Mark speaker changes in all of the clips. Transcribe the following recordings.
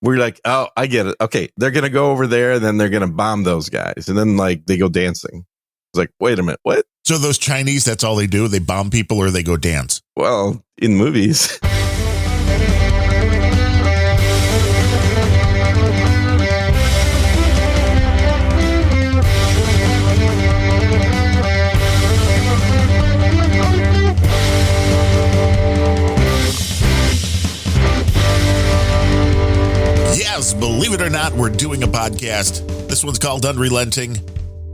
Speaker 1: we're like, oh, I get it. Okay, they're gonna go over there, and then they're gonna bomb those guys, and then like they go dancing. It's like, wait a minute, what?
Speaker 2: So those Chinese, that's all they do? They bomb people or they go dance?
Speaker 1: Well, in movies.
Speaker 2: Yes, believe it or not, we're doing a podcast. This one's called Unrelenting.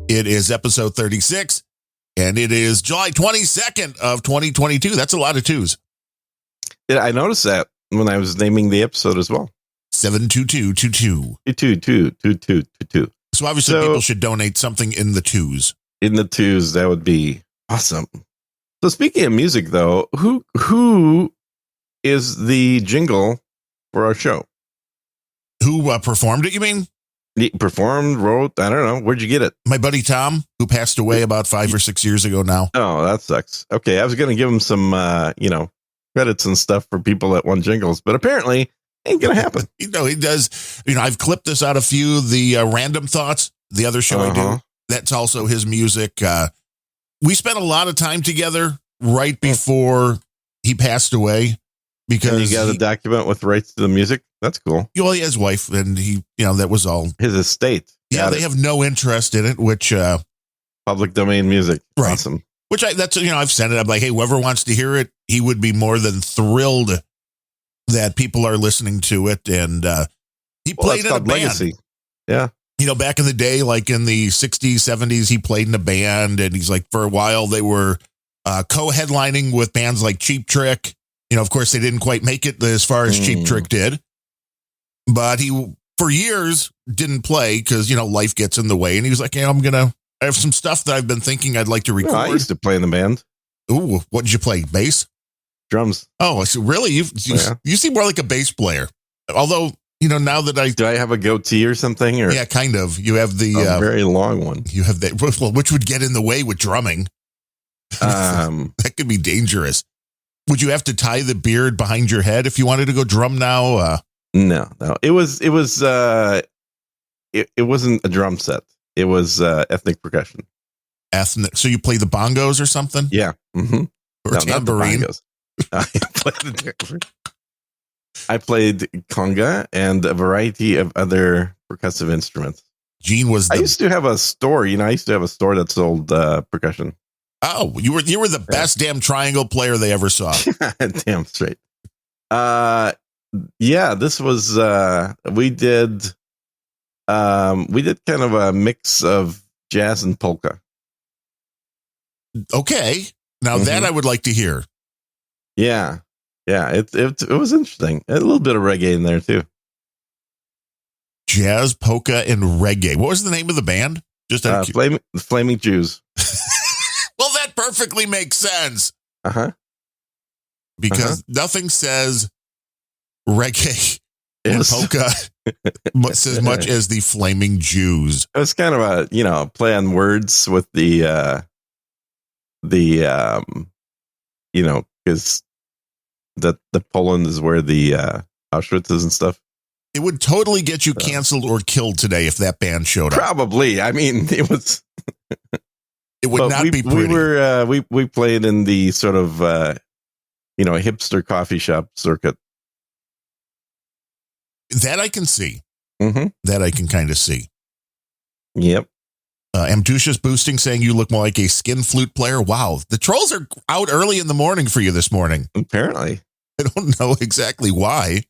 Speaker 2: It is episode 36, and it is July 22nd of 2022. That's a lot of twos.
Speaker 1: Yeah, I noticed that when I was naming the episode as well.
Speaker 2: 72222.
Speaker 1: 222222.
Speaker 2: So obviously people should donate something in the twos.
Speaker 1: In the twos, that would be awesome. So speaking of music, though, who is the jingle for our show?
Speaker 2: Who performed it, you mean?
Speaker 1: He performed, wrote, I don't know. Where'd you get it?
Speaker 2: My buddy Tom, who passed away about 5 or 6 years ago now.
Speaker 1: Oh, that sucks. Okay, I was going to give him some, credits and stuff for people that won jingles, but apparently ain't going to happen.
Speaker 2: He does. I've clipped this out a few, the Random Thoughts, the other show I do. That's also his music. We spent a lot of time together right before he passed away. Because
Speaker 1: and you got a document with rights to the music. That's cool.
Speaker 2: Well, he has a wife, and that was all
Speaker 1: his estate.
Speaker 2: Yeah, they have no interest in it, which
Speaker 1: public domain music.
Speaker 2: Right.
Speaker 1: Awesome.
Speaker 2: Which I've said it. I'm like, hey, whoever wants to hear it, he would be more than thrilled that people are listening to it. And he played in a band.
Speaker 1: Legacy. Yeah.
Speaker 2: Back in the day, like in the 60s, 70s, he played in a band, and he's like, for a while, they were co-headlining with bands like Cheap Trick. Of course, they didn't quite make it as far as Cheap Trick did. But he, for years, didn't play because, life gets in the way. And he was like, I have some stuff that I've been thinking I'd like to record.
Speaker 1: I used to play in the band.
Speaker 2: Ooh, what did you play? Bass?
Speaker 1: Drums.
Speaker 2: Oh, so really? You seem more like a bass player. Although, now that
Speaker 1: do I have a goatee or something? Or?
Speaker 2: Yeah, kind of. You have the
Speaker 1: very long one.
Speaker 2: You have that, well, which would get in the way with drumming. That could be dangerous. Would you have to tie the beard behind your head if you wanted to go drum now?
Speaker 1: No. It wasn't a drum set. It was ethnic percussion.
Speaker 2: Ethnic. So you play the bongos or something?
Speaker 1: Yeah. Mm-hmm.
Speaker 2: Or tambourine?
Speaker 1: I played conga and a variety of other percussive instruments.
Speaker 2: Gene was.
Speaker 1: I used to have a store. I used to have a store that sold percussion.
Speaker 2: Oh, you were the best damn triangle player they ever saw.
Speaker 1: Damn straight. Yeah, this was we did kind of a mix of jazz and polka.
Speaker 2: Okay. Now that I would like to hear.
Speaker 1: Yeah. Yeah, it was interesting. A little bit of reggae in there too.
Speaker 2: Jazz, polka, and reggae. What was the name of the band? Just
Speaker 1: Flaming Jews.
Speaker 2: Well, that perfectly makes sense. Because nothing says reggae and polka as much as the Flaming Jews.
Speaker 1: It was kind of a, play on words with because the Poland is where the Auschwitz is and stuff.
Speaker 2: It would totally get you canceled or killed today if that band showed up.
Speaker 1: Probably. I mean, it was.
Speaker 2: It would not be pretty.
Speaker 1: We played in the sort of hipster coffee shop circuit.
Speaker 2: That I can see.
Speaker 1: Mm-hmm.
Speaker 2: That I can kind of see.
Speaker 1: Yep.
Speaker 2: Amdusha's boosting, saying you look more like a skin flute player. Wow, the trolls are out early in the morning for you this morning.
Speaker 1: Apparently,
Speaker 2: I don't know exactly why.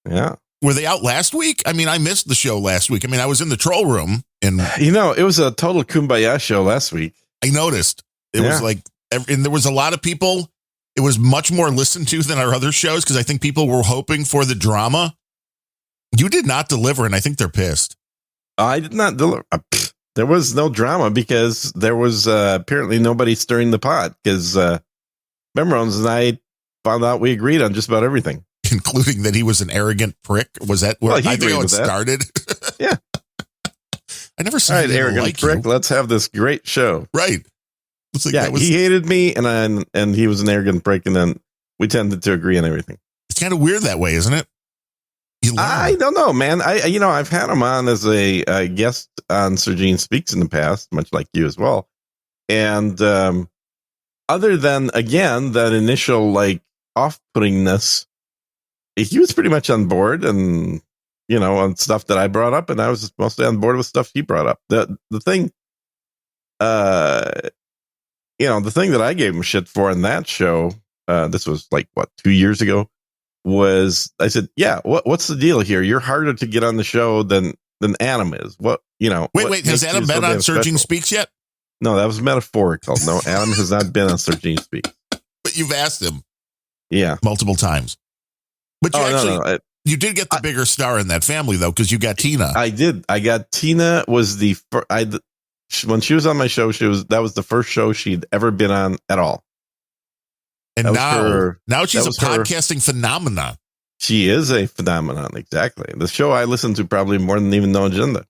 Speaker 1: Yeah.
Speaker 2: Were they out last week? I mean, I missed the show last week. I mean, I was in the troll room, and
Speaker 1: it was a total kumbaya show last week.
Speaker 2: I noticed it was like, and there was a lot of people. It was much more listened to than our other shows because I think people were hoping for the drama. You did not deliver, and I think they're pissed.
Speaker 1: I did not deliver. There was no drama because there was apparently nobody stirring the pot because Bemrones and I found out we agreed on just about everything.
Speaker 2: Including that he was an arrogant prick. Was that where I think it started?
Speaker 1: Yeah.
Speaker 2: I never saw
Speaker 1: arrogant
Speaker 2: like
Speaker 1: prick.
Speaker 2: You.
Speaker 1: Let's have this great show.
Speaker 2: Right. Like
Speaker 1: he hated me and he was an arrogant prick, and then we tended to agree on everything.
Speaker 2: It's kind of weird that way, isn't it? You learn.
Speaker 1: I don't know, man. I've had him on as a guest on Sir Gene Speaks in the past, much like you as well. And other than, again, that initial like off-puttingness, he was pretty much on board, and on stuff that I brought up, and I was mostly on board with stuff he brought up. The thing, the thing that I gave him shit for in that show, this was like 2 years ago, was I said, yeah, what's the deal here? You're harder to get on the show than Adam is.
Speaker 2: Wait, has Adam been on Sir Gene Speaks yet?
Speaker 1: No, that was metaphorical. No, Adam has not been on Sir Gene Speaks.
Speaker 2: But you've asked him.
Speaker 1: Yeah.
Speaker 2: Multiple times. But you you did get the bigger star in that family, though, because you got Tina.
Speaker 1: I did. I got Tina was the when she was on my show, that was the first show she'd ever been on at all.
Speaker 2: And now she's a podcasting phenomenon.
Speaker 1: She is a phenomenon, exactly. The show I listen to probably more than even No Agenda.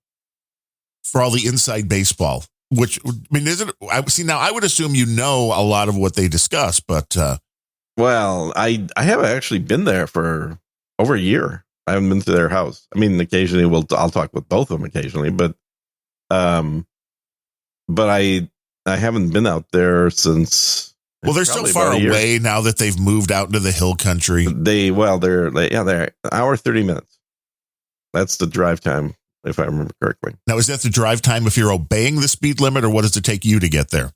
Speaker 2: For all the inside baseball, which, I mean, now I would assume a lot of what they discuss, but...
Speaker 1: Well, I haven't actually been there for over a year. I haven't been to their house. I mean, occasionally I'll talk with both of them occasionally, but I haven't been out there since.
Speaker 2: Well, they're so far away now that they've moved out into the hill country.
Speaker 1: They're an hour 30 minutes. That's the drive time, if I remember correctly.
Speaker 2: Now, is that the drive time if you're obeying the speed limit, or what does it take you to get there?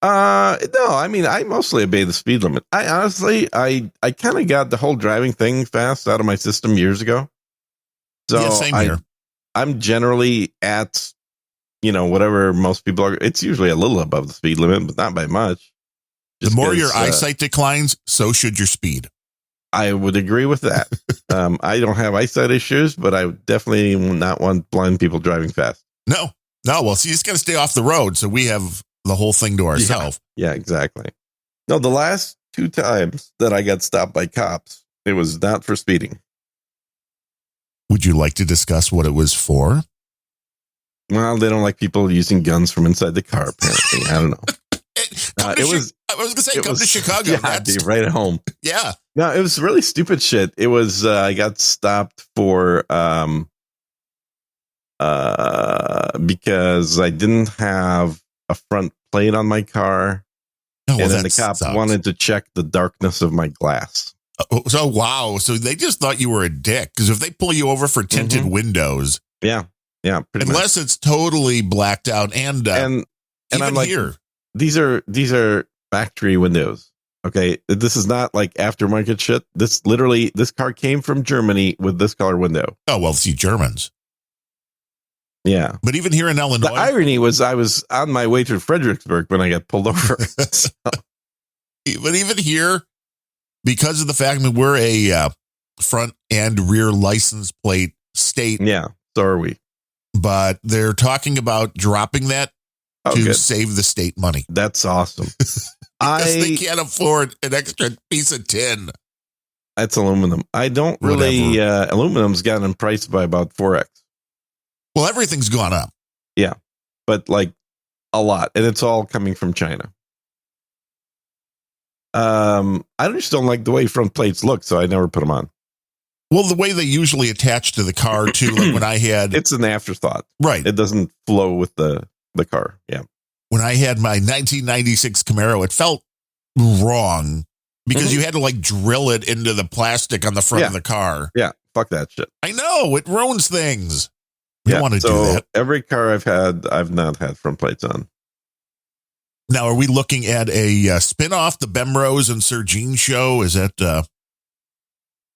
Speaker 1: No, I mean, I mostly obey the speed limit. I honestly, I kind of got the whole driving thing fast out of my system years ago. So
Speaker 2: yeah, same here.
Speaker 1: I'm generally at, whatever most people are. It's usually a little above the speed limit, but not by much.
Speaker 2: The more your eyesight declines, so should your speed.
Speaker 1: I would agree with that. I don't have eyesight issues, but I definitely would not want blind people driving fast.
Speaker 2: No. Well, so you just got to stay off the road. So we have the whole thing to ourselves.
Speaker 1: Yeah, exactly. No, the last 2 times that I got stopped by cops, it was not for speeding.
Speaker 2: Would you like to discuss what it was for?
Speaker 1: Well, they don't like people using guns from inside the car, apparently. I don't know.
Speaker 2: I was going to say, come to Chicago.
Speaker 1: Yeah, be right at home.
Speaker 2: Yeah.
Speaker 1: No, it was really stupid shit. It was, I got stopped for, because I didn't have a front plate on my car.
Speaker 2: Oh, well,
Speaker 1: and then the cop wanted to check the darkness of my glass.
Speaker 2: So, wow. So they just thought you were a dick, because if they pull you over for tinted windows.
Speaker 1: Yeah. Yeah.
Speaker 2: Unless it's totally blacked out. And I'm like,
Speaker 1: here, these are factory windows. Okay. This is not like aftermarket shit. This car came from Germany with this color window.
Speaker 2: Oh, well, see, Germans.
Speaker 1: Yeah.
Speaker 2: But even here in Illinois.
Speaker 1: The irony was I was on my way to Fredericksburg when I got pulled over. So.
Speaker 2: But even here, because of the fact that we're a front and rear license plate state.
Speaker 1: Yeah. So are we.
Speaker 2: But they're talking about dropping that to save the state money.
Speaker 1: That's awesome.
Speaker 2: Because they can't afford an extra piece of tin.
Speaker 1: That's aluminum. I don't really, aluminum's gotten in price by about 4x.
Speaker 2: Well, everything's gone up.
Speaker 1: Yeah, but like a lot. And it's all coming from China. I just don't like the way front plates look, so I never put them on.
Speaker 2: Well, the way they usually attach to the car, too, like when I had...
Speaker 1: It's an afterthought.
Speaker 2: Right.
Speaker 1: It doesn't flow with the car. Yeah.
Speaker 2: When I had my 1996 Camaro, it felt wrong because you had to like drill it into the plastic on the front of the car.
Speaker 1: Yeah. Fuck that shit.
Speaker 2: I know. It ruins things. You don't want to do that.
Speaker 1: Every car I've not had front plates on.
Speaker 2: Now, are we looking at a spin-off, the Bemrose and Sir Gene show? Is that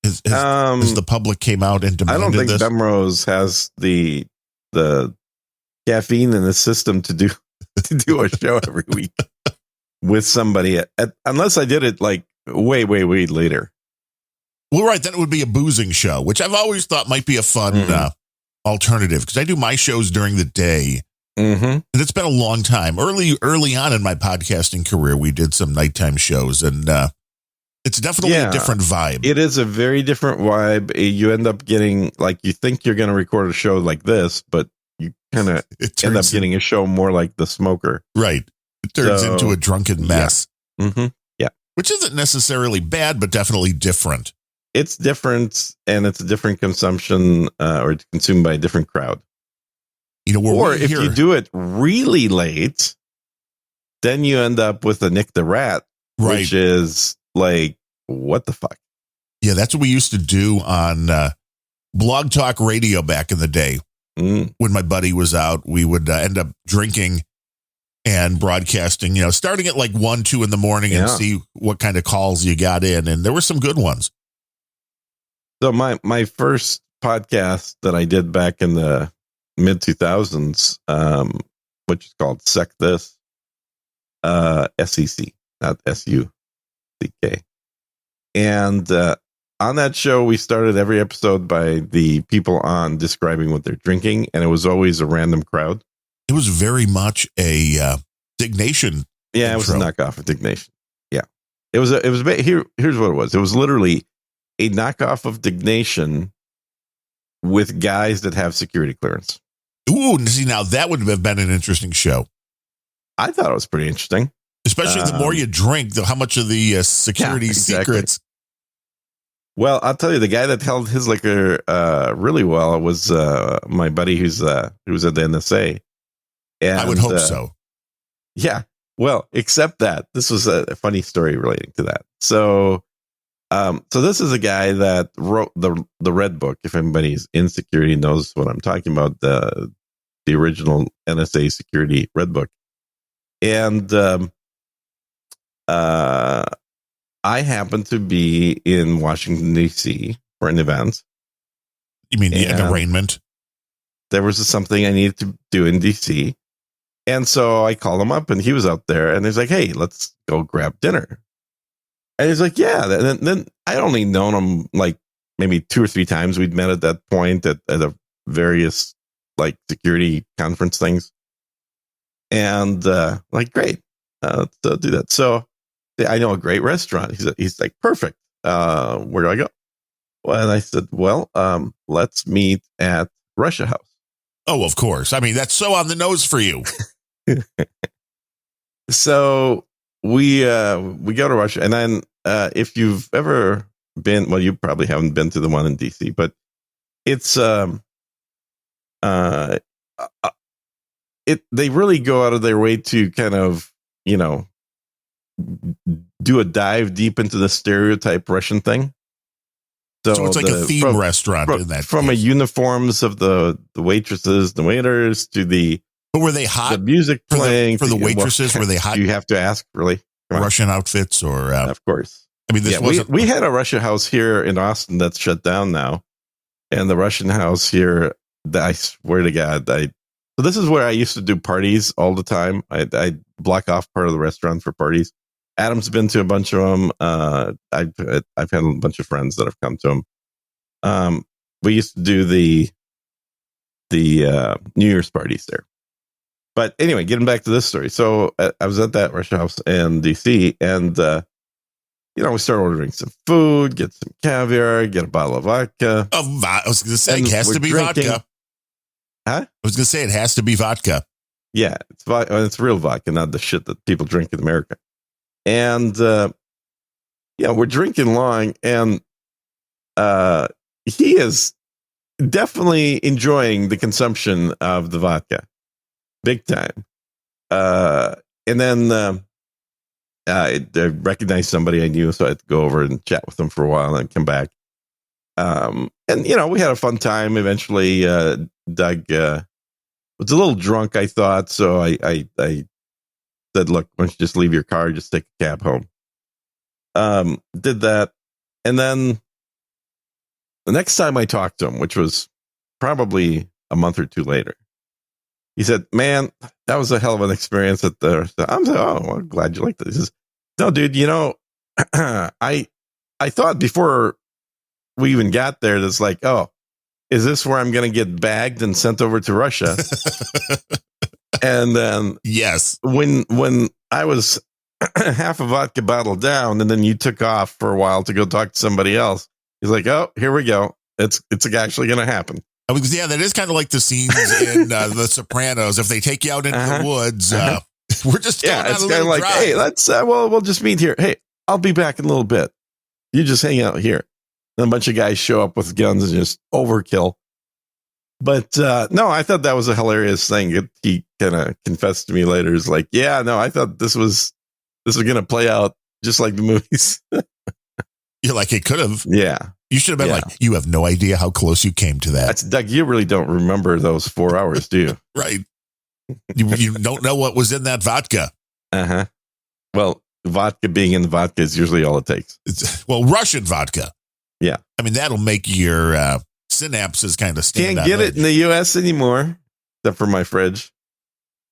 Speaker 2: as the public came out and demanded
Speaker 1: I don't think
Speaker 2: this?
Speaker 1: Bemrose has the caffeine in the system to do a show every week with somebody unless I did it like way later.
Speaker 2: Well, right, then it would be a boozing show, which I've always thought might be a fun alternative, because I do my shows during the day. And it's been a long time. Early on in my podcasting career, we did some nighttime shows, and it's definitely a different vibe.
Speaker 1: It is a very different vibe. You end up getting, like, you think you're going to record a show like this, but you kind of end up getting a show more like The Smoker.
Speaker 2: Right. It turns into a drunken mess.
Speaker 1: Yeah.
Speaker 2: Which isn't necessarily bad, but definitely different.
Speaker 1: it's different, and it's a different consumption, or it's consumed by a different crowd. Or if you do it really late, then you end up with a Nick the Rat,
Speaker 2: right,
Speaker 1: which is like, what the fuck?
Speaker 2: Yeah, that's what we used to do on Blog Talk Radio back in the day. When my buddy was out, we would end up drinking and broadcasting, starting at like 1, 2 in the morning and see what kind of calls you got in. And there were some good ones.
Speaker 1: So my first podcast that I did back in the mid 2000s, which is called Sec This, SEC, not SUCK. And on that show, we started every episode by the people on describing what they're drinking, and it was always a random crowd.
Speaker 2: It was very much a Dignation.
Speaker 1: Yeah, it was a knockoff of Dignation. Yeah, here's what it was. It was literally a knockoff of Dignation with guys that have security clearance.
Speaker 2: Ooh, see, now that would have been an interesting show.
Speaker 1: I thought it was pretty interesting.
Speaker 2: Especially the more you drink, how much of the security secrets.
Speaker 1: Well, I'll tell you, the guy that held his liquor really well was my buddy who was at the NSA. And,
Speaker 2: I would hope so.
Speaker 1: Yeah. Well, except that this was a funny story relating to that. So this is a guy that wrote the Red Book. If anybody's in security knows what I'm talking about, the original NSA security Red Book. And I happened to be in Washington, D.C. for an event.
Speaker 2: You mean an arraignment?
Speaker 1: There was something I needed to do in D.C. And so I called him up, and he was out there, and he's like, hey, let's go grab dinner. And he's like, yeah. And then I'd only known him like maybe 2 or 3 times. We'd met at that point at a various like security conference things. And like, great, let's do that. So I know a great restaurant. He's like, perfect. Where do I go? Well, and I said, well, let's meet at Russia House.
Speaker 2: Oh, of course. I mean, that's so on the nose for you.
Speaker 1: So we go to Russia, and then if you've ever been, well, you probably haven't been to the one in DC, but it's they really go out of their way to kind of do a dive deep into the stereotype Russian thing.
Speaker 2: So it's like a theme restaurant in that
Speaker 1: from a uniforms of the waitresses, the waiters, to the.
Speaker 2: But were they hot?
Speaker 1: The music playing
Speaker 2: for the waitresses. Were they hot?
Speaker 1: You have to ask, really.
Speaker 2: Russian outfits, or
Speaker 1: of course.
Speaker 2: I mean, this wasn't.
Speaker 1: We had a Russia house here in Austin that's shut down now, and the Russian house here. I swear to God, so this is where I used to do parties all the time. I block off part of the restaurant for parties. Adam's been to a bunch of them. I've had a bunch of friends that have come to them. We used to do the New Year's parties there. But anyway, getting back to this story. So I was at that Russia house in DC, and we started ordering some food, get some caviar, get a bottle of vodka.
Speaker 2: I was going to say it has to be vodka.
Speaker 1: Huh?
Speaker 2: I was going to say it has to be vodka.
Speaker 1: Yeah, it's real vodka, not the shit that people drink in America. And we're drinking long, and he is definitely enjoying the consumption of the vodka, big time. And then I recognized somebody I knew, so I had to go over and chat with them for a while and come back. And we had a fun time. Eventually, Doug was a little drunk, I thought, so I said, look, why don't you just leave your car, just take a cab home. Did that. And then the next time I talked to him, which was probably a month or 2 later, he said, man, that was a hell of an experience at the. I'm like, oh, well, I'm glad you liked it. He says, no, dude, I thought before we even got there, that's like, oh, is this where I'm going to get bagged and sent over to Russia? And then,
Speaker 2: yes, when
Speaker 1: I was half a vodka bottle down, and then you took off for a while to go talk to somebody else, he's like, oh, here we go. It's actually going to happen.
Speaker 2: That is kind of like the scenes in The Sopranos. If they take you out into the woods, we're just going on
Speaker 1: it's
Speaker 2: a
Speaker 1: kind of like,
Speaker 2: drive.
Speaker 1: hey, let's we'll just meet here. Hey, I'll be back in a little bit. You just hang out here. And a bunch of guys show up with guns and just overkill. But no, I thought that was a hilarious thing. He kind of confessed to me later. Is like, yeah, no, I thought this was going to play out just like the movies.
Speaker 2: You're like, it could have.
Speaker 1: Yeah.
Speaker 2: You should have been like, you have no idea how close you came to that.
Speaker 1: That's Doug. You really don't remember those 4 hours, do you?
Speaker 2: Right. You don't know what was in that vodka.
Speaker 1: Uh-huh. Well, vodka being in the vodka is usually all it takes.
Speaker 2: Well, Russian vodka.
Speaker 1: Yeah.
Speaker 2: I mean, that'll make your synapses kind of stand
Speaker 1: Can't get it in the U.S. anymore, except for my fridge.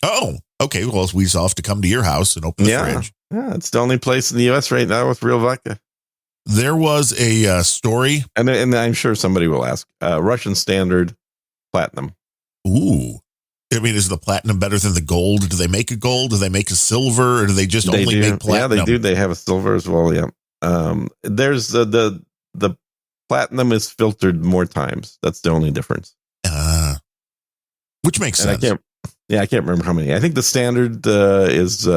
Speaker 2: Oh, okay. Well, we just have to come to your house and open the fridge.
Speaker 1: Yeah, it's the only place in the U.S. right now with real vodka.
Speaker 2: There was a story.
Speaker 1: And I'm sure somebody will ask, Russian Standard Platinum.
Speaker 2: Ooh. I mean, is the platinum better than the gold? Do they make a gold? Do they make a silver? Or do they just only make platinum?
Speaker 1: Yeah, they do. They have a silver as well, yeah. There's the platinum is filtered more times. That's the only difference.
Speaker 2: Which makes sense.
Speaker 1: I can't remember how many. I think the standard is,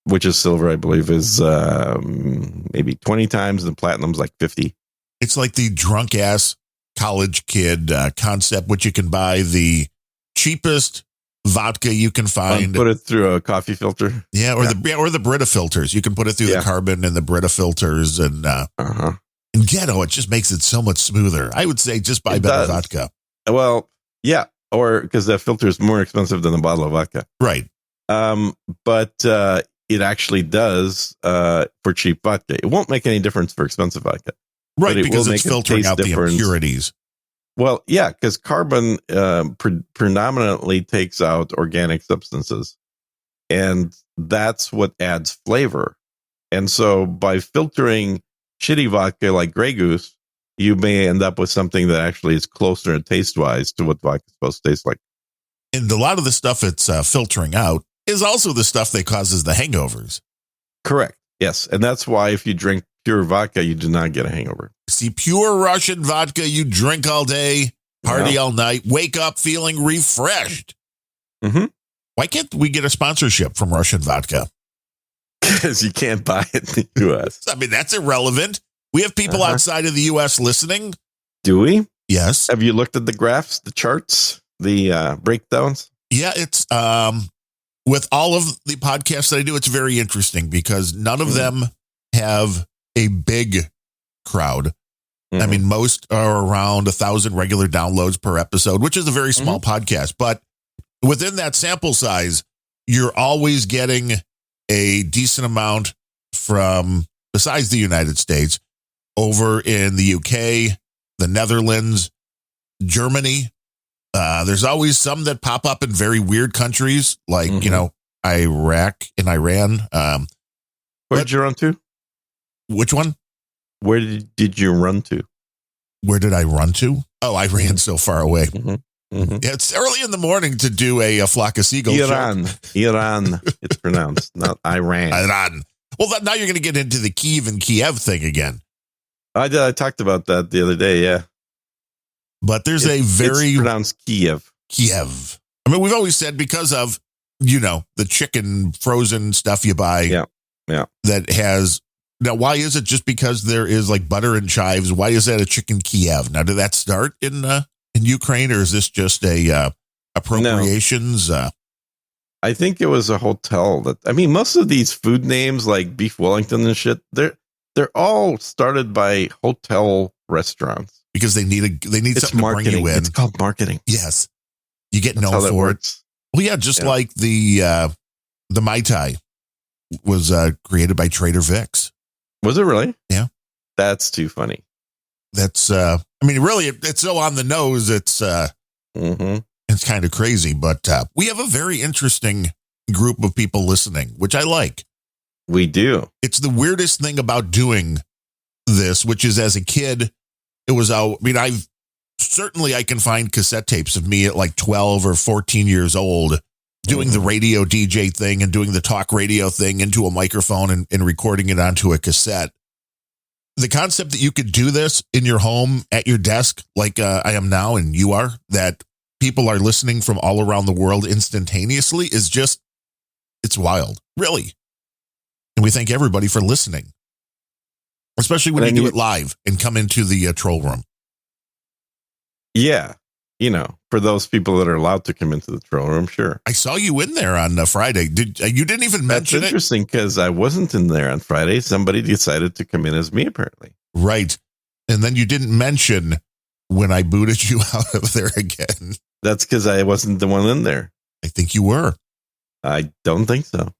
Speaker 1: which is silver, I believe, is maybe 20 times, and the platinum's like 50.
Speaker 2: It's like the drunk ass college kid concept, which you can buy the cheapest vodka you can find.
Speaker 1: Put it through a coffee filter.
Speaker 2: Yeah, or the Brita filters. You can put it through the carbon and the Brita filters, and and ghetto. It just makes it so much smoother. I would say just buy better vodka.
Speaker 1: Well, yeah, or because that filter is more expensive than a bottle of vodka,
Speaker 2: right?
Speaker 1: But it actually does for cheap vodka. It won't make any difference for expensive vodka,
Speaker 2: right? Because it's filtering out the impurities.
Speaker 1: Well, yeah, because carbon predominantly takes out organic substances, and that's what adds flavor. And so by filtering shitty vodka like Grey Goose, you may end up with something that actually is closer taste-wise to what vodka is supposed to taste like.
Speaker 2: And a lot of the stuff it's filtering out is also the stuff that causes the hangovers.
Speaker 1: Correct. Yes. And that's why if you drink pure vodka, you do not get a hangover.
Speaker 2: See, pure Russian vodka, you drink all day, party all night, wake up feeling refreshed.
Speaker 1: Mm-hmm.
Speaker 2: Why can't we get a sponsorship from Russian vodka?
Speaker 1: Because you can't buy it in the U.S.
Speaker 2: I mean, that's irrelevant. We have people outside of the U.S. listening.
Speaker 1: Do we?
Speaker 2: Yes.
Speaker 1: Have you looked at the graphs, the charts, the breakdowns?
Speaker 2: Yeah, it's with all of the podcasts that I do, it's very interesting because none of them have a big crowd. I mean, most are around 1,000 regular downloads per episode, which is a very small podcast. But within that sample size, you're always getting a decent amount from, besides the United States, over in the UK, the Netherlands, Germany. There's always some that pop up in very weird countries like, Iraq and Iran.
Speaker 1: Where did you run to?
Speaker 2: Which one?
Speaker 1: Where did you run to?
Speaker 2: Where did I run to? Oh, I ran so far away.
Speaker 1: Mm-hmm.
Speaker 2: Yeah, it's early in the morning to do a flock of seagulls.
Speaker 1: Iran. It's pronounced, not Iran.
Speaker 2: Iran. Well, now you're going to get into the Kyiv and Kiev thing again.
Speaker 1: I did. I talked about that the other day. Yeah.
Speaker 2: But there's it's
Speaker 1: pronounced Kiev.
Speaker 2: Kiev. I mean, we've always said because of, the chicken frozen stuff you buy.
Speaker 1: Yeah.
Speaker 2: That has. Now, why is it just because there is like butter and chives? Why is that a chicken Kiev? Now, did that start in Ukraine, or is this just a appropriations?
Speaker 1: No. I think it was a hotel most of these food names like Beef Wellington and shit, they're all started by hotel restaurants
Speaker 2: because they need something
Speaker 1: marketing.
Speaker 2: To bring you in.
Speaker 1: It's called marketing.
Speaker 2: Yes, you get known for it.
Speaker 1: Works.
Speaker 2: Well, yeah, just like the Mai Tai was created by Trader Vic's.
Speaker 1: Was it really?
Speaker 2: Yeah,
Speaker 1: that's too funny.
Speaker 2: That's really, it's so on the nose. It's it's kind of crazy, but we have a very interesting group of people listening, which I like.
Speaker 1: We do.
Speaker 2: It's the weirdest thing about doing this, which is as a kid, it was, I can find cassette tapes of me at like 12 or 14 years old doing the radio DJ thing and doing the talk radio thing into a microphone and recording it onto a cassette. The concept that you could do this in your home at your desk, like I am now and you are, that people are listening from all around the world instantaneously is just, it's wild, really. And we thank everybody for listening. especially when
Speaker 1: And
Speaker 2: you
Speaker 1: then
Speaker 2: do it live and come into the troll room.
Speaker 1: Yeah. For those people that are allowed to come into the troll room, sure.
Speaker 2: I saw you in there on Friday. You didn't even
Speaker 1: That's
Speaker 2: mention it?
Speaker 1: interesting because I wasn't in there on Friday. Somebody decided to come in as me, apparently.
Speaker 2: Right. And then you didn't mention when I booted you out of there again.
Speaker 1: That's because I wasn't the one in there.
Speaker 2: I think you were.
Speaker 1: I don't think so.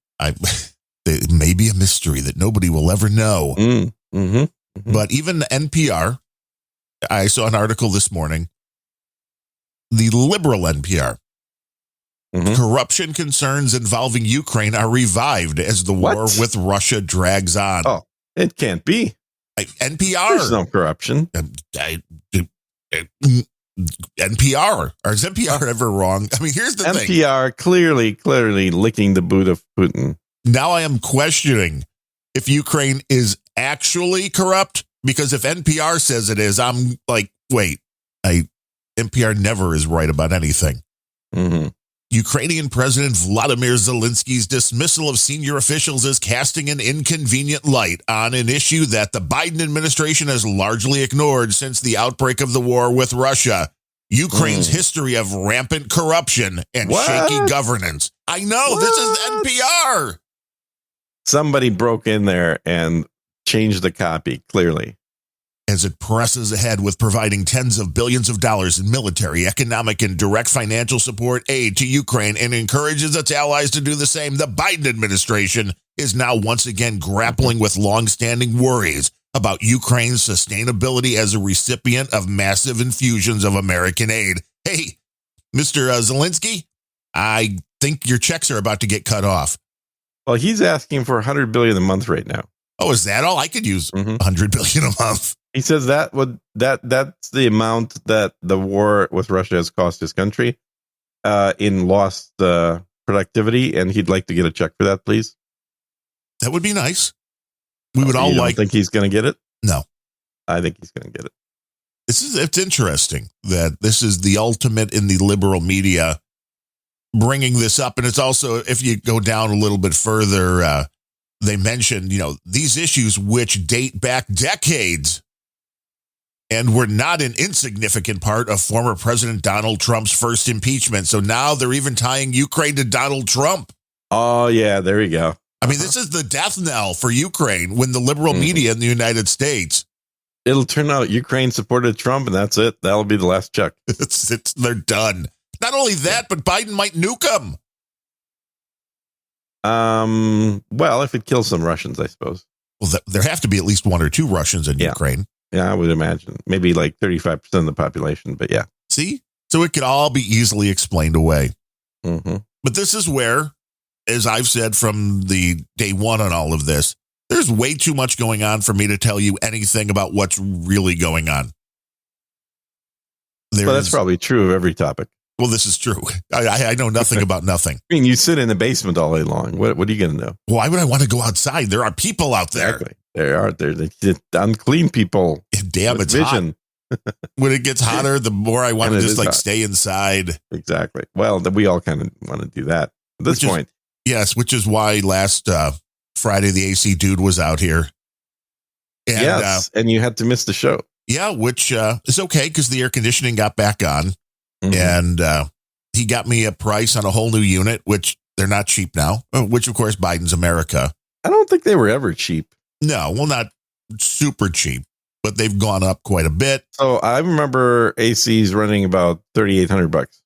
Speaker 2: It may be a mystery that nobody will ever know.
Speaker 1: Mm-hmm.
Speaker 2: But even the NPR, I saw an article this morning, the liberal NPR, corruption concerns involving Ukraine are revived as the war with Russia drags on.
Speaker 1: Oh, it can't be.
Speaker 2: NPR.
Speaker 1: There's no corruption.
Speaker 2: NPR. Or is NPR ever wrong? I mean, here's the thing.
Speaker 1: NPR clearly licking the boot of Putin.
Speaker 2: Now I am questioning if Ukraine is actually corrupt, because if NPR says it is, I'm like, wait, NPR never is right about anything.
Speaker 1: Mm-hmm.
Speaker 2: Ukrainian President Vladimir Zelensky's dismissal of senior officials is casting an inconvenient light on an issue that the Biden administration has largely ignored since the outbreak of the war with Russia. Ukraine's history of rampant corruption and shaky governance. I know, this is NPR.
Speaker 1: Somebody broke in there and changed the copy, clearly.
Speaker 2: As it presses ahead with providing tens of billions of dollars in military, economic, and direct financial support aid to Ukraine and encourages its allies to do the same, the Biden administration is now once again grappling with longstanding worries about Ukraine's sustainability as a recipient of massive infusions of American aid. Hey, Mr. Zelensky, I think your checks are about to get cut off.
Speaker 1: Well, he's asking for $100 billion a month right now.
Speaker 2: Oh, is that all? I could use $100 billion a month.
Speaker 1: He says that's the amount that the war with Russia has cost his country in lost productivity, and he'd like to get a check for that, please.
Speaker 2: That would be nice. We would all like.
Speaker 1: Think he's going to get it?
Speaker 2: No,
Speaker 1: I think he's going to get it.
Speaker 2: It's interesting that this is the ultimate in the liberal media bringing this up, and it's also, if you go down a little bit further, they mentioned these issues which date back decades. And were not an insignificant part of former President Donald Trump's first impeachment. So now they're even tying Ukraine to Donald Trump.
Speaker 1: Oh, yeah, there you go.
Speaker 2: I mean, this is the death knell for Ukraine when the liberal media in the United States.
Speaker 1: It'll turn out Ukraine supported Trump, and that's it. That'll be the last check.
Speaker 2: They're done. Not only that, but Biden might nuke them.
Speaker 1: Well, if it kills some Russians, I suppose.
Speaker 2: Well, there have to be at least one or two Russians in Ukraine.
Speaker 1: Yeah, I would imagine. Maybe like 35% of the population, but yeah.
Speaker 2: See? So it could all be easily explained away.
Speaker 1: Mm-hmm.
Speaker 2: But this is where, as I've said from the day one on all of this, there's way too much going on for me to tell you anything about what's really going on.
Speaker 1: Well, that's probably true of every topic.
Speaker 2: Well, this is true. I know nothing about nothing.
Speaker 1: I mean, you sit in the basement all day long. What are you going to know?
Speaker 2: Why would I want to go outside? There are people out there.
Speaker 1: Exactly. There are the unclean people.
Speaker 2: Damn, it's vision. Hot. When it gets hotter, the more I want to just stay inside.
Speaker 1: Exactly. Well, we all kind of want to do that at this point.
Speaker 2: Yes, which is why last Friday the AC dude was out here. And,
Speaker 1: yes, and you had to miss the show.
Speaker 2: Yeah, which is okay because the air conditioning got back on. And he got me a price on a whole new unit, which they're not cheap now, which, of course, Biden's America.
Speaker 1: I don't think they were ever cheap.
Speaker 2: No, well, not super cheap, but they've gone up quite a bit.
Speaker 1: So I remember AC's running about $3,800.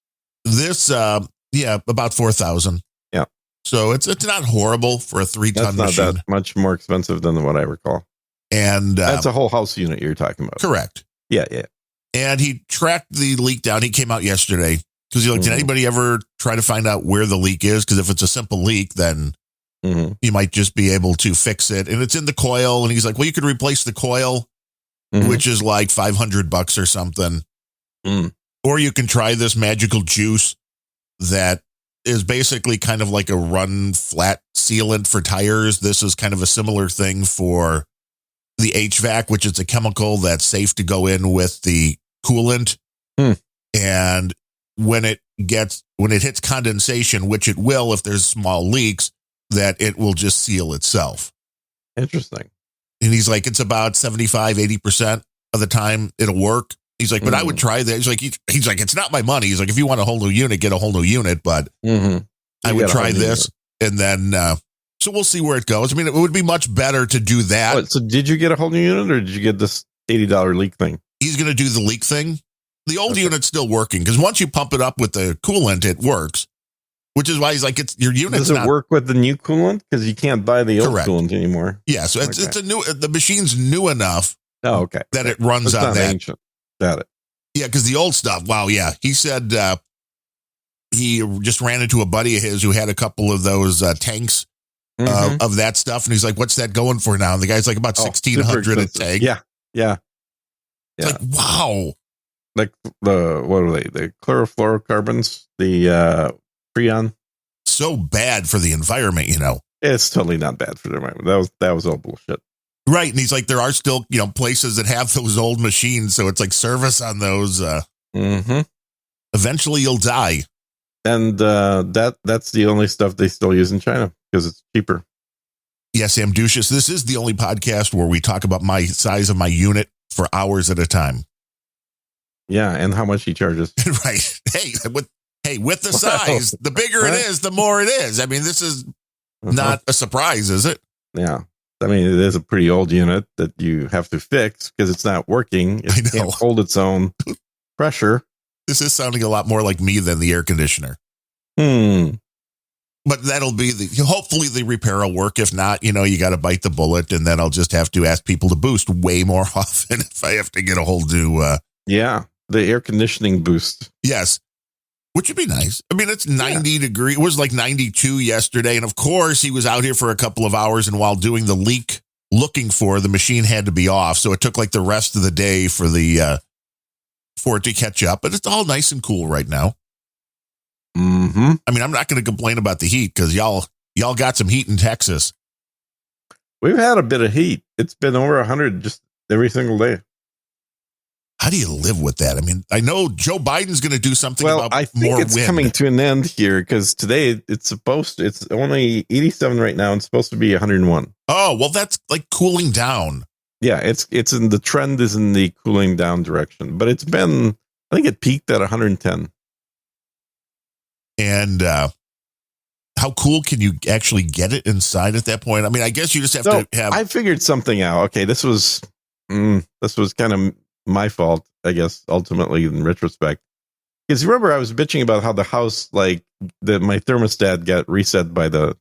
Speaker 2: This, about 4,000.
Speaker 1: Yeah.
Speaker 2: So it's not horrible for a 3-ton machine.
Speaker 1: Not that much more expensive than what I recall.
Speaker 2: And
Speaker 1: that's a whole house unit you're talking about.
Speaker 2: Correct.
Speaker 1: Yeah.
Speaker 2: And he tracked the leak down. He came out yesterday because he's like, did anybody ever try to find out where the leak is? Because if it's a simple leak, then you might just be able to fix it. And it's in the coil. And he's like, well, you could replace the coil, which is like $500 or something. Or you can try this magical juice that is basically kind of like a run flat sealant for tires. This is kind of a similar thing for the HVAC, which is a chemical that's safe to go in with the coolant. And when it hits condensation, which it will if there's small leaks, that it will just seal itself.
Speaker 1: Interesting.
Speaker 2: And he's like, it's about 75, 80% of the time it'll work. He's like, but I would try that. He's like, it's not my money. He's like, if you want a whole new unit, get a whole new unit. But I would try this. And then, so we'll see where it goes. I mean, it would be much better to do that.
Speaker 1: So did you get a whole new unit or did you get this $80 leak thing?
Speaker 2: He's going to do the leak thing. The old unit's still working because once you pump it up with the coolant, it works. Which is why he's like, it's your unit's
Speaker 1: Does it work with the new coolant? Because you can't buy the old coolant anymore.
Speaker 2: Yeah, so it's a new. The machine's new enough.
Speaker 1: Oh, okay.
Speaker 2: That it runs on that.
Speaker 1: Ancient. Got it.
Speaker 2: Yeah, because the old stuff. Wow. Yeah, he said he just ran into a buddy of his who had a couple of those tanks of that stuff, and he's like, "What's that going for now?" And the guy's like, "About 1,600 a tank."
Speaker 1: Yeah.
Speaker 2: It's like, wow.
Speaker 1: Like what are they? The chlorofluorocarbons, the Freon.
Speaker 2: So bad for the environment,
Speaker 1: It's totally not bad for the environment. That was all bullshit.
Speaker 2: Right. And he's like, there are still, places that have those old machines. So it's like service on those. Eventually you'll die.
Speaker 1: And that's the only stuff they still use in China because it's cheaper.
Speaker 2: Yes, Amducious. This is the only podcast where we talk about my size of my unit for hours at a time.
Speaker 1: Yeah. And how much he charges.
Speaker 2: Right. With the size, the bigger it is, the more it is. I mean, this is not a surprise, is it?
Speaker 1: Yeah. I mean, it is a pretty old unit that you have to fix because it's not working. It can't hold its own pressure.
Speaker 2: This is sounding a lot more like me than the air conditioner. But that'll be hopefully the repair will work. If not, you got to bite the bullet, and then I'll just have to ask people to boost way more often if I have to get a whole new.
Speaker 1: The air conditioning boost.
Speaker 2: Yes. Which would be nice. I mean, it's 90 degrees. It was like 92 yesterday. And of course, he was out here for a couple of hours. And while doing the leak looking for, the machine had to be off. So it took like the rest of the day for it to catch up. But it's all nice and cool right now. I mean, I'm not going to complain about the heat because y'all got some heat in Texas.
Speaker 1: We've had a bit of heat. It's been over 100 just every single day.
Speaker 2: How do you live with that? I mean, I know Joe Biden's going to do something about
Speaker 1: I think
Speaker 2: more
Speaker 1: it's
Speaker 2: wind.
Speaker 1: coming to an end here because today it's only 87 right now and it's supposed to be 101.
Speaker 2: Oh, well, that's like cooling down.
Speaker 1: Yeah, it's in the trend is in the cooling down direction, but it's been, I think it peaked at 110.
Speaker 2: And how cool can you actually get it inside at that point? I mean, I guess you just have to have.
Speaker 1: I figured something out. Okay, this was kind of my fault, I guess, ultimately in retrospect. Because remember, I was bitching about how the house, my thermostat got reset by the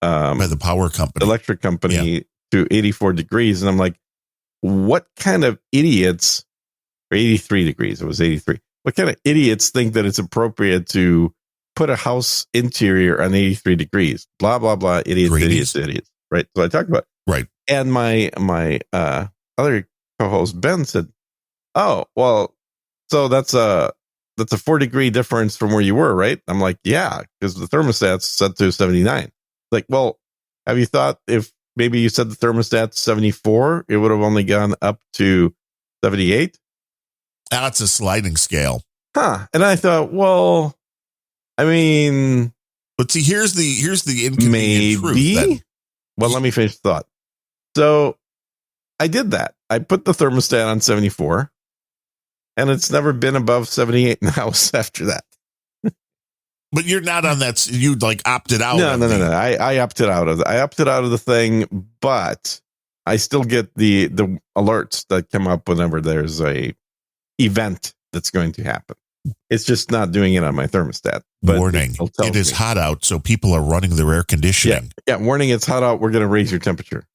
Speaker 2: power company,
Speaker 1: electric company to 84 degrees. And I'm like, what kind of idiots, or 83 degrees, it was 83. What kind of idiots think that it's appropriate to put a house interior on 83 degrees? Blah, blah, blah. Idiots. Right. So I talked about it.
Speaker 2: Right.
Speaker 1: And my other co-host Ben said, "Oh, well, so that's a 4-degree difference from where you were, right?" I'm like, "Yeah, because the thermostat's set to 79." Like, well, have you thought if maybe you set the thermostat to 74, it would have only gone up to 78?
Speaker 2: That's a sliding scale.
Speaker 1: Huh. And I thought, well, I mean,
Speaker 2: but see, here's the inconvenient truth. Then.
Speaker 1: Well, let me finish the thought. So I did that. I put the thermostat on 74 and it's never been above 78 in the house after that.
Speaker 2: But you're not on that. You opted out.
Speaker 1: No. I opted out of the thing, but I still get the alerts that come up whenever there's a event that's going to happen. It's just not doing it on my thermostat. But
Speaker 2: warning, it is hot out, so people are running their air conditioning.
Speaker 1: Yeah, warning, it's hot out. We're going to raise your temperature.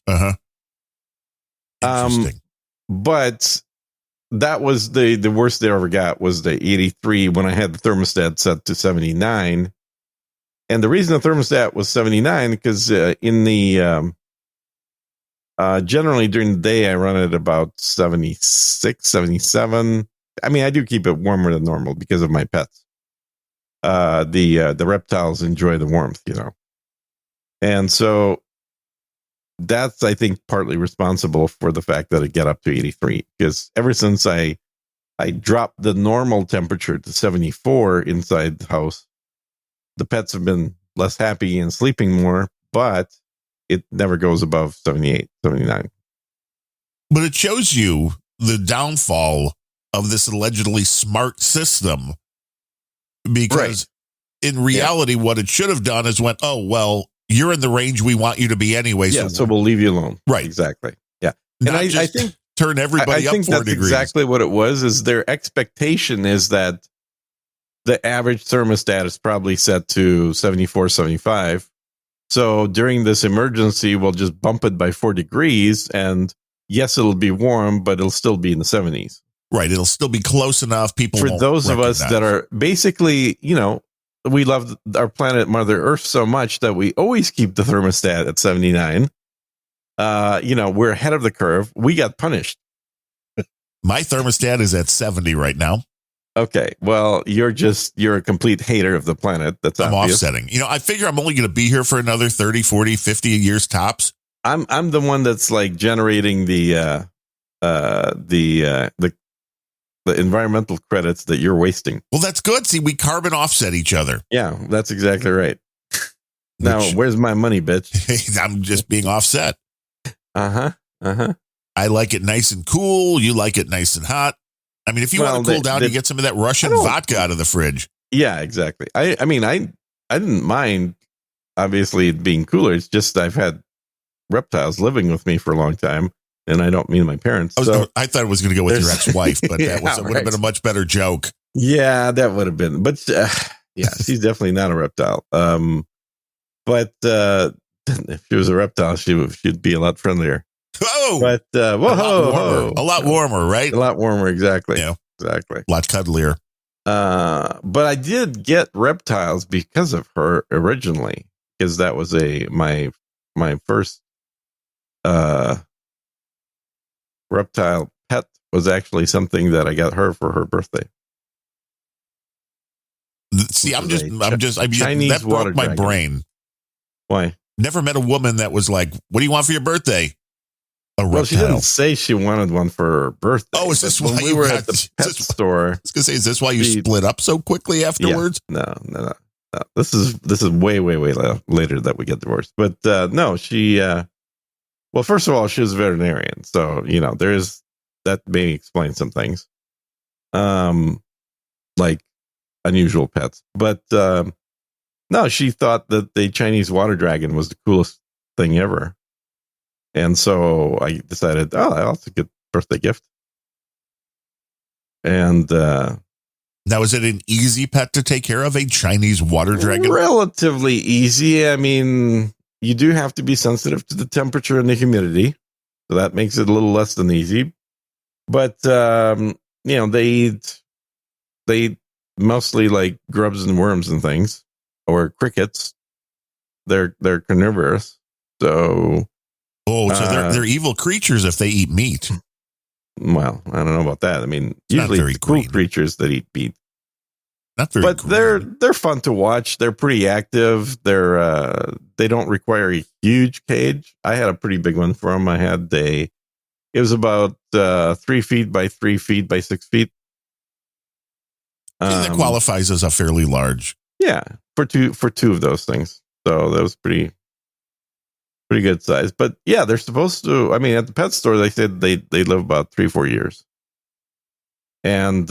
Speaker 2: Interesting.
Speaker 1: But that was the worst they ever got was the 83 when I had the thermostat set to 79. And the reason the thermostat was 79 because in the generally during the day I run it about 76, 77. I mean, I do keep it warmer than normal because of my pets. The reptiles enjoy the warmth, and so that's, I think, partly responsible for the fact that it got up to 83. Because ever since I dropped the normal temperature to 74 inside the house, the pets have been less happy and sleeping more, but it never goes above 78, 79.
Speaker 2: But it shows you the downfall of this allegedly smart system, because in reality, what it should have done is went, oh, well, you're in the range we want you to be anyway.
Speaker 1: Yeah, so we'll leave you alone.
Speaker 2: Right.
Speaker 1: Exactly. Yeah.
Speaker 2: And I think turn everybody up 4
Speaker 1: that's
Speaker 2: degrees.
Speaker 1: Exactly what it was, is their expectation is that the average thermostat is probably set to 74, 75. So during this emergency, we'll just bump it by 4 degrees, and yes, it'll be warm, but it'll still be in the 70s.
Speaker 2: Right. It'll still be close enough. People
Speaker 1: For
Speaker 2: won't
Speaker 1: those of us that are basically, we love our planet Mother Earth so much that we always keep the thermostat at 79. We're ahead of the curve. We got punished.
Speaker 2: My thermostat is at 70 right now.
Speaker 1: Okay. Well, you're a complete hater of the planet. That's
Speaker 2: I'm
Speaker 1: obvious.
Speaker 2: offsetting. I figure I'm only going to be here for another 30, 40, 50 years tops.
Speaker 1: I'm the one that's like generating the environmental credits that you're wasting.
Speaker 2: Well, that's good. See, we carbon offset each other.
Speaker 1: Yeah, that's exactly right. Now, where's my money, bitch?
Speaker 2: I'm just being offset.
Speaker 1: Uh-huh.
Speaker 2: I like it nice and cool. You like it nice and hot. I mean, if you want to cool down, you get some of that Russian vodka out of the fridge.
Speaker 1: Yeah, exactly. I didn't mind, obviously, it being cooler. It's just I've had reptiles living with me for a long time, and I don't mean my parents.
Speaker 2: I thought it was going to go with your ex-wife, but
Speaker 1: Yeah,
Speaker 2: that would have been a much better joke.
Speaker 1: Yeah, that would have been. But yeah, she's definitely not a reptile. But if she was a reptile, she'd be a lot friendlier.
Speaker 2: Oh,
Speaker 1: but
Speaker 2: a lot warmer, right?
Speaker 1: A lot warmer, exactly.
Speaker 2: Yeah,
Speaker 1: exactly.
Speaker 2: A lot cuddlier.
Speaker 1: But I did get reptiles because of her originally, because that was my first reptile pet was actually something that I got her for her birthday.
Speaker 2: See, Chinese that broke my brain.
Speaker 1: Why?
Speaker 2: Never met a woman that was like, "What do you want for your birthday?"
Speaker 1: Well, she didn't say she wanted one for her birthday.
Speaker 2: Oh, is this why
Speaker 1: we were at the pet store?
Speaker 2: I was gonna say, is this why you split up so quickly afterwards?
Speaker 1: Yeah, no. This is way later that we get divorced. But no, she. Well, first of all, she was a veterinarian, so there's that may explain some things, like unusual pets. But no, she thought that the Chinese water dragon was the coolest thing ever. And so I decided, that's a good birthday gift. And
Speaker 2: now, is it an easy pet to take care of, a Chinese water dragon?
Speaker 1: Relatively easy. I mean, you do have to be sensitive to the temperature and the humidity. So that makes it a little less than easy. But, they eat mostly like grubs and worms and things, or crickets. They're carnivorous. So...
Speaker 2: Oh, so they're evil creatures if they eat meat.
Speaker 1: Well, I don't know about that. I mean, usually it's cool creatures that eat meat.
Speaker 2: Not very
Speaker 1: but
Speaker 2: green.
Speaker 1: they're fun to watch. They're pretty active. They don't require a huge cage. I had a pretty big one for them. It was about 3 feet by 3 feet by 6 feet.
Speaker 2: That qualifies as a fairly large.
Speaker 1: Yeah, for two of those things. So that was pretty good size. But yeah, they're supposed to, I mean, at the pet store, they said they live about 3-4 years. And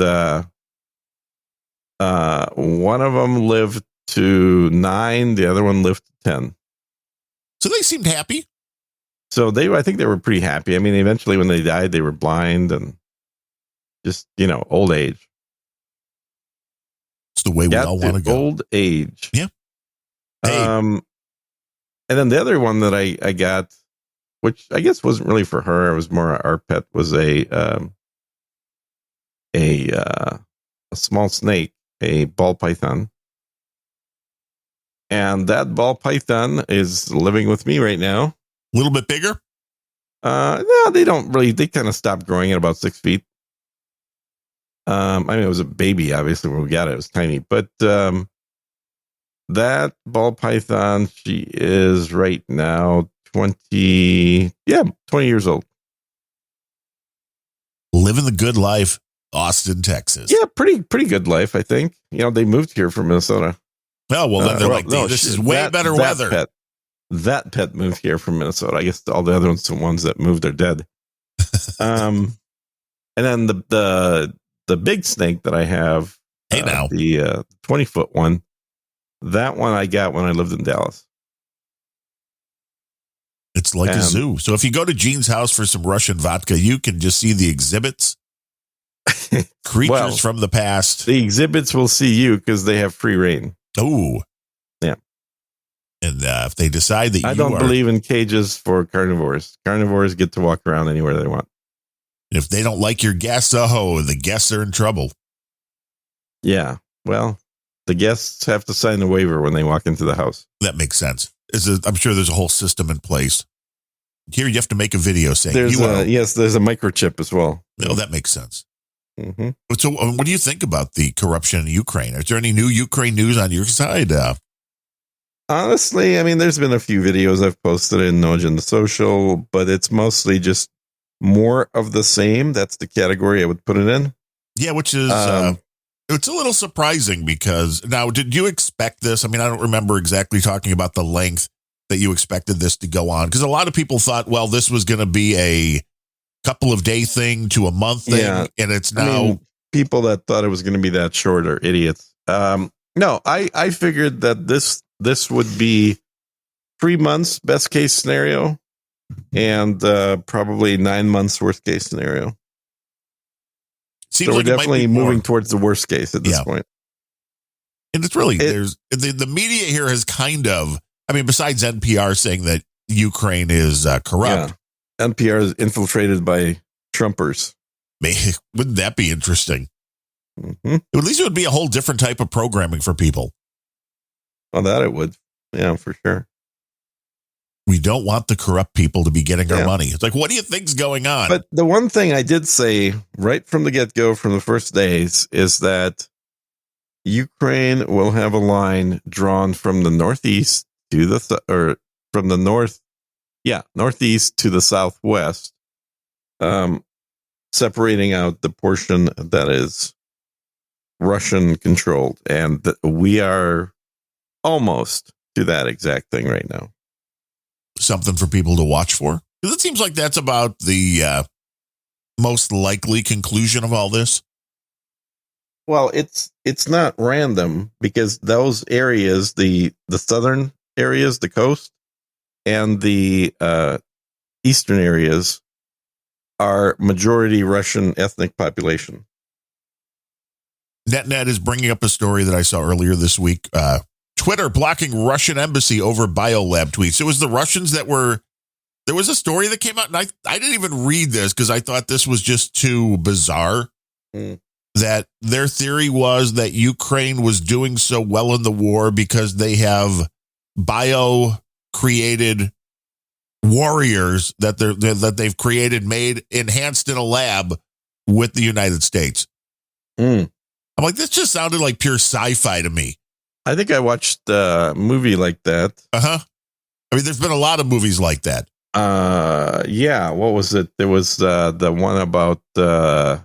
Speaker 1: one of them lived to 9, the other one lived to 10.
Speaker 2: So they seemed happy.
Speaker 1: So I think they were pretty happy. I mean, eventually when they died, they were blind and just, old age.
Speaker 2: It's the way we all want to go.
Speaker 1: Old age.
Speaker 2: Yeah. Hey.
Speaker 1: And then the other one that I got, which I guess wasn't really for her, it was more our pet, was a small snake, a ball python. And that ball python is living with me right now.
Speaker 2: A little bit bigger?
Speaker 1: No, they don't really. They kind of stopped growing at about 6 feet. I mean, it was a baby, obviously, when we got it. It was tiny. But that ball python, she is right now 20 years old.
Speaker 2: Living the good life, Austin, Texas.
Speaker 1: Yeah, pretty good life, I think. They moved here from Minnesota.
Speaker 2: Oh, well, then they're this is way better weather.
Speaker 1: That pet moved here from Minnesota. I guess all the other ones, the ones that moved are dead. And then the big snake that I have,
Speaker 2: Hey, now.
Speaker 1: the 20-foot one, that one I got when I lived in Dallas.
Speaker 2: It's like a zoo. So if you go to Gene's house for some Russian vodka, you can just see the exhibits, creatures from the past.
Speaker 1: The exhibits will see you because they have free reign.
Speaker 2: Oh,
Speaker 1: yeah.
Speaker 2: And if they decide that
Speaker 1: I don't believe in cages for carnivores. Carnivores get to walk around anywhere they want.
Speaker 2: If they don't like your guests, the guests are in trouble.
Speaker 1: Yeah. Well, the guests have to sign a waiver when they walk into the house.
Speaker 2: That makes sense. I'm sure there's a whole system in place. Here, you have to make a video saying
Speaker 1: there's a microchip as well.
Speaker 2: No, that makes sense.
Speaker 1: Mm-hmm.
Speaker 2: So, what do you think about the corruption in Ukraine? Is there any new Ukraine news on your side?
Speaker 1: Honestly, I mean, there's been a few videos I've posted in No Agenda Social, but it's mostly just more of the same. That's the category I would put it in.
Speaker 2: Yeah, which is it's a little surprising because now, did you expect this? I mean, I don't remember exactly talking about the length that you expected this to go on because a lot of people thought, well, this was going to be a couple of day thing to a month thing, and it's now.
Speaker 1: I mean, people that thought it was going to be that short are idiots. No, I figured that this would be 3 months best case scenario, and probably 9 months worst case scenario.
Speaker 2: Seems
Speaker 1: so
Speaker 2: like
Speaker 1: we're definitely moving towards the worst case at this point.
Speaker 2: And it's really there's the media here has kind of, I mean, besides NPR saying that Ukraine is corrupt,
Speaker 1: NPR is infiltrated by Trumpers.
Speaker 2: Wouldn't that be interesting?
Speaker 1: Mm-hmm.
Speaker 2: At least it would be a whole different type of programming for people.
Speaker 1: Oh, that it would. Yeah, for sure.
Speaker 2: We don't want the corrupt people to be getting our money. It's like, what do you think's going on?
Speaker 1: But the one thing I did say right from the get-go, from the first days, is that Ukraine will have a line drawn from the northeast to from the northeast to the southwest, separating out the portion that is Russian controlled, and we are almost to that exact thing right now.
Speaker 2: Something for people to watch for, because it seems like that's about the most likely conclusion of all this.
Speaker 1: Well, it's not random because those areas, the southern areas, the coast, and the eastern areas are majority Russian ethnic population.
Speaker 2: NetNet is bringing up a story that I saw earlier this week. Twitter blocking Russian embassy over biolab tweets. It was the Russians that were. There was a story that came out, and I didn't even read this because I thought this was just too bizarre. That their theory was that Ukraine was doing so well in the war because they have bio-created warriors that they've created, enhanced in a lab with the United States. I'm like, this just sounded like pure sci-fi to me.
Speaker 1: I think I watched a movie like that.
Speaker 2: I mean, there's been a lot of movies like that.
Speaker 1: Yeah. What was it? There was the one about that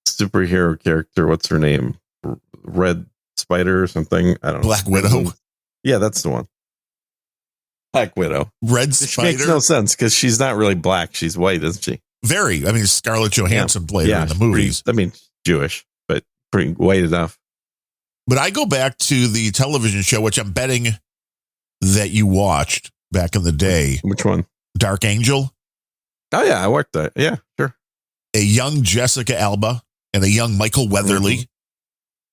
Speaker 1: superhero character. What's her name? Red Spider or something. I don't know.
Speaker 2: Black Widow.
Speaker 1: Yeah, that's the one. Black Widow.
Speaker 2: Red Spider.
Speaker 1: Which makes no sense because she's not really black. She's white, isn't she?
Speaker 2: Very. I mean, Scarlett Johansson played her in the movies.
Speaker 1: Jewish, but pretty white enough.
Speaker 2: But I go back to the television show, which I'm betting that you watched back in the day.
Speaker 1: Which one?
Speaker 2: Dark Angel.
Speaker 1: Oh, yeah, I watched that. Yeah, sure.
Speaker 2: A young Jessica Alba and a young Michael Weatherly.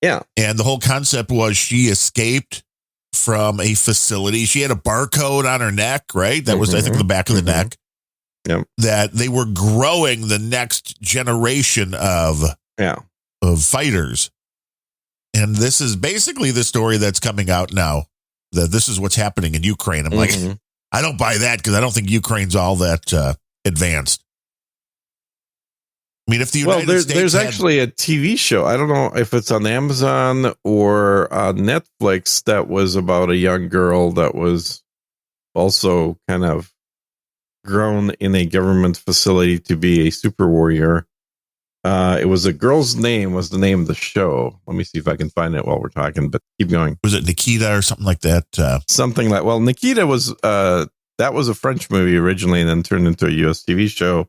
Speaker 1: Yeah.
Speaker 2: And the whole concept was she escaped from a facility. She had a barcode on her neck, right? That was, I think, the back of the neck.
Speaker 1: Yep.
Speaker 2: That they were growing the next generation of fighters. And this is basically the story that's coming out now, that this is what's happening in Ukraine. I'm like, I don't buy that because I don't think Ukraine's all that advanced. I mean, if the United States
Speaker 1: there's actually a TV show. I don't know if it's on Amazon or on Netflix that was about a young girl that was also kind of grown in a government facility to be a super warrior. It was a girl's name was the name of the show. Let me see if I can find it while we're talking, but keep going.
Speaker 2: Was it Nikita or something like that?
Speaker 1: Something like, well, Nikita was, that was a French movie originally and then turned into a US TV show.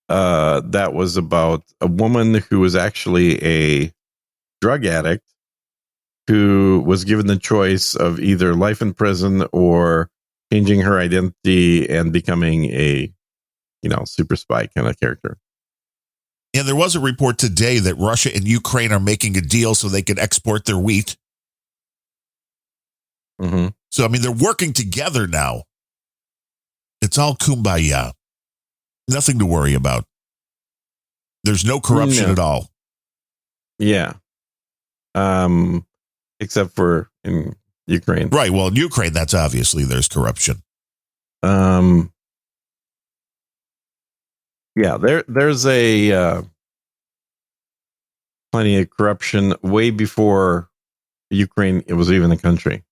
Speaker 1: that was about a woman who was actually a drug addict who was given the choice of either life in prison or changing her identity and becoming a, super spy kind of character.
Speaker 2: And there was a report today that Russia and Ukraine are making a deal so they can export their wheat.
Speaker 1: Mm-hmm.
Speaker 2: So, I mean, they're working together now. It's all kumbaya. Nothing to worry about. There's no corruption at all.
Speaker 1: Yeah. Except for in Ukraine.
Speaker 2: Right. Well, in Ukraine, that's obviously there's corruption.
Speaker 1: Yeah, there's a plenty of corruption way before Ukraine. It was even a country.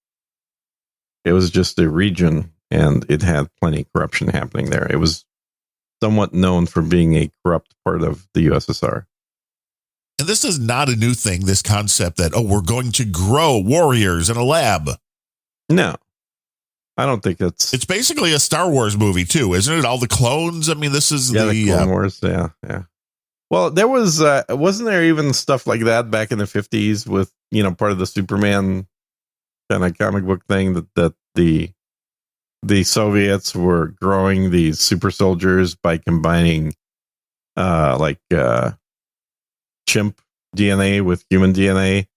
Speaker 1: It was just a region, and it had plenty of corruption happening there. It was somewhat known for being a corrupt part of the USSR.
Speaker 2: And this is not a new thing, this concept that, we're going to grow warriors in a lab.
Speaker 1: No, I don't think that's...
Speaker 2: It's basically a Star Wars movie, too, isn't it? All the clones. I mean, this is
Speaker 1: the Clone Wars. Yeah. Well, there was... wasn't there even stuff like that back in the 50s with, part of the Superman kind of comic book thing that the Soviets were growing these super soldiers by combining chimp DNA with human DNA,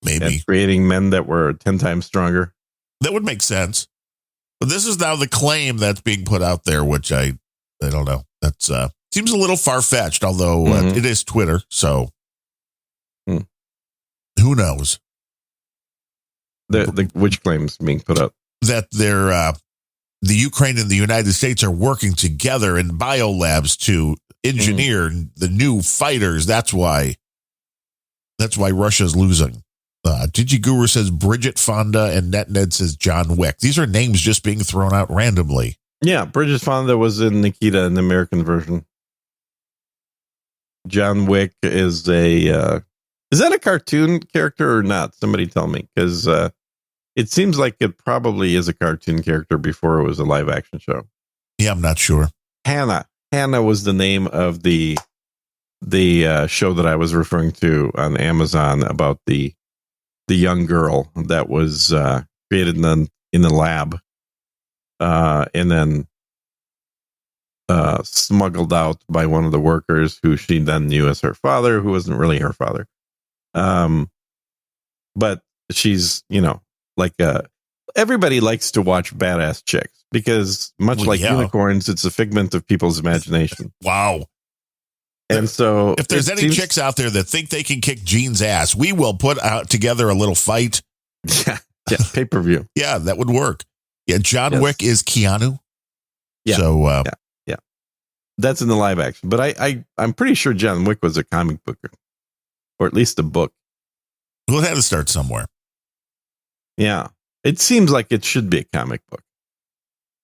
Speaker 2: maybe,
Speaker 1: and creating men that were 10 times stronger.
Speaker 2: That would make sense. But this is now the claim that's being put out there, which I don't know. That's seems a little far-fetched, although it is Twitter, so who knows?
Speaker 1: Which claims being put up?
Speaker 2: That the Ukraine and the United States are working together in biolabs to engineer the new fighters. That's why Russia's losing. Digiguru says Bridget Fonda, and NetNed says John Wick. These are names just being thrown out randomly.
Speaker 1: Yeah, Bridget Fonda was in Nikita in the American version. John Wick is is that a cartoon character or not? Somebody tell me, because it seems like it probably is a cartoon character before it was a live action show.
Speaker 2: Yeah, I'm not sure.
Speaker 1: Hannah was the name of the show that I was referring to on Amazon about the young girl that was created in the lab, and then smuggled out by one of the workers who she then knew as her father, who wasn't really her father. But she's, everybody likes to watch badass chicks because much unicorns, it's a figment of people's imagination.
Speaker 2: Wow.
Speaker 1: And so
Speaker 2: if there's any chicks out there that think they can kick Gene's ass, we will put out together a little fight.
Speaker 1: Yeah, pay-per-view.
Speaker 2: Yeah, that would work. Yeah, John Wick is Keanu.
Speaker 1: Yeah.
Speaker 2: So
Speaker 1: yeah. That's in the live action. But I'm pretty sure John Wick was a comic book, or at least a book.
Speaker 2: Well, it had to start somewhere.
Speaker 1: Yeah. It seems like it should be a comic book.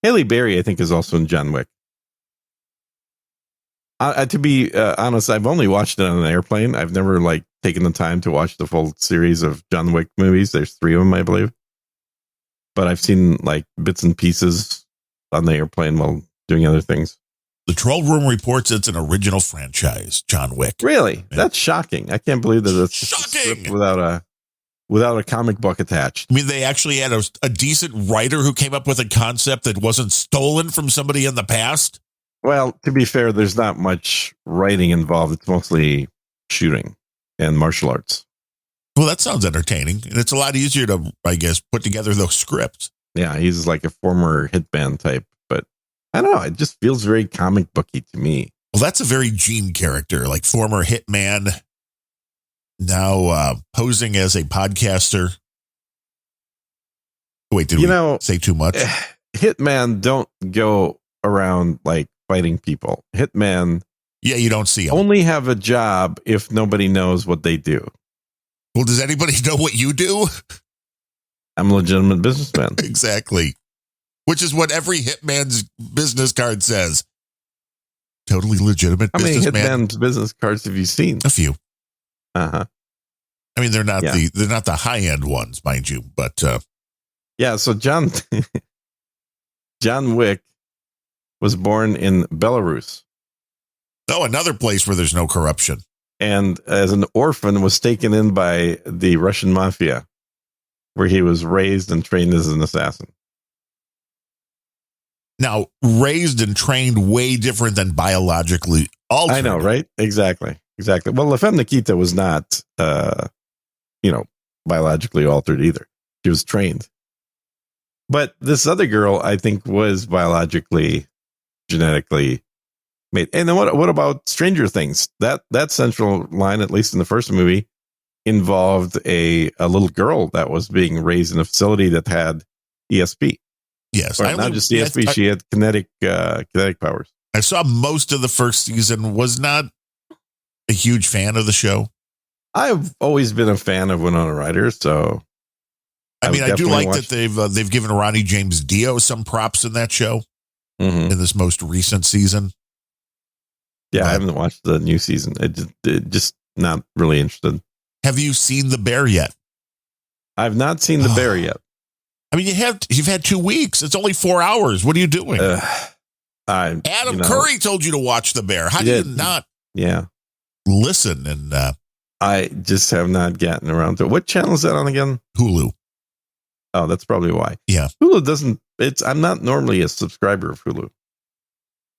Speaker 1: Halle Berry, I think, is also in John Wick. To be honest, I've only watched it on an airplane. I've never taken the time to watch the full series of John Wick movies. There's 3 of them, I believe. But I've seen bits and pieces on the airplane while doing other things.
Speaker 2: The Troll Room reports it's an original franchise, John Wick.
Speaker 1: Really?
Speaker 2: Yeah.
Speaker 1: That's shocking. I can't believe that it's
Speaker 2: shocking
Speaker 1: without a comic book attached.
Speaker 2: I mean, they actually had a decent writer who came up with a concept that wasn't stolen from somebody in the past.
Speaker 1: Well, to be fair, there's not much writing involved. It's mostly shooting and martial arts.
Speaker 2: Well, that sounds entertaining. And it's a lot easier to, I guess, put together those scripts.
Speaker 1: Yeah, he's like a former hitman type. But I don't know. It just feels very comic booky to me.
Speaker 2: Well, that's a very Gene character, like former hitman, now posing as a podcaster. Wait, did we say too much?
Speaker 1: Hitman don't go around fighting people. Hitman,
Speaker 2: yeah, you don't see them.
Speaker 1: Only have a job if nobody knows what they do.
Speaker 2: Well, does anybody know what you do?
Speaker 1: I'm a legitimate businessman.
Speaker 2: Exactly. Which is what every hitman's business card says. Totally legitimate businessman.
Speaker 1: How many hitman's business cards have you seen?
Speaker 2: A few.
Speaker 1: Uh-huh.
Speaker 2: I mean, they're not the high end ones, mind you, but
Speaker 1: yeah. So John Wick was born in Belarus.
Speaker 2: Oh, another place where there's no corruption.
Speaker 1: And as an orphan was taken in by the Russian mafia, where he was raised and trained as an assassin.
Speaker 2: Now, raised and trained way different than biologically altered.
Speaker 1: I know, right? Exactly. Well, La Femme Nikita was not, biologically altered either. She was trained. But this other girl, I think, was biologically, genetically made. And then what about Stranger Things? That central line, at least in the first movie, involved a little girl that was being raised in a facility that had ESP.
Speaker 2: Yes,
Speaker 1: Or not just ESP, she had kinetic powers.
Speaker 2: I saw most of the first season, was not a huge fan of the show.
Speaker 1: I've always been a fan of Winona Ryder, so
Speaker 2: I do like that they've given Ronnie James Dio some props in that show in this most recent season.
Speaker 1: Yeah, I haven't watched the new season. It just not really interested.
Speaker 2: Have you seen The Bear yet?
Speaker 1: I've not seen The Bear yet.
Speaker 2: I mean, you've had 2 weeks. It's only 4 hours. What are you doing? Adam Curry told you to watch The Bear. How do you not listen? And
Speaker 1: I just have not gotten around to it. What channel is that on again?
Speaker 2: Hulu.
Speaker 1: Oh, that's probably why.
Speaker 2: Yeah.
Speaker 1: Hulu doesn't, I'm not normally a subscriber of Hulu.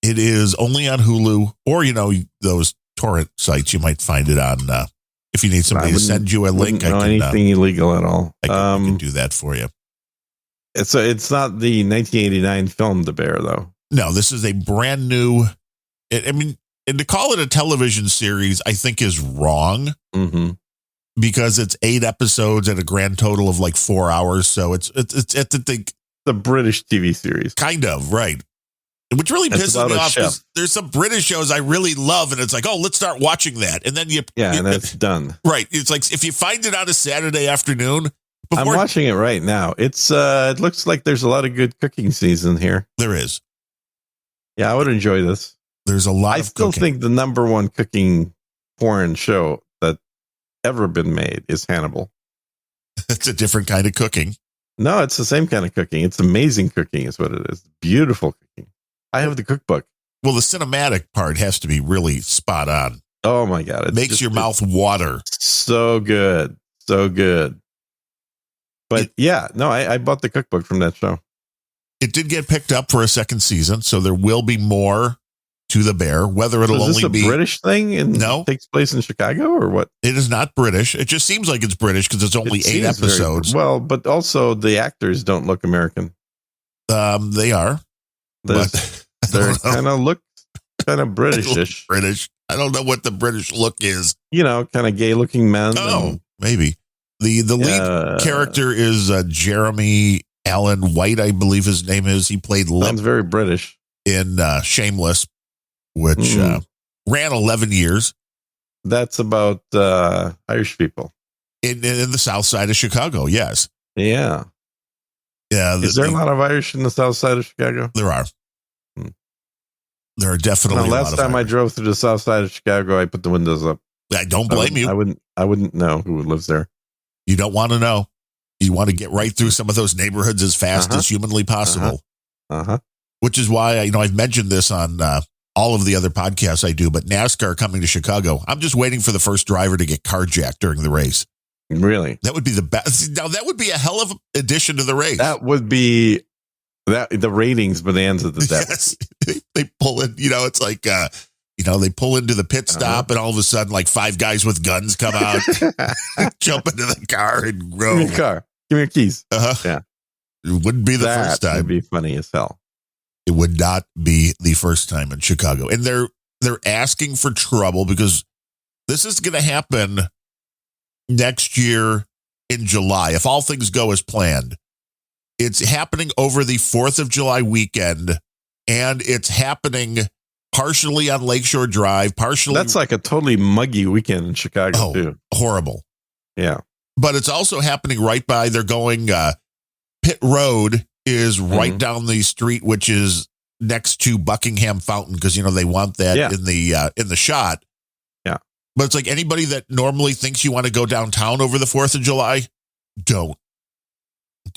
Speaker 2: It is only on Hulu or, those torrent sites. You might find it on, if you need somebody to send you a link.
Speaker 1: I can anything illegal at all.
Speaker 2: I can do that for you.
Speaker 1: It's not the 1989 film The Bear, though.
Speaker 2: No, this is a brand new. And to call it a television series, I think is wrong because it's 8 episodes at a grand total of like 4 hours. So it's
Speaker 1: the British TV series,
Speaker 2: kind of right. Which really pisses me off because there's some British shows I really love, and it's like, oh, let's start watching that, and then
Speaker 1: and it's done.
Speaker 2: Right? It's like if you find it on a Saturday afternoon.
Speaker 1: I'm watching it right now. It's it looks like there's a lot of good cooking season here.
Speaker 2: There is.
Speaker 1: Yeah, I would enjoy this.
Speaker 2: There's a lot.
Speaker 1: I still think the number one cooking porn show that ever been made is Hannibal.
Speaker 2: It's a different kind of cooking.
Speaker 1: No, it's the same kind of cooking. It's amazing cooking is what it is. Beautiful cooking. I have the cookbook.
Speaker 2: Well, the cinematic part has to be really spot on.
Speaker 1: Oh my God.
Speaker 2: It makes your mouth water.
Speaker 1: So good. So good. But I bought the cookbook from that show.
Speaker 2: It did get picked up for a second season, so there will be more to The Bear. Whether it'll only be
Speaker 1: a British thing and
Speaker 2: no,
Speaker 1: takes place in Chicago or what?
Speaker 2: It is not British. It just seems like it's British because it's only 8 episodes.
Speaker 1: Well, but also the actors don't look American.
Speaker 2: They are.
Speaker 1: But they're kind of British-ish.
Speaker 2: British. I don't know what the British look is.
Speaker 1: Kind of gay-looking men.
Speaker 2: Oh, maybe. The lead character is Jeremy Allen White, I believe his name is. He played
Speaker 1: sounds very British
Speaker 2: in Shameless, which ran 11 years.
Speaker 1: That's about Irish people
Speaker 2: in the South Side of Chicago. Yes.
Speaker 1: Yeah.
Speaker 2: Yeah.
Speaker 1: Is there a lot of Irish in the South Side of Chicago?
Speaker 2: There are. There are definitely.
Speaker 1: Last time I drove through the South Side of Chicago, I put the windows up.
Speaker 2: I don't blame you.
Speaker 1: I wouldn't know who lives there.
Speaker 2: You don't want to know. You want to get right through some of those neighborhoods as fast as humanly possible. Which is why I've mentioned this on all of the other podcasts I do. But NASCAR coming to Chicago, I'm just waiting for the first driver to get carjacked during the race.
Speaker 1: Really?
Speaker 2: That would be the best. Now that would be a hell of an addition to the race.
Speaker 1: That would be the ratings bonanza that.
Speaker 2: Yes, they pull in. It's like. They pull into the pit stop and all of a sudden, like 5 guys with guns come out, jump into the car and go.
Speaker 1: Give me your car. Give me your keys.
Speaker 2: Yeah. It wouldn't be the first time.
Speaker 1: That would be funny as hell.
Speaker 2: It would not be the first time in Chicago. And they're asking for trouble because this is going to happen next year in July. If all things go as planned, it's happening over the 4th of July weekend, and it's happening partially on Lakeshore Drive, partially.
Speaker 1: That's like a totally muggy weekend in Chicago, too.
Speaker 2: Horrible.
Speaker 1: Yeah.
Speaker 2: But it's also happening right by, they're going, Pitt Road is right down the street, which is next to Buckingham Fountain, because, they want that in the shot.
Speaker 1: Yeah.
Speaker 2: But it's like anybody that normally thinks you want to go downtown over the 4th of July, do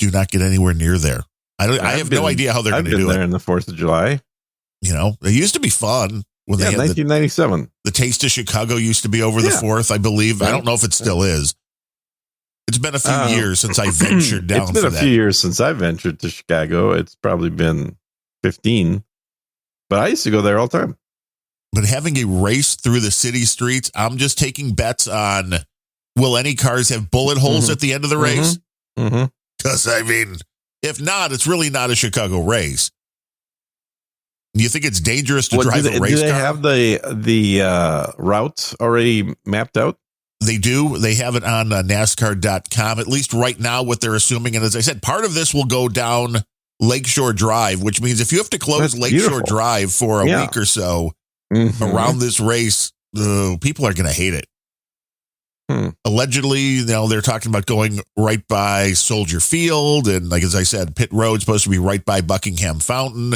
Speaker 2: not get anywhere near there. I have no idea how they're going to do it.
Speaker 1: There in the 4th of July.
Speaker 2: It used to be fun. when they
Speaker 1: Yeah,
Speaker 2: had
Speaker 1: 1997.
Speaker 2: the Taste of Chicago used to be over the 4th, I believe. I don't know if it still is. It's been a few years since I ventured down.
Speaker 1: It's been a few years since I ventured to Chicago. It's probably been 15, but I used to go there all the time.
Speaker 2: But having a race through the city streets, I'm just taking bets on, will any cars have bullet holes at the end of the race? Because, I mean, if not, it's really not a Chicago race. Do you think it's dangerous to drive a race car?
Speaker 1: Do they have the routes already mapped out?
Speaker 2: They do. They have it on NASCAR.com, at least right now, what they're assuming. And as I said, part of this will go down Lakeshore Drive, which means if you have to close Lakeshore Drive for a week or so around this race, people are going to hate it. Allegedly, they're talking about going right by Soldier Field. And like, as I said, Pit Road's supposed to be right by Buckingham Fountain.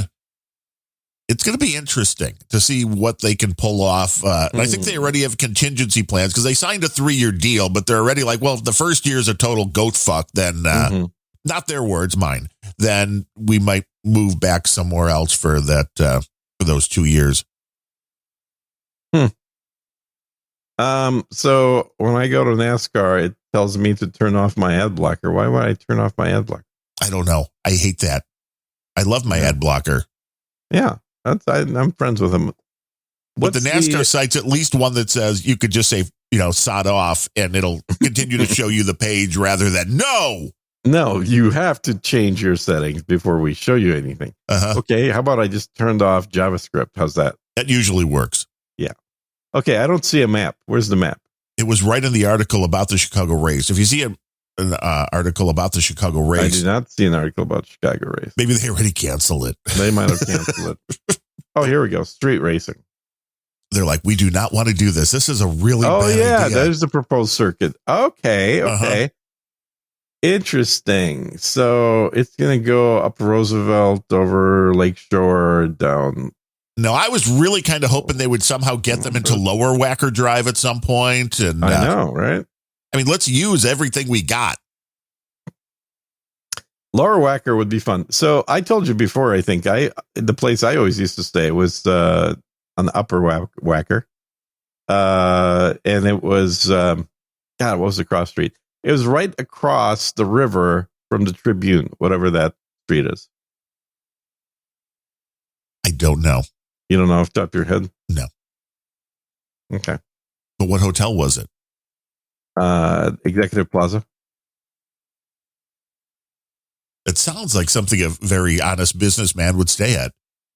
Speaker 2: It's going to be interesting to see what they can pull off. And I think they already have contingency plans because they signed a 3-year deal, but they're already like, well, if the first year is a total goat fuck, then not their words, mine, then we might move back somewhere else for that, for those 2 years.
Speaker 1: So when I go to NASCAR, it tells me to turn off my ad blocker. Why would I turn off my ad blocker?
Speaker 2: I don't know. I hate that. I love my ad blocker.
Speaker 1: Yeah. I'm friends with him.
Speaker 2: But the NASCAR site's at least one that says you could just say, sod off, and it'll continue to show you the page rather than no, you have to change your settings before we show you anything. Okay. How about I just turned off JavaScript? How's that? That usually works.
Speaker 1: Yeah. Okay. I don't see a map. Where's the map?
Speaker 2: It was right in the article about the Chicago race. If you see an article about the Chicago race.
Speaker 1: I did not see an article about the Chicago race.
Speaker 2: Maybe they already canceled it.
Speaker 1: They might have canceled it. Oh, here we go. Street racing.
Speaker 2: They're like, we do not want to do this. This is a really bad idea.
Speaker 1: There's the proposed circuit. Okay. Interesting. So it's going to go up Roosevelt, over Lakeshore, down.
Speaker 2: No, I was really kind of hoping they would somehow get them into Lower Wacker Drive at some point. And
Speaker 1: I know, right?
Speaker 2: I mean, let's use everything we got.
Speaker 1: Lower Wacker would be fun. So I told you before, I think the place I always used to stay was on the Upper Wacker. And it was, what was the cross street? It was right across the river from the Tribune, whatever that street is.
Speaker 2: I don't know.
Speaker 1: You don't know off the top of your head?
Speaker 2: No.
Speaker 1: Okay.
Speaker 2: But what hotel was it?
Speaker 1: Executive Plaza.
Speaker 2: It sounds like something a very honest businessman would stay at.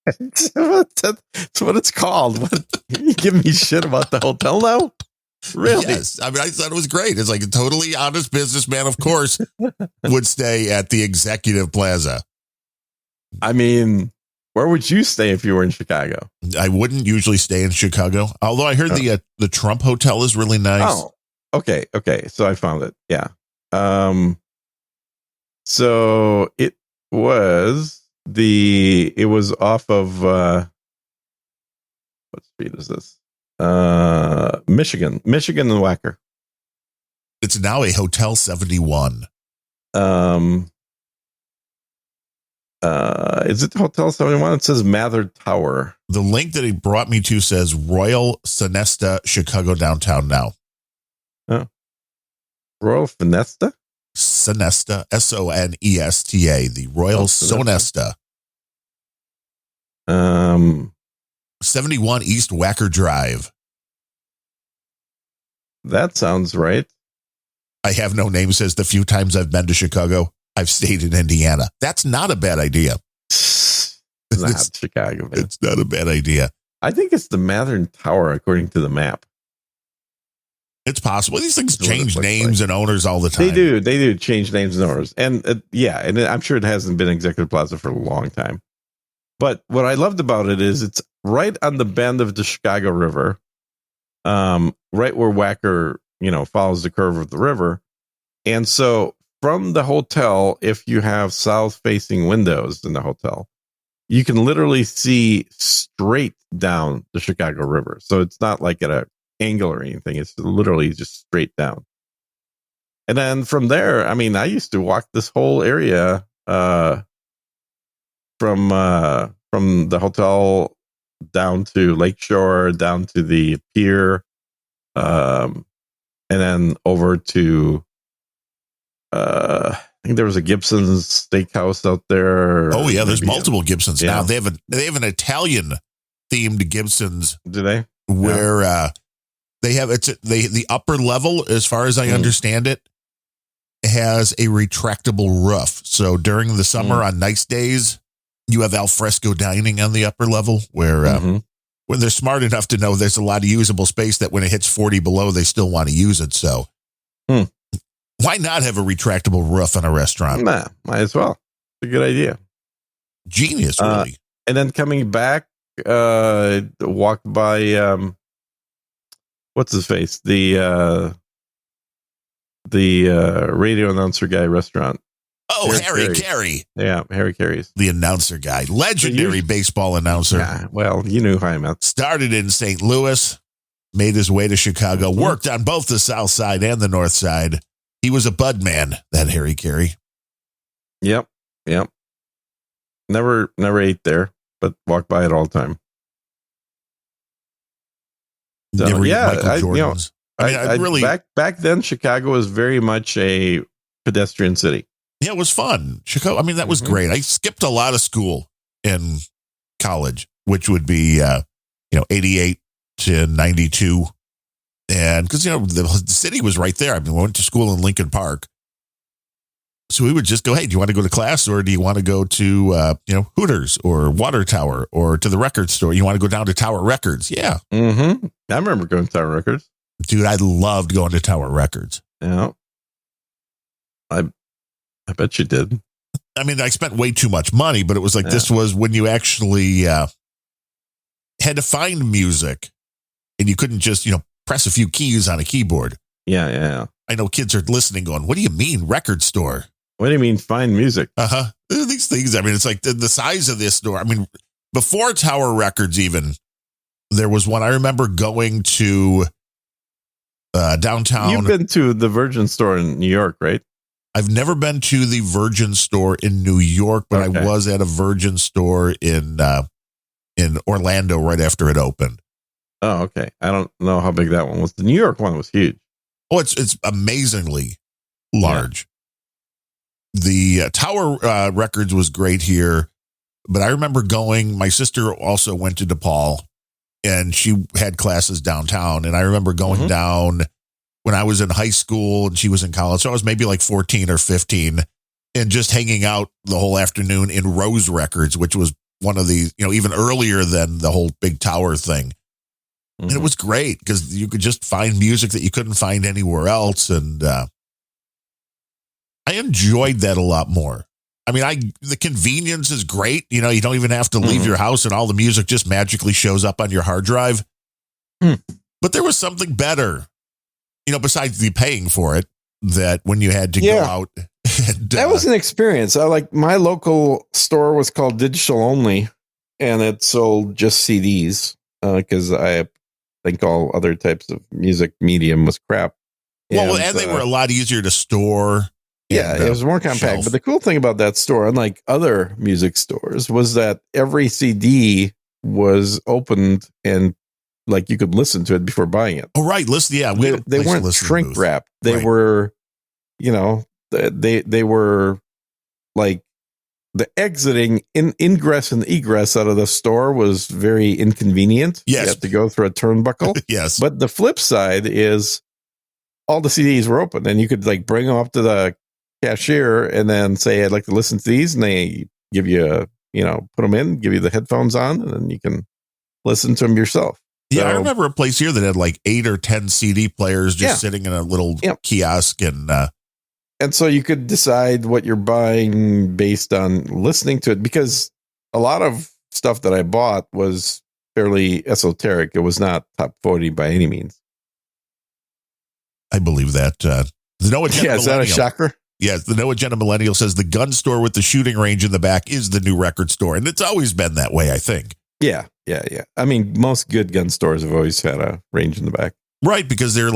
Speaker 1: That's what it's called. What? You give me shit about the hotel now? Really?
Speaker 2: Yes. I mean, I thought it was great. It's like a totally honest businessman, of course, would stay at the Executive Plaza.
Speaker 1: I mean, where would you stay if you were in Chicago?
Speaker 2: I wouldn't usually stay in Chicago, although I heard the Trump Hotel is really nice.
Speaker 1: Oh, okay. So I found it. Yeah. So it was off of what street is this? Michigan and Wacker.
Speaker 2: It's now a Hotel 71.
Speaker 1: Is it Hotel 71? It says Mather Tower.
Speaker 2: The link that he brought me to says Royal Sonesta, Chicago downtown now.
Speaker 1: Oh. Royal Sonesta?
Speaker 2: Sonesta, Sonesta, the Royal Sonesta. 71 East Wacker Drive.
Speaker 1: That sounds right.
Speaker 2: I have no name, says the few times I've been to Chicago, I've stayed in Indiana. That's not a bad idea.
Speaker 1: It's not Chicago. Man.
Speaker 2: It's not a bad idea.
Speaker 1: I think it's the Mathern Tower, according to the map.
Speaker 2: It's possible. These things change names and owners all the time.
Speaker 1: They do change names and owners. And and I'm sure it hasn't been Executive Plaza for a long time. But what I loved about it is it's right on the bend of the Chicago River, right where Wacker, follows the curve of the river. And so from the hotel, if you have south-facing windows in the hotel, you can literally see straight down the Chicago River. So it's not like at an angle or anything. It's literally just straight down. And then from there, I mean, I used to walk this whole area from the hotel down to Lakeshore, down to the pier, and then over to I think there was a Gibson's Steakhouse out there.
Speaker 2: Oh yeah, there's multiple Gibsons now.
Speaker 1: Yeah.
Speaker 2: They have an Italian themed Gibson's.
Speaker 1: Do they?
Speaker 2: Where they have the upper level, as far as I understand it, has a retractable roof. So during the summer on nice days, you have al fresco dining on the upper level where when they're smart enough to know there's a lot of usable space that when it hits 40 below, they still want to use it. So why not have a retractable roof in a restaurant?
Speaker 1: Nah, might as well. It's a good idea.
Speaker 2: Genius, really.
Speaker 1: And then coming back, walked by what's his face? The radio announcer guy restaurant.
Speaker 2: Oh, Harry Carey.
Speaker 1: Yeah, Harry Carey's.
Speaker 2: The announcer guy. Legendary baseball announcer.
Speaker 1: Yeah, well, you knew how I meant.
Speaker 2: Started in St. Louis, made his way to Chicago, worked on both the South Side and the North Side. He was a bud man, that Harry Carey.
Speaker 1: Yep. Never ate there, but walked by it all the time. So,
Speaker 2: Never
Speaker 1: yeah,
Speaker 2: Michael Jordan's. I really
Speaker 1: back then Chicago was very much a pedestrian city.
Speaker 2: Yeah, it was fun. Chicago. I mean, that was great. I skipped a lot of school in college, which would be 88 to 92. And because, the city was right there. I mean, we went to school in Lincoln Park. So we would just go, hey, do you want to go to class or do you want to go to, Hooters or Water Tower or to the record store? You want to go down to Tower Records? Yeah.
Speaker 1: Mm-hmm. I remember going to Tower Records.
Speaker 2: Dude, I loved going to Tower Records.
Speaker 1: Yeah. I bet you did.
Speaker 2: I mean, I spent way too much money, but it was like this was when you actually had to find music and you couldn't just, press a few keys on a keyboard.
Speaker 1: Yeah.
Speaker 2: I know kids are listening going, what do you mean record store?
Speaker 1: What do you mean find music?
Speaker 2: These things, I mean, it's like the size of this store. I mean, before Tower Records even, there was one I remember going to downtown.
Speaker 1: You've been to the Virgin store in New York, right?
Speaker 2: I've never been to the Virgin store in New York, but I was at a Virgin store in Orlando right after it opened.
Speaker 1: Oh, okay. I don't know how big that one was. The New York one was huge.
Speaker 2: Oh, it's amazingly large. The Tower Records was great here, but I remember going. My sister also went to DePaul, and she had classes downtown. And I remember going down when I was in high school and she was in college. So I was maybe like 14 or 15, and just hanging out the whole afternoon in Rose Records, which was one of the even earlier than the whole big Tower thing. And it was great because you could just find music that you couldn't find anywhere else. And I enjoyed that a lot more. I mean, the convenience is great. You don't even have to leave your house and all the music just magically shows up on your hard drive. But there was something better, besides the paying for it, that when you had to go out. And,
Speaker 3: that was an experience. My local store was called Digital Only, and it sold just CDs because I think all other types of music medium was crap.
Speaker 2: Well, and they were a lot easier to store.
Speaker 3: Yeah, it was more compact.
Speaker 2: Shelf.
Speaker 3: But the cool thing about that store, unlike other music stores, was that every CD was opened and you could listen to it before buying it.
Speaker 2: Oh, right. Listen, yeah.
Speaker 3: They weren't shrink wrapped. They were, they were like the ingress and egress out of the store was very inconvenient.
Speaker 2: Yes.
Speaker 3: You have to go through a turnbuckle.
Speaker 2: Yes.
Speaker 3: But the flip side is all the CDs were open and you could bring them up to the cashier and then say, I'd like to listen to these. And they give you, put them in, give you the headphones on, and then you can listen to them yourself.
Speaker 2: Yeah. I remember a place here that had 8 or 10 CD players just sitting in a little kiosk.
Speaker 3: And so you could decide what you're buying based on listening to it, because a lot of stuff that I bought was fairly esoteric. It was not top 40 by any means.
Speaker 2: I believe that. The Noah Jenna
Speaker 3: is that a shocker?
Speaker 2: Yes, the Noah Jenna Millennial says the gun store with the shooting range in the back is the new record store. And it's always been that way, I think.
Speaker 3: Yeah. I mean, most good gun stores have always had a range in the back.
Speaker 2: Right, because they're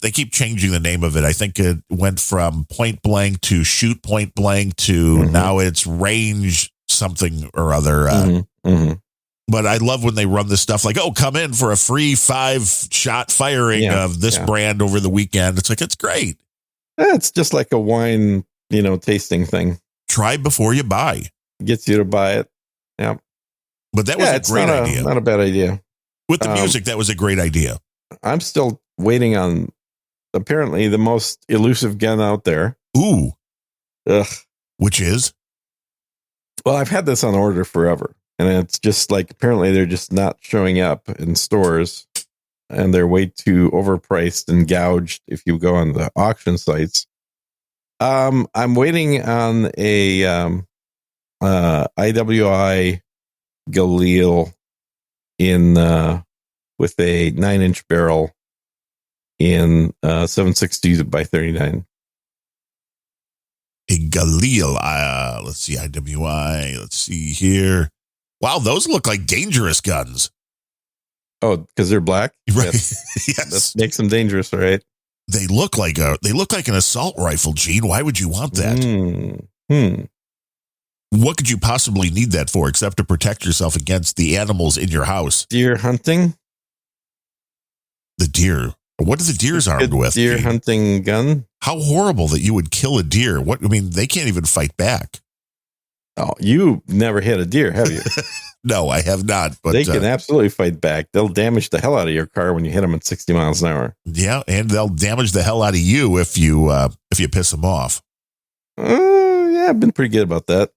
Speaker 2: they keep changing the name of it. I think it went from point blank to shoot point blank to now it's range something or other. But I love when they run this stuff like, oh, come in for a free 5-shot firing of this brand over the weekend. It's like, it's great.
Speaker 1: It's just like a wine, tasting thing.
Speaker 2: Try before you buy.
Speaker 1: Gets you to buy it. Yeah.
Speaker 2: But that was a great idea.
Speaker 1: Not a bad idea.
Speaker 2: With the music, that was a great idea.
Speaker 1: I'm still waiting on, apparently, the most elusive gun out there.
Speaker 2: Ooh.
Speaker 1: Ugh.
Speaker 2: Which is?
Speaker 1: Well, I've had this on order forever. And it's just like, apparently they're just not showing up in stores, and they're way too overpriced and gouged if you go on the auction sites. I'm waiting on a IWI Galil with a 9-inch barrel in 7.62 by 39.
Speaker 2: A Galil. Let's see, IWI. Let's see here. Wow, those look like dangerous guns.
Speaker 1: Oh, because they're black?
Speaker 2: Right.
Speaker 1: Yes. That makes them dangerous, right?
Speaker 2: They look like an assault rifle, Gene. Why would you want that? What could you possibly need that for except to protect yourself against the animals in your house?
Speaker 1: Deer hunting?
Speaker 2: The deer. What are the deers armed with?
Speaker 1: Deer hunting gun?
Speaker 2: How horrible that you would kill a deer. They can't even fight back.
Speaker 1: Oh, you never hit a deer, have you?
Speaker 2: No, I have not. But
Speaker 1: they can absolutely fight back. They'll damage the hell out of your car when you hit them at 60 miles an hour.
Speaker 2: Yeah, and they'll damage the hell out of you if you piss them off.
Speaker 1: Yeah, I've been pretty good about that.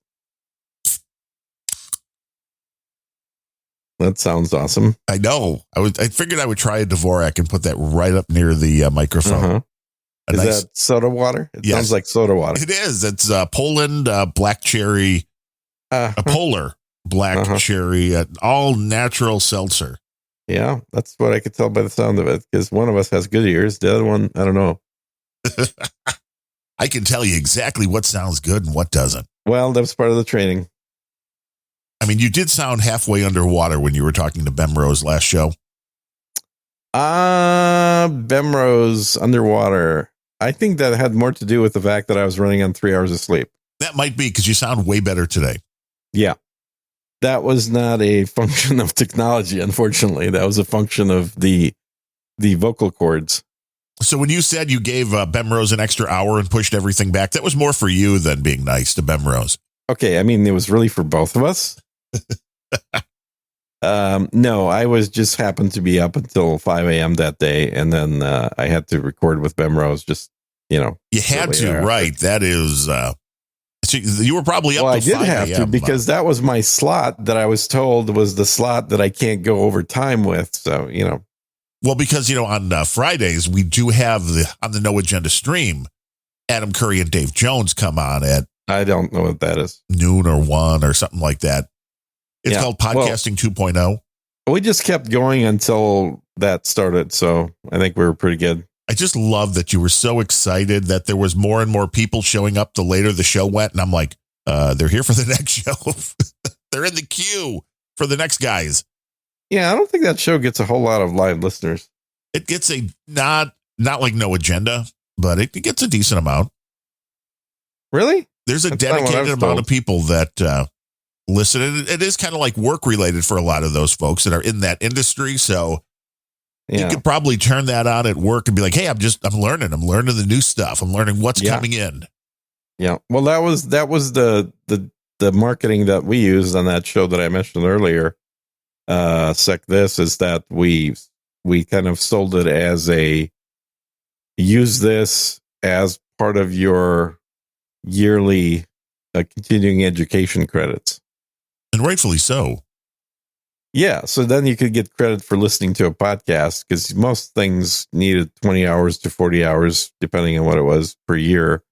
Speaker 1: That sounds awesome.
Speaker 2: I know. I figured I would try a Dvorak and put that right up near the microphone.
Speaker 1: Uh-huh. Is that soda water? It sounds like soda water.
Speaker 2: It is. It's Poland black cherry, a polar black cherry, all natural seltzer.
Speaker 1: Yeah, that's what I could tell by the sound of it, because one of us has good ears. The other one, I don't know.
Speaker 2: I can tell you exactly what sounds good and what doesn't. Well,
Speaker 1: that was part of the training.
Speaker 2: I mean, you did sound halfway underwater when you were talking to Bemrose last show.
Speaker 1: Bemrose underwater. I think that had more to do with the fact that I was running on 3 hours of sleep.
Speaker 2: That might be, because you sound way better today.
Speaker 1: Yeah. That was not a function of technology, unfortunately. That was a function of the vocal cords.
Speaker 2: So when you said you gave Bemrose an extra hour and pushed everything back, that was more for you than being nice to Bemrose.
Speaker 1: Okay, I mean, it was really for both of us. No, I was just happened to be up until 5 a.m. that day, and then I had to record with Bemrose. You
Speaker 2: had to, right? That is, so you were probably up.
Speaker 1: Well,
Speaker 2: I
Speaker 1: did have to, because that was my slot that I was told was the slot that I can't go over time with. So
Speaker 2: Well, because on Fridays we do have on the No Agenda stream, Adam Curry and Dave Jones come on at.
Speaker 1: I don't know what that is.
Speaker 2: Noon or 1 or something like that. It's called Podcasting 2.0.
Speaker 1: We just kept going until that started. So I think we were pretty good.
Speaker 2: I just love that you were so excited that there was more and more people showing up the later the show went. And I'm like, they're here for the next show. They're in the queue for the next guys.
Speaker 1: Yeah, I don't think that show gets a whole lot of live listeners.
Speaker 2: It gets not like No Agenda, but it gets a decent amount.
Speaker 1: Really?
Speaker 2: There's a dedicated amount of people that listen. It is kind of like work related for a lot of those folks that are in that industry. So you could probably turn that on at work and be like, hey, I'm learning the new stuff. I'm learning what's coming in. Yeah.
Speaker 1: Well, that was the marketing that we used on that show that I mentioned earlier. Sec this is that we kind of sold it as use this as part of your yearly continuing education credits.
Speaker 2: And rightfully so.
Speaker 1: Yeah. So then you could get credit for listening to a podcast, because most things needed 20 hours to 40 hours, depending on what it was per year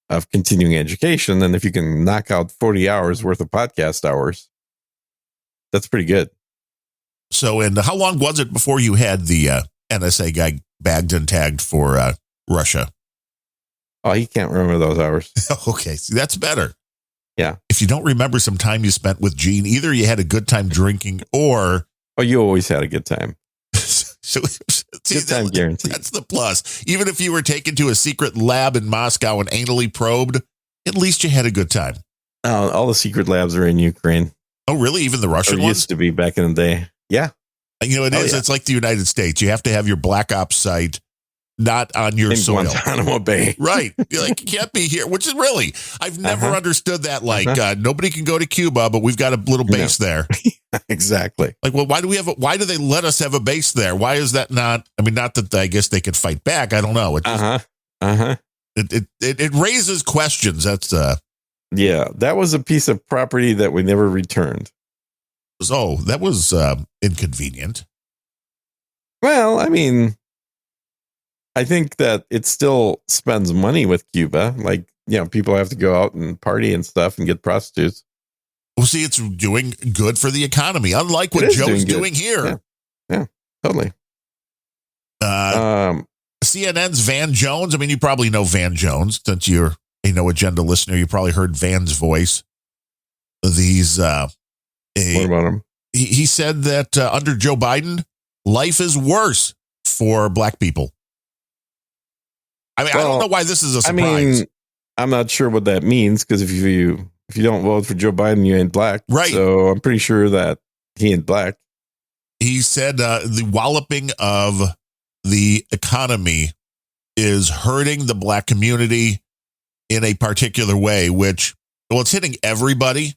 Speaker 1: of continuing education. And if you can knock out 40 hours worth of podcast hours, that's pretty good.
Speaker 2: So, and how long was it before you had the NSA guy bagged and tagged for Russia?
Speaker 1: Oh, he can't remember those hours.
Speaker 2: Okay. See, that's better.
Speaker 1: Yeah.
Speaker 2: If you don't remember some time you spent with Gene, either you had a good time drinking or...
Speaker 1: Oh, you always had a good time.
Speaker 2: See,
Speaker 1: good time guaranteed.
Speaker 2: That's the plus. Even if you were taken to a secret lab in Moscow and anally probed, at least you had a good time.
Speaker 1: All the secret labs are in Ukraine.
Speaker 2: Oh, really? Even the
Speaker 1: Or
Speaker 2: Russian ones?
Speaker 1: used to be back in the day. Yeah.
Speaker 2: You know, it is.
Speaker 1: Yeah.
Speaker 2: It's like the United States. You have to have your Black Ops site not on your
Speaker 1: In
Speaker 2: soil.
Speaker 1: Guantanamo Bay.
Speaker 2: Right. You're like, you can't be here, which is really, I've never understood that. Like, nobody can go to Cuba, but we've got a little base there.
Speaker 1: Exactly.
Speaker 2: Like, well, why do they let us have a base there? Why is that not? I mean, not that I guess they could fight back. I don't know. It just, it raises questions. That's
Speaker 1: Yeah, that was a piece of property that we never returned.
Speaker 2: that was inconvenient.
Speaker 1: Well, I mean, I think that it still spends money with Cuba. Like, people have to go out and party and stuff and get prostitutes.
Speaker 2: Well, see, it's doing good for the economy, unlike what Joe's doing here.
Speaker 1: Yeah, totally.
Speaker 2: CNN's Van Jones. I mean, you probably know Van Jones since you're a No Agenda listener. You probably heard Van's voice. What
Speaker 1: about him?
Speaker 2: He said that under Joe Biden, life is worse for black people. I mean, I don't know why this is a surprise.
Speaker 1: I mean, I'm not sure what that means because if you don't vote for Joe Biden, you ain't black.
Speaker 2: Right.
Speaker 1: So I'm pretty sure that he ain't black.
Speaker 2: He said the walloping of the economy is hurting the black community in a particular way, which, well, it's hitting everybody,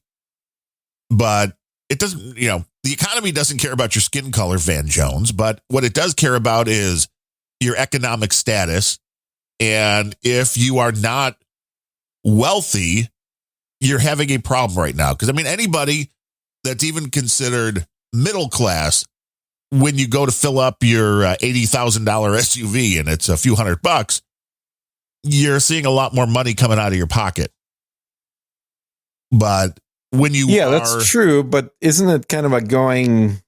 Speaker 2: but it doesn't, the economy doesn't care about your skin color, Van Jones, but what it does care about is your economic status. And if you are not wealthy, you're having a problem right now. Because, I mean, anybody that's even considered middle class, when you go to fill up your $80,000 SUV and it's a few $100, you're seeing a lot more money coming out of your pocket. But when you
Speaker 1: that's true. But isn't it kind of a going,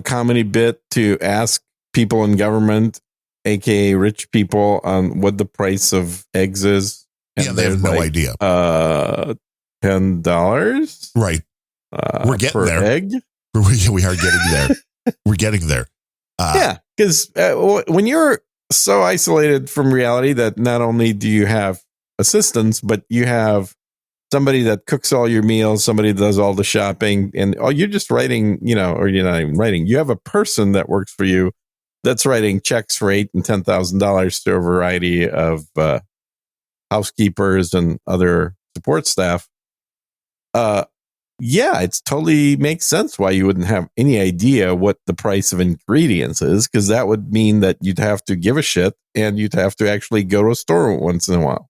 Speaker 1: comedy bit to ask people in government, aka rich people, on what the price of eggs is?
Speaker 2: And they have no idea.
Speaker 1: $10,
Speaker 2: right? We're getting
Speaker 1: per
Speaker 2: there.
Speaker 1: Egg.
Speaker 2: We are getting there. We're getting there.
Speaker 1: Because when you're so isolated from reality that not only do you have assistants, but you have somebody that cooks all your meals, somebody that does all the shopping, and you're just writing, or you're not even writing. You have a person that works for you that's writing checks for $8,000 and $10,000 to a variety of housekeepers and other support staff. It totally makes sense why you wouldn't have any idea what the price of ingredients is, because that would mean that you'd have to give a shit and you'd have to actually go to a store once in a while.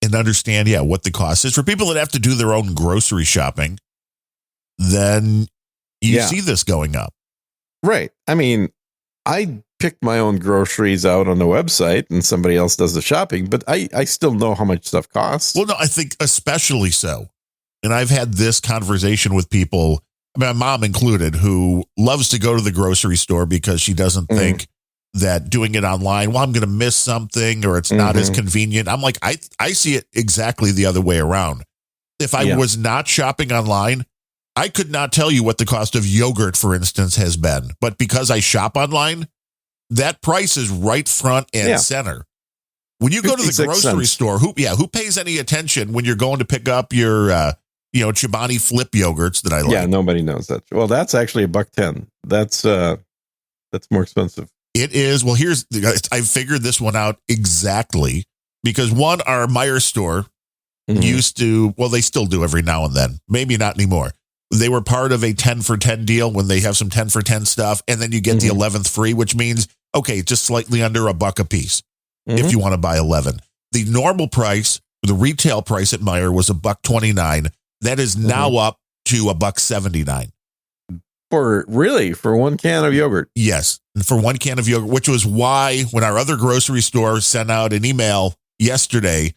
Speaker 2: And understand, what the cost is. For people that have to do their own grocery shopping, then you see this going up.
Speaker 1: Right. I mean, I pick my own groceries out on the website and somebody else does the shopping, but I still know how much stuff costs.
Speaker 2: Well, no, I think especially so. And I've had this conversation with people, my mom included, who loves to go to the grocery store because she doesn't think that doing it online, I'm going to miss something or it's not as convenient. I'm like, I see it exactly the other way around. If I was not shopping online, I could not tell you what the cost of yogurt, for instance, has been. But because I shop online, that price is right front and center. When you go to the grocery store, who pays any attention when you're going to pick up your Chobani Flip yogurts that I like?
Speaker 1: Yeah, nobody knows that. Well, that's actually $1.10. That's more expensive.
Speaker 2: It is. Well, I figured this one out exactly because our Meijer store used to, well, they still do every now and then, maybe not anymore. They were part of a 10 for 10 deal when they have some 10 for 10 stuff. And then you get the 11th free, which means, just slightly under $1 a piece if you want to buy 11. The normal price, the retail price at Meijer was $1.29. That is now up to $1.79.
Speaker 1: For one can of yogurt?
Speaker 2: Yes. For one can of yogurt, which was why when our other grocery store sent out an email yesterday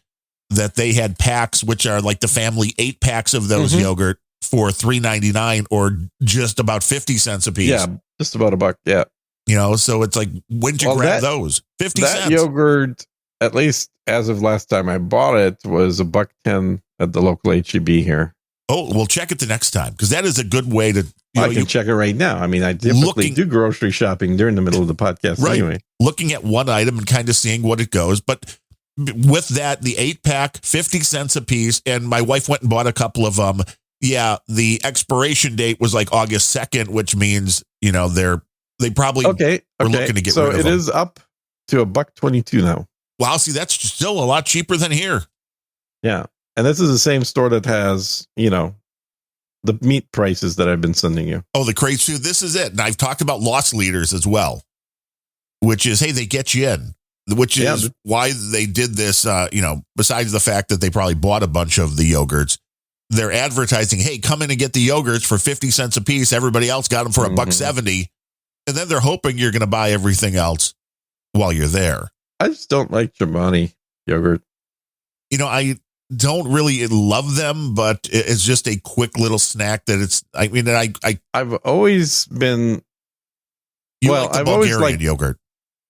Speaker 2: that they had packs, which are like the family 8 packs of those yogurt for $3.99 or just about 50 cents a piece.
Speaker 1: Yeah, just about $1. Yeah.
Speaker 2: So it's like, when'd you grab those? 50 cents.
Speaker 1: That yogurt, at least as of last time I bought it, was $1.10 at the local HEB here.
Speaker 2: Oh, we'll check it the next time because that is a good way to.
Speaker 1: I can check it right now. I mean, I typically do grocery shopping during the middle of the podcast anyway.
Speaker 2: Looking at one item and kind of seeing what it goes. But with that, the 8-pack, 50 cents a piece. And my wife went and bought a couple of them. Yeah, the expiration date was like August 2nd, which means, they probably were looking to get rid of them.
Speaker 3: So it is up to $1.22 now.
Speaker 2: Wow, see, that's still a lot cheaper than here.
Speaker 3: Yeah. And this is the same store that has, the meat prices that I've been sending you.
Speaker 2: Oh, the crates too. This is it. And I've talked about loss leaders as well, which is, hey, they get you in, which is why they did this, besides the fact that they probably bought a bunch of the yogurts. They're advertising, hey, come in and get the yogurts for 50 cents a piece. Everybody else got them for $1.70. And then they're hoping you're going to buy everything else while you're there.
Speaker 3: I just don't like Chobani yogurt.
Speaker 2: I don't really love them, but it's just a quick little snack that
Speaker 3: I've always been.
Speaker 2: Like the Bulgarian yogurt.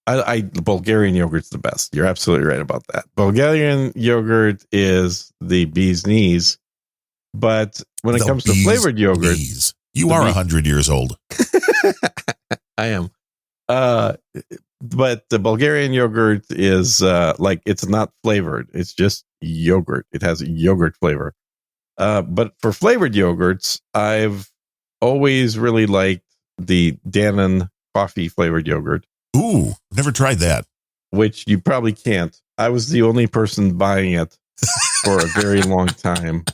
Speaker 3: The Bulgarian yogurt's the best. You're absolutely right about that. Bulgarian yogurt is the bee's knees. But when it comes to flavored yogurt,
Speaker 2: you are 100 years old.
Speaker 3: I am. But the Bulgarian yogurt is it's not flavored. It's just yogurt. It has a yogurt flavor. But for flavored yogurts, I've always really liked the Dannon coffee flavored yogurt.
Speaker 2: Ooh, never tried that.
Speaker 3: Which you probably can't. I was the only person buying it for a very long time.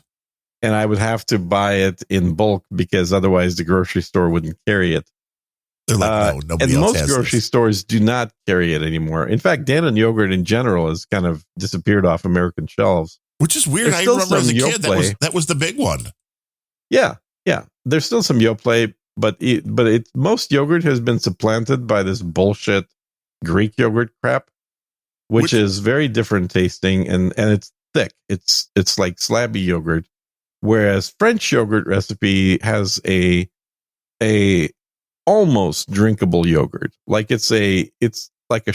Speaker 3: And I would have to buy it in bulk because otherwise the grocery store wouldn't carry it.
Speaker 2: They're like, no, nobody
Speaker 3: and
Speaker 2: else
Speaker 3: most grocery stores do not carry it anymore. In fact, Dannon yogurt in general has kind of disappeared off American shelves.
Speaker 2: Which is weird. I remember as a kid, that was the big one.
Speaker 3: Yeah. There's still some Yoplait, but most yogurt has been supplanted by this bullshit Greek yogurt crap, which is very different tasting and it's thick. It's like slabby yogurt. Whereas French yogurt recipe has a almost drinkable yogurt. Like it's like a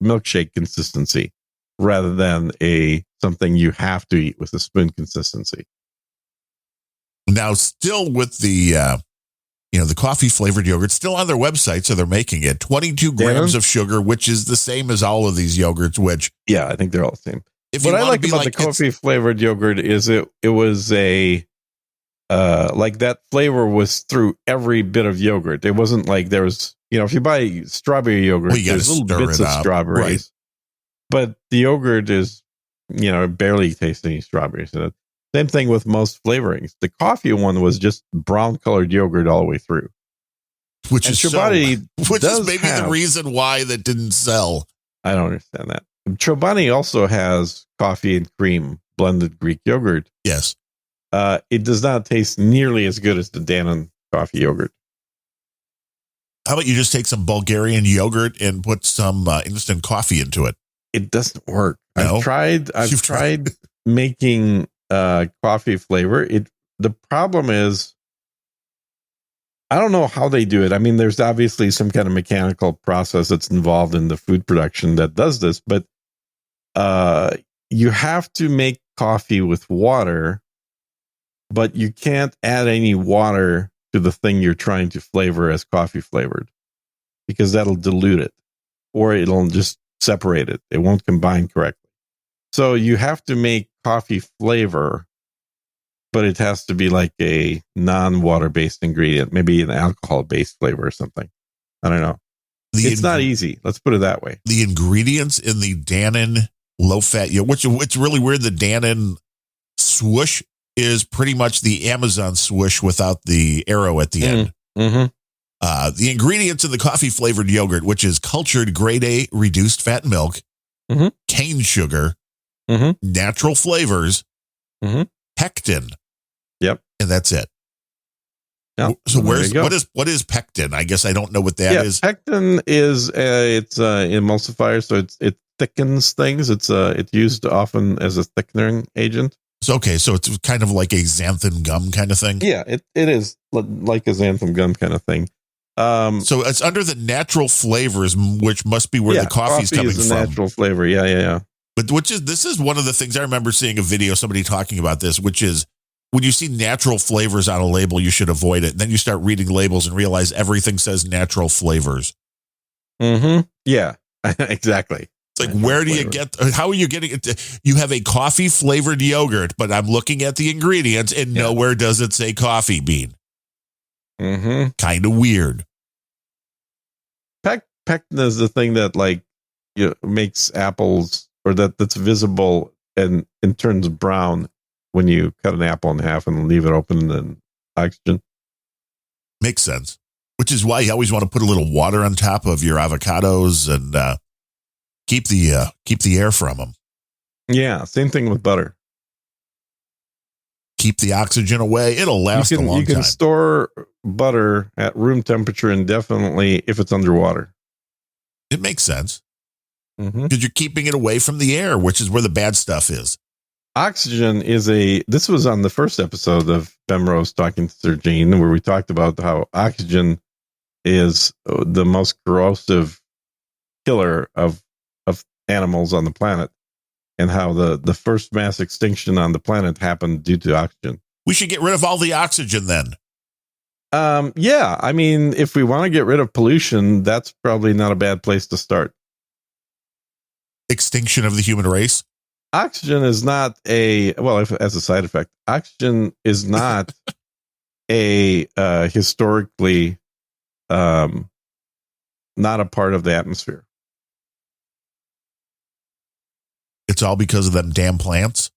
Speaker 3: milkshake consistency rather than something you have to eat with a spoon consistency.
Speaker 2: Now, still with the the coffee flavored yogurt, still on their website, so they're making it 22 grams of sugar, which is the same as all of these yogurts. Which
Speaker 3: I think they're all the same. What I like about the coffee flavored yogurt is it was a that flavor was through every bit of yogurt. It wasn't like there was, if you buy strawberry yogurt, there's little bits of strawberries, right. But the yogurt is, barely taste any strawberries in it. Same thing with most flavorings. The coffee one was just brown colored yogurt all the way through.
Speaker 2: Which is maybe the reason why that didn't sell.
Speaker 3: I don't understand that. Chobani also has coffee and cream blended Greek yogurt.
Speaker 2: Yes.
Speaker 3: It does not taste nearly as good as the Dannon coffee yogurt.
Speaker 2: How about you just take some Bulgarian yogurt and put some instant coffee into it?
Speaker 3: It doesn't work.
Speaker 2: No?
Speaker 3: I've tried making coffee flavor. The problem is, I don't know how they do it. I mean, there's obviously some kind of mechanical process that's involved in the food production that does this, but you have to make coffee with water, but you can't add any water to the thing you're trying to flavor as coffee flavored because that'll dilute it or it'll just separate it. It won't combine correctly. So you have to make coffee flavor, but it has to be like a non-water based ingredient, maybe an alcohol based flavor or something. I don't know. It's not easy. Let's put it that way.
Speaker 2: The ingredients in the Dannon low fat yogurt, which it's really weird. The Dannon swoosh is pretty much the Amazon swoosh without the arrow at the end.
Speaker 3: Mm-hmm.
Speaker 2: The ingredients in the coffee flavored yogurt, which is cultured grade A reduced fat milk, cane sugar, natural flavors, pectin.
Speaker 3: Yep.
Speaker 2: And that's it.
Speaker 3: Yep.
Speaker 2: So what is pectin? I guess I don't know what that is.
Speaker 3: Pectin is it's emulsifier, so it thickens things. It's used often as a thickening agent.
Speaker 2: So it's kind of like a xanthan gum kind of thing.
Speaker 3: Yeah, it is like a xanthan gum kind of thing.
Speaker 2: So it's under the natural flavors, which must be where the coffee's coming from.
Speaker 3: Natural flavor, yeah.
Speaker 2: But this is one of the things I remember seeing a video, somebody talking about this, which is when you see natural flavors on a label, you should avoid it. And then you start reading labels and realize everything says natural flavors.
Speaker 3: Yeah, exactly.
Speaker 2: It's like, where do you get, how are you getting it? You have a coffee flavored yogurt, but I'm looking at the ingredients and nowhere does it say coffee bean.
Speaker 1: Mm-hmm.
Speaker 2: Kind of weird.
Speaker 1: Pectin is the thing that makes apples, or that's visible and turns brown when you cut an apple in half and leave it open in oxygen.
Speaker 2: Makes sense. Which is why you always want to put a little water on top of your avocados and keep the air from them.
Speaker 1: Yeah, same thing with butter.
Speaker 2: Keep the oxygen away. It'll last a long time. You can
Speaker 1: store butter at room temperature indefinitely if it's underwater.
Speaker 2: It makes sense.
Speaker 1: Because
Speaker 2: you're keeping it away from the air, which is where the bad stuff is.
Speaker 1: Oxygen this was on the first episode of Bemrose Talking to Sir Gene, where we talked about how oxygen is the most corrosive killer of animals on the planet, and how the first mass extinction on the planet happened due to oxygen.
Speaker 2: We should get rid of all the oxygen then.
Speaker 1: Yeah, I mean, if we want to get rid of pollution, that's probably not a bad place to start.
Speaker 2: Extinction of the human race?
Speaker 1: Oxygen is not as a side effect, oxygen is not a historically not a part of the atmosphere.
Speaker 2: It's all because of them damn plants?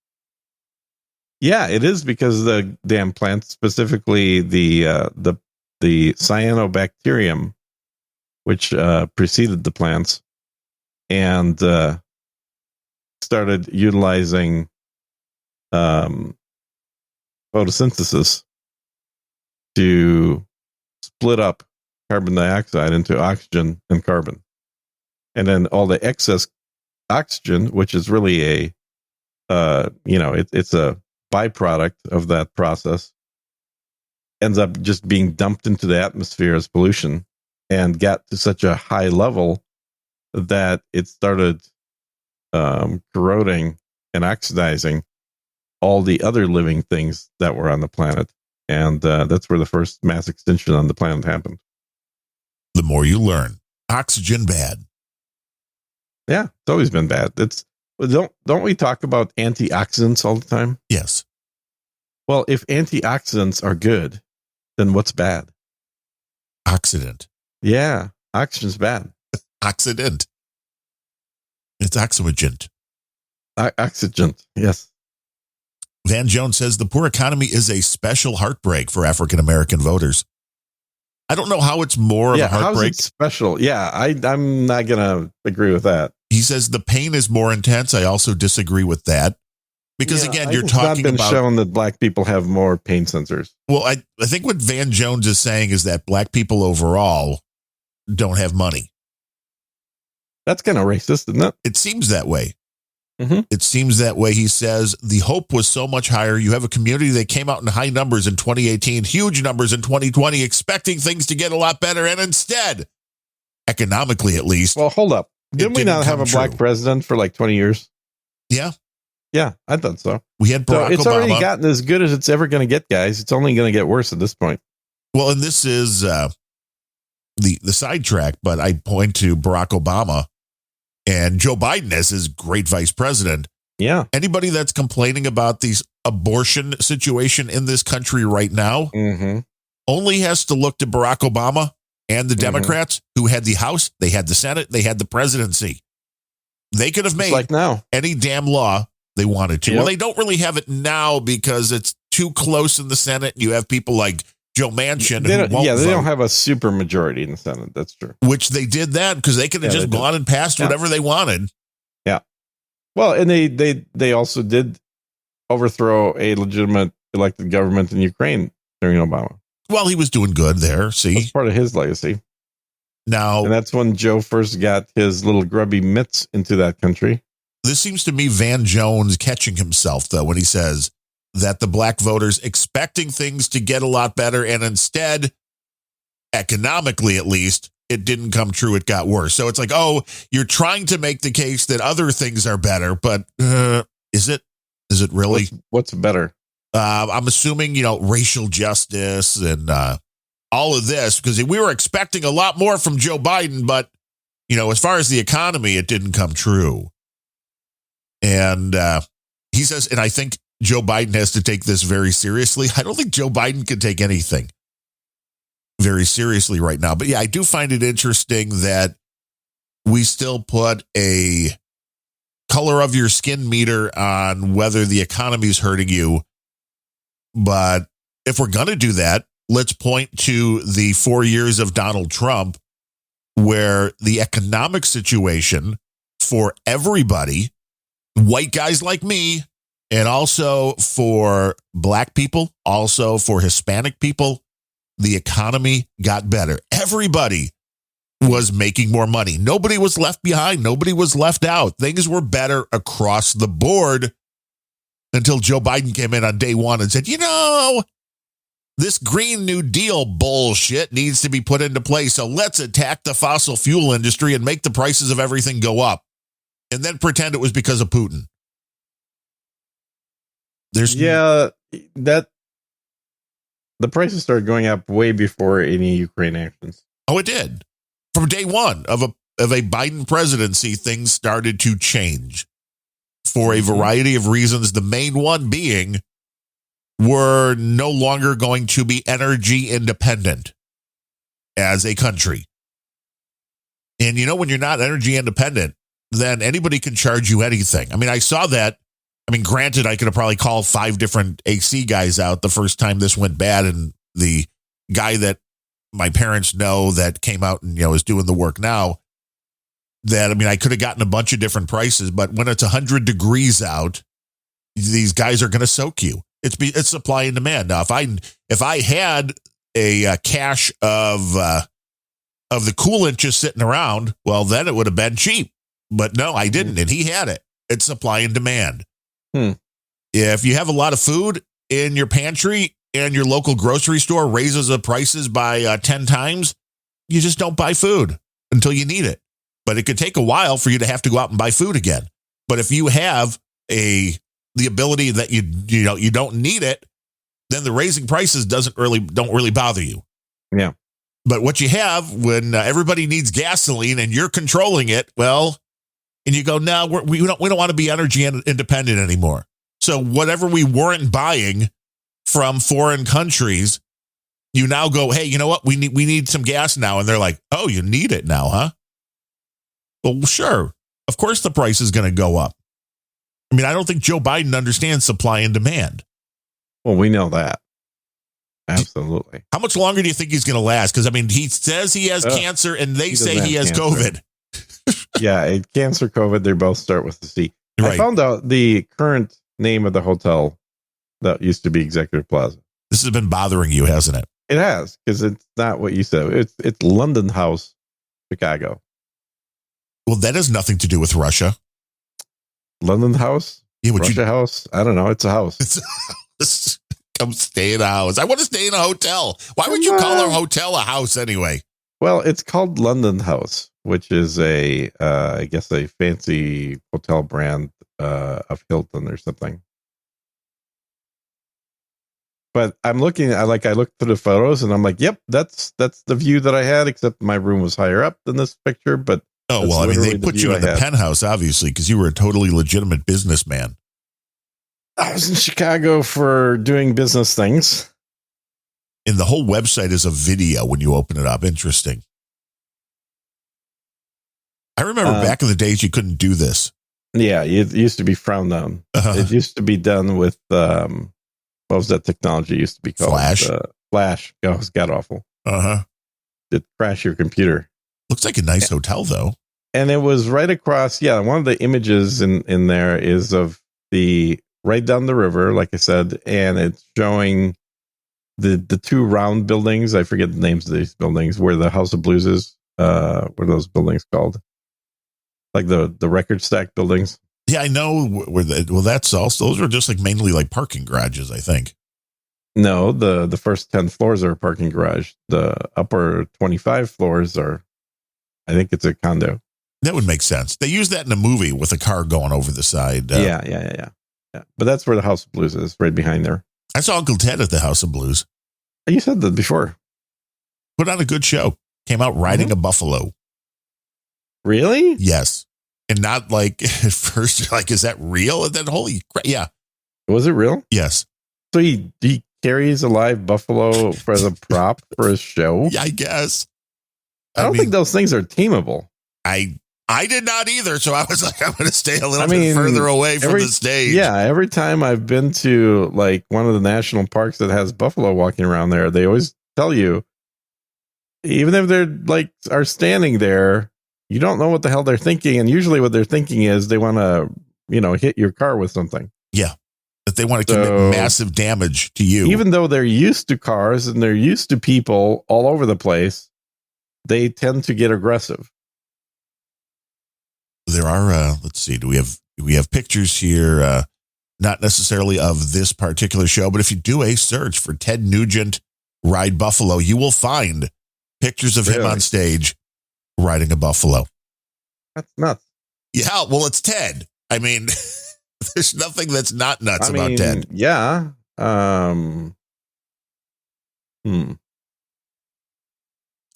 Speaker 1: Yeah, it is because of the damn plants, specifically the cyanobacterium, which preceded the plants, and started utilizing photosynthesis to split up carbon dioxide into oxygen and carbon. And then all the excess oxygen, which is really it's a byproduct of that process, ends up just being dumped into the atmosphere as pollution, and got to such a high level that it started corroding and oxidizing all the other living things that were on the planet. And that's where the first mass extinction on the planet happened.
Speaker 2: The more you learn. Oxygen bad.
Speaker 1: Yeah, it's always been bad. Don't we talk about antioxidants all the time?
Speaker 2: Yes.
Speaker 1: Well, if antioxidants are good, then what's bad?
Speaker 2: Oxidant.
Speaker 1: Yeah, oxygen's bad.
Speaker 2: Oxidant. It's oxygent.
Speaker 1: Oxygent, yes.
Speaker 2: Van Jones says the poor economy is a special heartbreak for African American voters. I don't know how it's more of a heartbreak.
Speaker 1: How's it special? Yeah, I'm not going to agree with that.
Speaker 2: He says the pain is more intense. I also disagree with that. Because again, you're talking about... It's
Speaker 1: not been shown that black people have more pain sensors.
Speaker 2: Well, I think what Van Jones is saying is that black people overall don't have money.
Speaker 1: That's kind of racist, isn't it?
Speaker 2: It seems that way.
Speaker 1: Mm-hmm.
Speaker 2: It seems that way. He says the hope was so much higher. You have a community that came out in high numbers in 2018, huge numbers in 2020, expecting things to get a lot better. And instead, economically at least.
Speaker 1: Well, hold up. Didn't we not have a black president for like 20 years?
Speaker 2: Yeah.
Speaker 1: Yeah, I thought so.
Speaker 2: We had Barack Obama.
Speaker 1: It's already gotten as good as it's ever going to get, guys. It's only going to get worse at this point.
Speaker 2: Well, and this is the sidetrack, but I point to Barack Obama and Joe Biden as his great vice president.
Speaker 1: Yeah.
Speaker 2: Anybody that's complaining about the abortion situation in this country right now only has to look to Barack Obama and the Democrats who had the House, they had the Senate, they had the presidency. They could have made any damn law they wanted to. Yep. Well, they don't really have it now because it's too close in the Senate. You have people like Joe Manchin who won't vote.
Speaker 1: They don't have a super majority in the Senate. That's true.
Speaker 2: Which they did that because they could have just gone and passed whatever they wanted.
Speaker 1: Yeah. Well, and they also did overthrow a legitimate elected government in Ukraine during Obama.
Speaker 2: Well, he was doing good there. See,
Speaker 1: that's part of his legacy.
Speaker 2: Now,
Speaker 1: and that's when Joe first got his little grubby mitts into that country.
Speaker 2: This seems to me Van Jones catching himself, though, when he says that the black voters expecting things to get a lot better, and instead, economically at least, it didn't come true. It got worse. So it's like, oh, you're trying to make the case that other things are better, but is it? Is it really?
Speaker 1: What's better?
Speaker 2: I'm assuming, racial justice and all of this, because we were expecting a lot more from Joe Biden, but as far as the economy, it didn't come true. And he says, and I think Joe Biden has to take this very seriously. I don't think Joe Biden can take anything very seriously right now. But yeah, I do find it interesting that we still put a color of your skin meter on whether the economy is hurting you. But if we're going to do that, let's point to the 4 years of Donald Trump, where the economic situation for everybody, white guys like me, and also for black people, also for Hispanic people, the economy got better. Everybody was making more money. Nobody was left behind. Nobody was left out. Things were better across the board until Joe Biden came in on day one and said, this Green New Deal bullshit needs to be put into place. So let's attack the fossil fuel industry and make the prices of everything go up and then pretend it was because of Putin.
Speaker 1: The prices started going up way before any Ukraine actions.
Speaker 2: Oh, it did. From day one of a Biden presidency, things started to change for a variety of reasons. The main one being we're no longer going to be energy independent as a country. And when you're not energy independent, then anybody can charge you anything. I mean, I saw that. I mean, granted, I could have probably called 5 different AC guys out the first time this went bad. And the guy that my parents know that came out and, is doing the work now, I could have gotten a bunch of different prices. But when it's 100 degrees out, these guys are going to soak you. It's supply and demand. Now, if I had a cache of the coolant just sitting around, well, then it would have been cheap. But no, I didn't. And he had it. It's supply and demand. If you have a lot of food in your pantry and your local grocery store raises the prices by 10 times, you just don't buy food until you need it. But it could take a while for you to have to go out and buy food again. But if you have the ability that you don't need it, then the raising prices don't really bother you.
Speaker 1: Yeah.
Speaker 2: But what you have when everybody needs gasoline and you're controlling it, well, and you go, no, we don't want to be energy independent anymore. So whatever we weren't buying from foreign countries, you now go, hey, you know what? We need some gas now. And they're like, oh, you need it now, huh? Well, sure. Of course the price is going to go up. I mean, I don't think Joe Biden understands supply and demand.
Speaker 1: Well, we know that. Absolutely.
Speaker 2: How much longer do you think he's going to last? Because, he says he has cancer and they say he has COVID.
Speaker 1: Yeah, cancer, COVID, they both start with the C.
Speaker 2: Right.
Speaker 1: I found out the current name of the hotel that used to be Executive Plaza.
Speaker 2: This has been bothering you, hasn't it?
Speaker 1: It has, because it's not what you said. It's London House, Chicago.
Speaker 2: Well, that has nothing to do with Russia.
Speaker 1: London House?
Speaker 2: Yeah,
Speaker 1: Russia House? I don't know. It's a house.
Speaker 2: Come stay in a house. I want to stay in a hotel. Why would you call a hotel a house anyway?
Speaker 1: Well, it's called London House, which is I guess a fancy hotel brand of Hilton or something. But I'm looking at, I looked through the photos and I'm like, yep, that's the view that I had, except my room was higher up than this picture. But
Speaker 2: oh, well, they put you in the penthouse, obviously, because you were a totally legitimate businessman.
Speaker 1: I was in Chicago for doing business things.
Speaker 2: And the whole website is a video when you open it up. Interesting. I remember back in the days you couldn't do this.
Speaker 1: Yeah, it used to be frowned on. It used to be done with, what was that technology used to be called?
Speaker 2: Flash?
Speaker 1: Flash. Oh, it was god awful.
Speaker 2: Uh-huh.
Speaker 1: It crashed your computer.
Speaker 2: Looks like a nice hotel, though.
Speaker 1: And it was right across, one of the images in there is of right down the river, like I said, and it's showing the 2 round buildings. I forget the names of these buildings, where the House of Blues is. What are those buildings called? Like the record stack buildings.
Speaker 2: Yeah, I know that's also, those are just mainly like parking garages, I think.
Speaker 1: No, the first 10 floors are a parking garage. The upper 25 floors are, I think it's a condo.
Speaker 2: That would make sense. They use that in a movie with a car going over the side.
Speaker 1: Yeah. But that's where the House of Blues is, right behind there.
Speaker 2: I saw Uncle Ted at the House of Blues.
Speaker 1: You said that before.
Speaker 2: Put on a good show. Came out riding a buffalo.
Speaker 1: Really?
Speaker 2: Yes. And not like at first, you're like, is that real? And then holy crap. Yeah.
Speaker 1: Was it real?
Speaker 2: Yes.
Speaker 1: So he carries a live buffalo for the prop for his show?
Speaker 2: Yeah, I guess.
Speaker 1: I don't think those things are tameable.
Speaker 2: I did not either. So I was like, I'm going to stay a little bit further away from the stage.
Speaker 1: Yeah. Every time I've been to like one of the national parks that has buffalo walking around there, they always tell you, even if they're like are standing there, you don't know what the hell they're thinking. And usually what they're thinking is they want to, hit your car with something.
Speaker 2: Yeah. That they want to commit massive damage to you.
Speaker 1: Even though they're used to cars and they're used to people all over the place, they tend to get aggressive.
Speaker 2: There are, let's see, do we have pictures here? Not necessarily of this particular show, but if you do a search for Ted Nugent ride buffalo, you will find pictures of him on stage riding a buffalo.
Speaker 1: That's nuts.
Speaker 2: Yeah, well, it's Ted. I mean, there's nothing that's not nuts about Ted.
Speaker 1: Yeah.
Speaker 2: I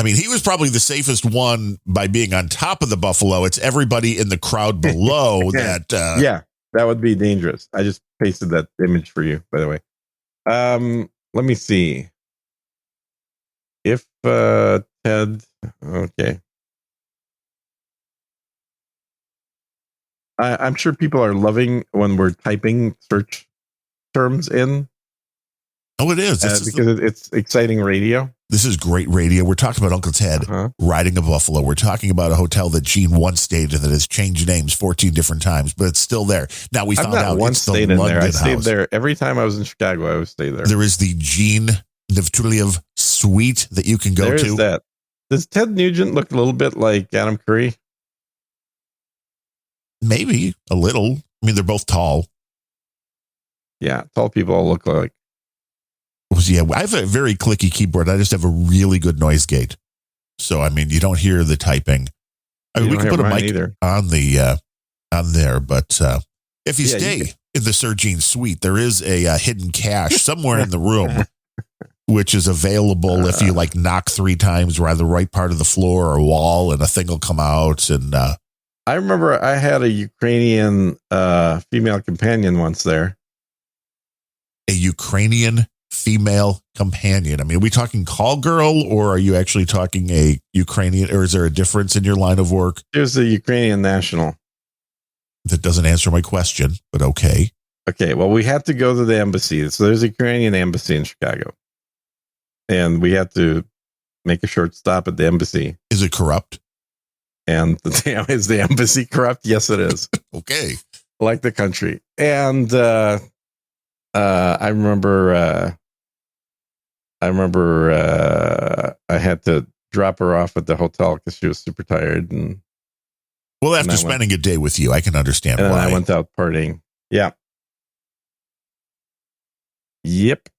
Speaker 2: mean, he was probably the safest one by being on top of the buffalo. It's everybody in the crowd below that.
Speaker 1: Yeah, that would be dangerous. I just pasted that image for you, by the way. Let me see. If Ted, okay. I'm sure people are loving when we're typing search terms in.
Speaker 2: Oh, it is.
Speaker 1: Because it's exciting radio.
Speaker 2: This is great radio. We're talking about Uncle Ted riding a buffalo. We're talking about a hotel that Gene once stayed in that has changed names 14 different times, but it's still there. Now we found out
Speaker 1: once
Speaker 2: it's the
Speaker 1: stayed in
Speaker 2: London
Speaker 1: there. I
Speaker 2: house.
Speaker 1: stayed there every time I was in Chicago. I would stay there.
Speaker 2: There is the Gene Navtuliev suite that you can go to.
Speaker 1: That. Does Ted Nugent look a little bit like Adam Curry?
Speaker 2: Maybe a little. I mean, they're both tall.
Speaker 1: Yeah, tall people all look like.
Speaker 2: Yeah, I have a very clicky keyboard. I just have a really good noise gate. So, I mean, you don't hear the typing. I mean, we can put a mic on there, but if you stay in the Sir Gene suite, there is a hidden cache somewhere in the room, which is available if you like knock 3 times around the right part of the floor or wall, and a thing will come out. And
Speaker 1: I remember I had a Ukrainian female companion once there.
Speaker 2: A Ukrainian female companion. I mean, are we talking call girl, or are you actually talking a Ukrainian, or is there a difference in your line of work?
Speaker 1: There's a Ukrainian national.
Speaker 2: That doesn't answer my question, but okay.
Speaker 1: Okay, well, we had to go to the embassy. So there's a Ukrainian embassy in Chicago. And we had to make a short stop at the embassy.
Speaker 2: Is it corrupt?
Speaker 1: And is the embassy corrupt? Yes, it is.
Speaker 2: Okay.
Speaker 1: Like the country. And I remember I had to drop her off at the hotel because she was super tired. And
Speaker 2: well, after spending a day with you, I can understand why.
Speaker 1: I went out partying. Yeah. Yep.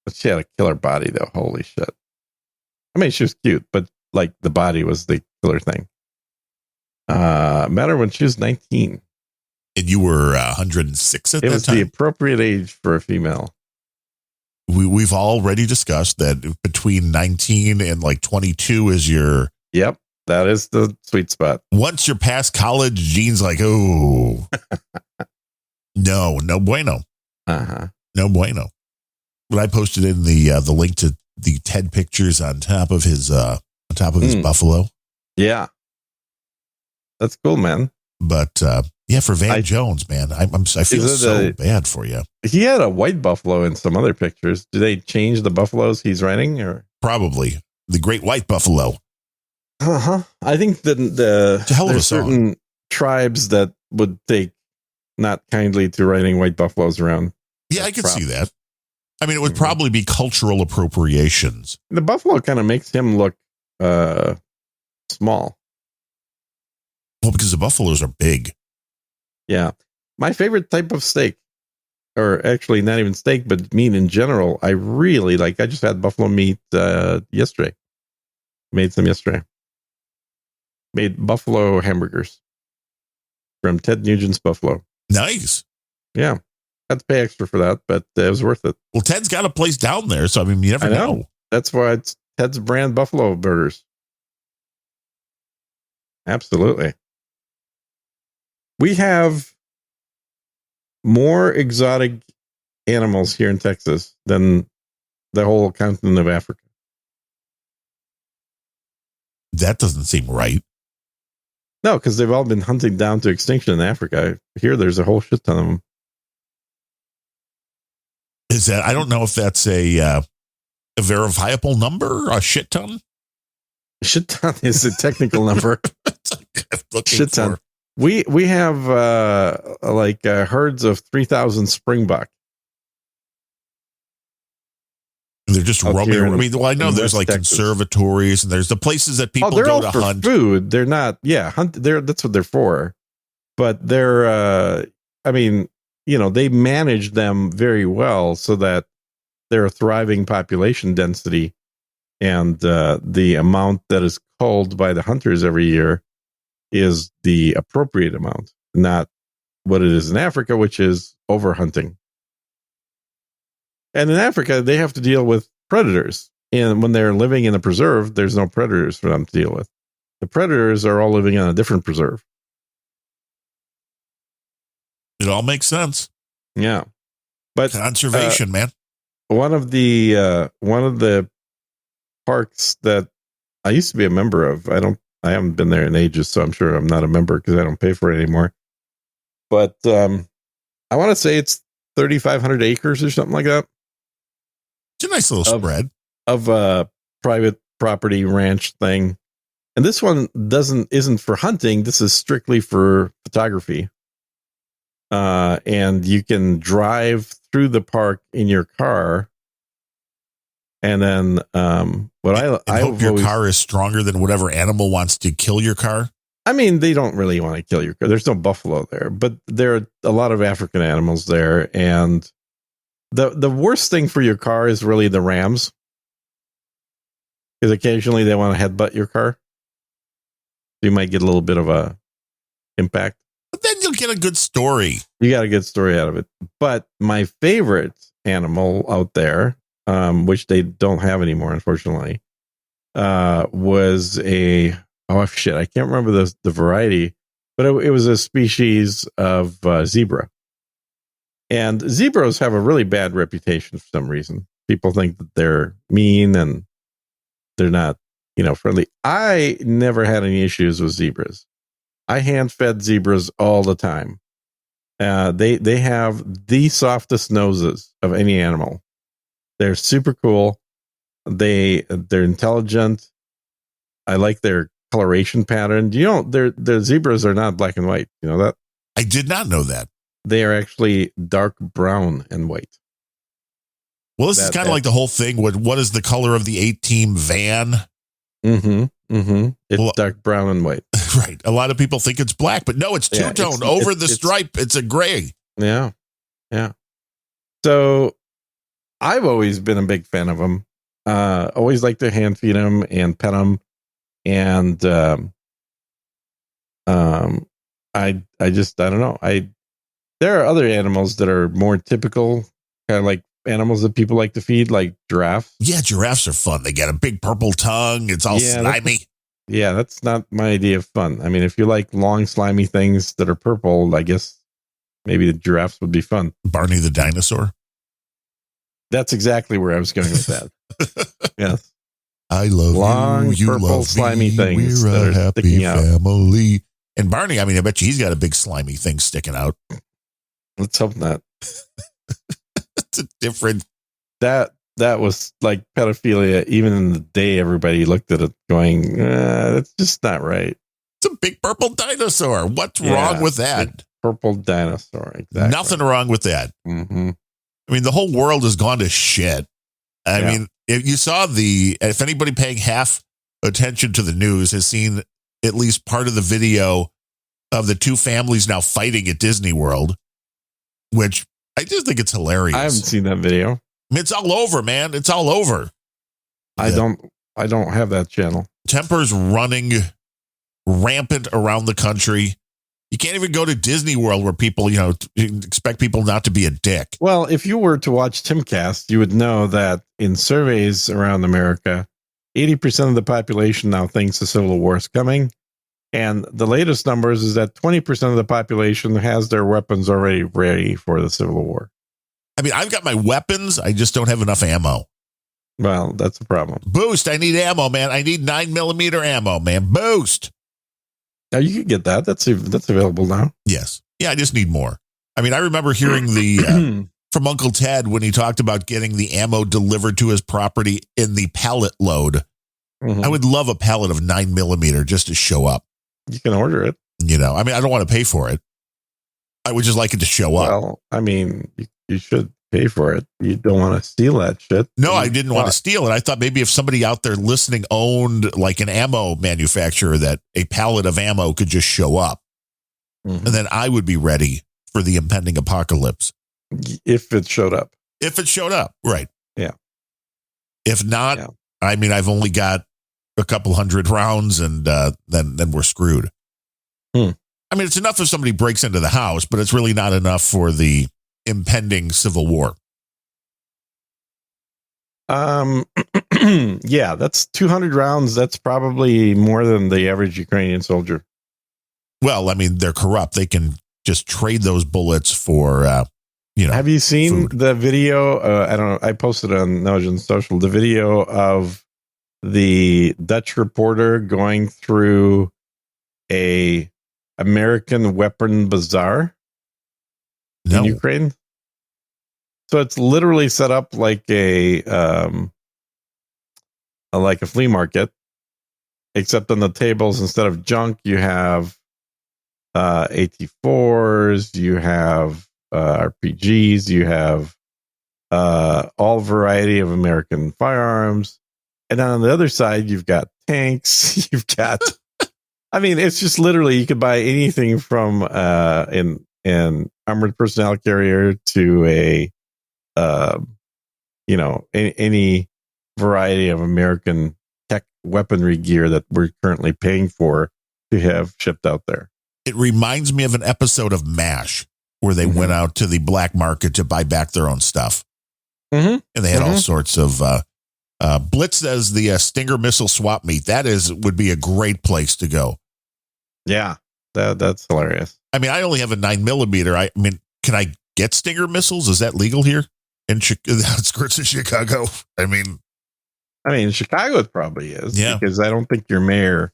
Speaker 1: But she had a killer body, though. Holy shit. I mean, she was cute, but like the body was the killer thing. Met her when she was 19.
Speaker 2: And you were 106 at that time? It was
Speaker 1: the appropriate age for a female.
Speaker 2: We've already discussed that between 19 and like 22 is your...
Speaker 1: Yep, that is the sweet spot.
Speaker 2: Once you're past college, Gene's like, oh, no bueno. No bueno. But I posted in the link to the Ted pictures on top of his buffalo.
Speaker 1: Yeah, that's cool, man.
Speaker 2: But yeah, for Van Jones, man, I feel so bad for you.
Speaker 1: He had a white buffalo in some other pictures. Do they change the buffaloes he's riding, or
Speaker 2: probably the Great White Buffalo?
Speaker 1: I think there's certain tribes that would take not kindly to riding white buffaloes around.
Speaker 2: Yeah, I could see that. I mean, it would probably be cultural appropriations.
Speaker 1: The buffalo kind of makes him look small.
Speaker 2: Well, because the buffaloes are big.
Speaker 1: Yeah. My favorite type of steak, or actually not even steak, but meat in general, I really like. I just had buffalo meat yesterday. Made some yesterday. Made buffalo hamburgers from Ted Nugent's Buffalo.
Speaker 2: Nice.
Speaker 1: Yeah. Had to pay extra for that, but it was worth it.
Speaker 2: Well, Ted's got a place down there, so I mean, you never know.
Speaker 1: That's why it's Ted's brand buffalo burgers. Absolutely. We have more exotic animals here in Texas than the whole continent of Africa.
Speaker 2: That doesn't seem right.
Speaker 1: No, because they've all been hunted down to extinction in Africa. Here, there's a whole shit ton of them.
Speaker 2: Is that, I don't know if that's a verifiable number, a shit ton.
Speaker 1: Shit ton is a technical number. Shit ton.
Speaker 2: For.
Speaker 1: We have herds of 3,000 springbuck.
Speaker 2: They're just roaming. I mean, well, I know there's like
Speaker 1: Texas.
Speaker 2: Conservatories and there's the places that people
Speaker 1: they're
Speaker 2: go
Speaker 1: all
Speaker 2: to
Speaker 1: for
Speaker 2: hunt.
Speaker 1: Food. They're not. Yeah, hunt. That's what they're for. But they're. I mean, they manage them very well so that they're a thriving population density, and the amount that is culled by the hunters every year is the appropriate amount, not what it is in Africa, which is overhunting. And in Africa, they have to deal with predators. And when they're living in a preserve, there's no predators for them to deal with. The predators are all living on a different preserve.
Speaker 2: It all makes sense.
Speaker 1: Yeah. But
Speaker 2: conservation, man.
Speaker 1: One of the parks that I used to be a member of, I haven't been there in ages, so I'm sure I'm not a member because I don't pay for it anymore. But I want to say it's 3,500 acres or something like that.
Speaker 2: It's a nice little spread
Speaker 1: of a private property ranch thing. And this one isn't for hunting. This is strictly for photography. And you can drive through the park in your car. And then I
Speaker 2: hope your car is stronger than whatever animal wants to kill your car.
Speaker 1: I mean, they don't really want to kill your car. There's no buffalo there, but there are a lot of African animals there. And the worst thing for your car is really the rams. Because occasionally they want to headbutt your car. You might get a little bit of a impact.
Speaker 2: But then you'll get a good story.
Speaker 1: You got a good story out of it. But my favorite animal out there, which they don't have anymore, unfortunately, was I can't remember the variety, but it was a species of zebra. And zebras have a really bad reputation for some reason. People think that they're mean and they're not, friendly. I never had any issues with zebras. I hand fed zebras all the time. They have the softest noses of any animal. They're super cool. They're intelligent. I like their coloration pattern. Their zebras are not black and white. You know that?
Speaker 2: I did not know that.
Speaker 1: They are actually dark brown and white.
Speaker 2: Well, this is kind of like the whole thing. What is the color of the 8-team van?
Speaker 1: It's dark brown and white.
Speaker 2: Right. A lot of people think it's black, but no, it's two-tone. Over the stripe, it's a gray.
Speaker 1: Yeah. Yeah. So I've always been a big fan of them. Always like to hand feed them and pet them. And I don't know. There are other animals that are more typical, kind of like animals that people like to feed, like giraffes.
Speaker 2: Yeah, giraffes are fun. They got a big purple tongue. It's all slimy.
Speaker 1: That's not my idea of fun. I mean, if you like long, slimy things that are purple, I guess maybe the giraffes would be fun.
Speaker 2: Barney the dinosaur.
Speaker 1: That's exactly where I was going with that. Yes.
Speaker 2: I love
Speaker 1: long,
Speaker 2: you.
Speaker 1: Purple,
Speaker 2: love
Speaker 1: slimy
Speaker 2: me.
Speaker 1: things
Speaker 2: We're
Speaker 1: that
Speaker 2: a
Speaker 1: are
Speaker 2: happy
Speaker 1: sticking out.
Speaker 2: family. And Barney, I mean, I bet you he's got a big slimy thing sticking out.
Speaker 1: Let's hope not.
Speaker 2: It's a different.
Speaker 1: That was like pedophilia. Even in the day, everybody looked at it going, that's just not right.
Speaker 2: It's a big purple dinosaur. What's wrong with that?
Speaker 1: Purple dinosaur. Exactly.
Speaker 2: Nothing wrong with that.
Speaker 1: Mm-hmm.
Speaker 2: I mean, the whole world has gone to shit. I mean, if you saw if anybody paying half attention to the news has seen at least part of the video of the two families now fighting at Disney World, which I just think it's hilarious.
Speaker 1: I haven't seen that video.
Speaker 2: I mean, it's all over, man. It's all over.
Speaker 1: I don't have that channel.
Speaker 2: Temper's running rampant around the country. You can't even go to Disney World where people, you expect people not to be a dick.
Speaker 1: Well, if you were to watch Timcast, you would know that in surveys around America, 80% of the population now thinks the Civil War is coming.
Speaker 3: And the latest numbers is that 20% of the population has their weapons already ready for the Civil War.
Speaker 2: I mean, I've got my weapons. I just don't have enough ammo.
Speaker 3: Well, that's a problem.
Speaker 2: Boost. I need ammo, man. I need 9mm ammo, man. Boost.
Speaker 3: Now you can get that. That's available now.
Speaker 2: Yes. Yeah, I just need more. I mean, I remember hearing the from Uncle Ted when he talked about getting the ammo delivered to his property in the pallet load.
Speaker 3: Mhm.
Speaker 2: I would love a pallet of 9mm just to show up.
Speaker 3: You can order it.
Speaker 2: You know, I mean, I don't want to pay for it. I would just like it to show up.
Speaker 3: Well, I mean, you should pay for it. You don't want to steal that shit.
Speaker 2: No, I didn't want to steal it. I thought maybe if somebody out there listening owned like an ammo manufacturer, that a pallet of ammo could just show up.
Speaker 3: Mhm.
Speaker 2: And then I would be ready for the impending apocalypse.
Speaker 3: If it showed up.
Speaker 2: If it showed up, right.
Speaker 3: Yeah.
Speaker 2: If not,
Speaker 3: Yeah.
Speaker 2: I mean, I've only got a couple hundred rounds and then we're screwed.
Speaker 3: Hmm.
Speaker 2: I mean, it's enough if somebody breaks into the house, but it's really not enough for the impending civil war.
Speaker 3: Yeah, that's 200 rounds. That's probably more than the average Ukrainian soldier.
Speaker 2: Well, I mean, they're corrupt. They can just trade those bullets for,
Speaker 3: Have you seen
Speaker 2: food.
Speaker 3: the video? I don't know. I posted on Nojan Social the video of the Dutch reporter going through a American weapon bazaar
Speaker 2: No.
Speaker 3: in Ukraine. So it's literally set up like a flea market, except on the tables instead of junk, you have AT4s, you have RPGs, you have all variety of American firearms, and then on the other side you've got tanks. You've got, I mean, it's just literally you could buy anything from an armored personnel carrier to a any variety of American tech weaponry gear that we're currently paying for to have shipped out there.
Speaker 2: It reminds me of an episode of MASH where they went out to the black market to buy back their own stuff.
Speaker 3: Mm-hmm.
Speaker 2: And they had all sorts of Blitz says the Stinger missile swap meet. That would be a great place to go.
Speaker 3: Yeah, that's hilarious.
Speaker 2: I mean, I only have a 9mm. I mean, can I get Stinger missiles? Is that legal here in the outskirts of Chicago? I mean,
Speaker 3: in Chicago it probably is.
Speaker 2: Yeah.
Speaker 3: Because I don't think your mayor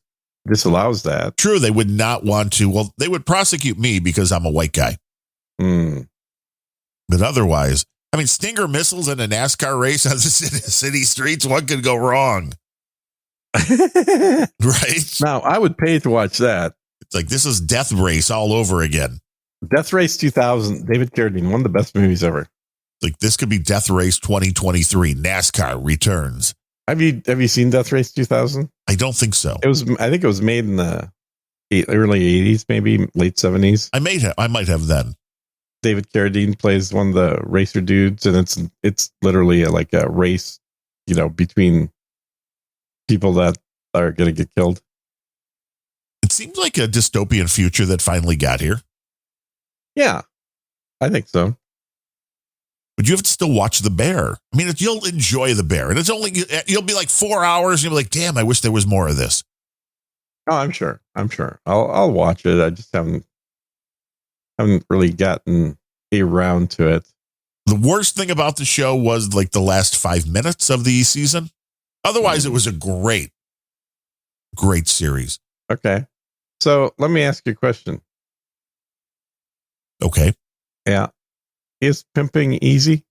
Speaker 3: disallows that.
Speaker 2: true, they would not want to. Well, they would prosecute me because I'm a white guy.
Speaker 3: Mm.
Speaker 2: But otherwise, I mean, Stinger missiles in a NASCAR race on the city streets, what could go wrong? Right?
Speaker 3: Now, I would pay to watch that.
Speaker 2: It's like, this is Death Race all over again.
Speaker 3: Death Race 2000, David Carradine, one of the best movies ever.
Speaker 2: Like, this could be Death Race 2023. NASCAR returns.
Speaker 3: Have you seen Death Race 2000?
Speaker 2: I don't think so.
Speaker 3: I think it was made in the early 80s, maybe late 70s.
Speaker 2: I might have then.
Speaker 3: David Carradine plays one of the racer dudes, and it's literally like a race, between people that are going to get killed.
Speaker 2: It seems like a dystopian future that finally got here.
Speaker 3: Yeah, I think so.
Speaker 2: But you have to still watch The Bear. I mean, you'll enjoy The Bear. And you'll be like 4 hours, and you'll be like, damn, I wish there was more of this.
Speaker 3: Oh, I'm sure. I'll watch it. I just haven't really gotten around to it.
Speaker 2: The worst thing about the show was like the last 5 minutes of the season. Otherwise, it was a great series.
Speaker 3: Okay. So let me ask you a question.
Speaker 2: Okay.
Speaker 3: Yeah. Is pimping easy?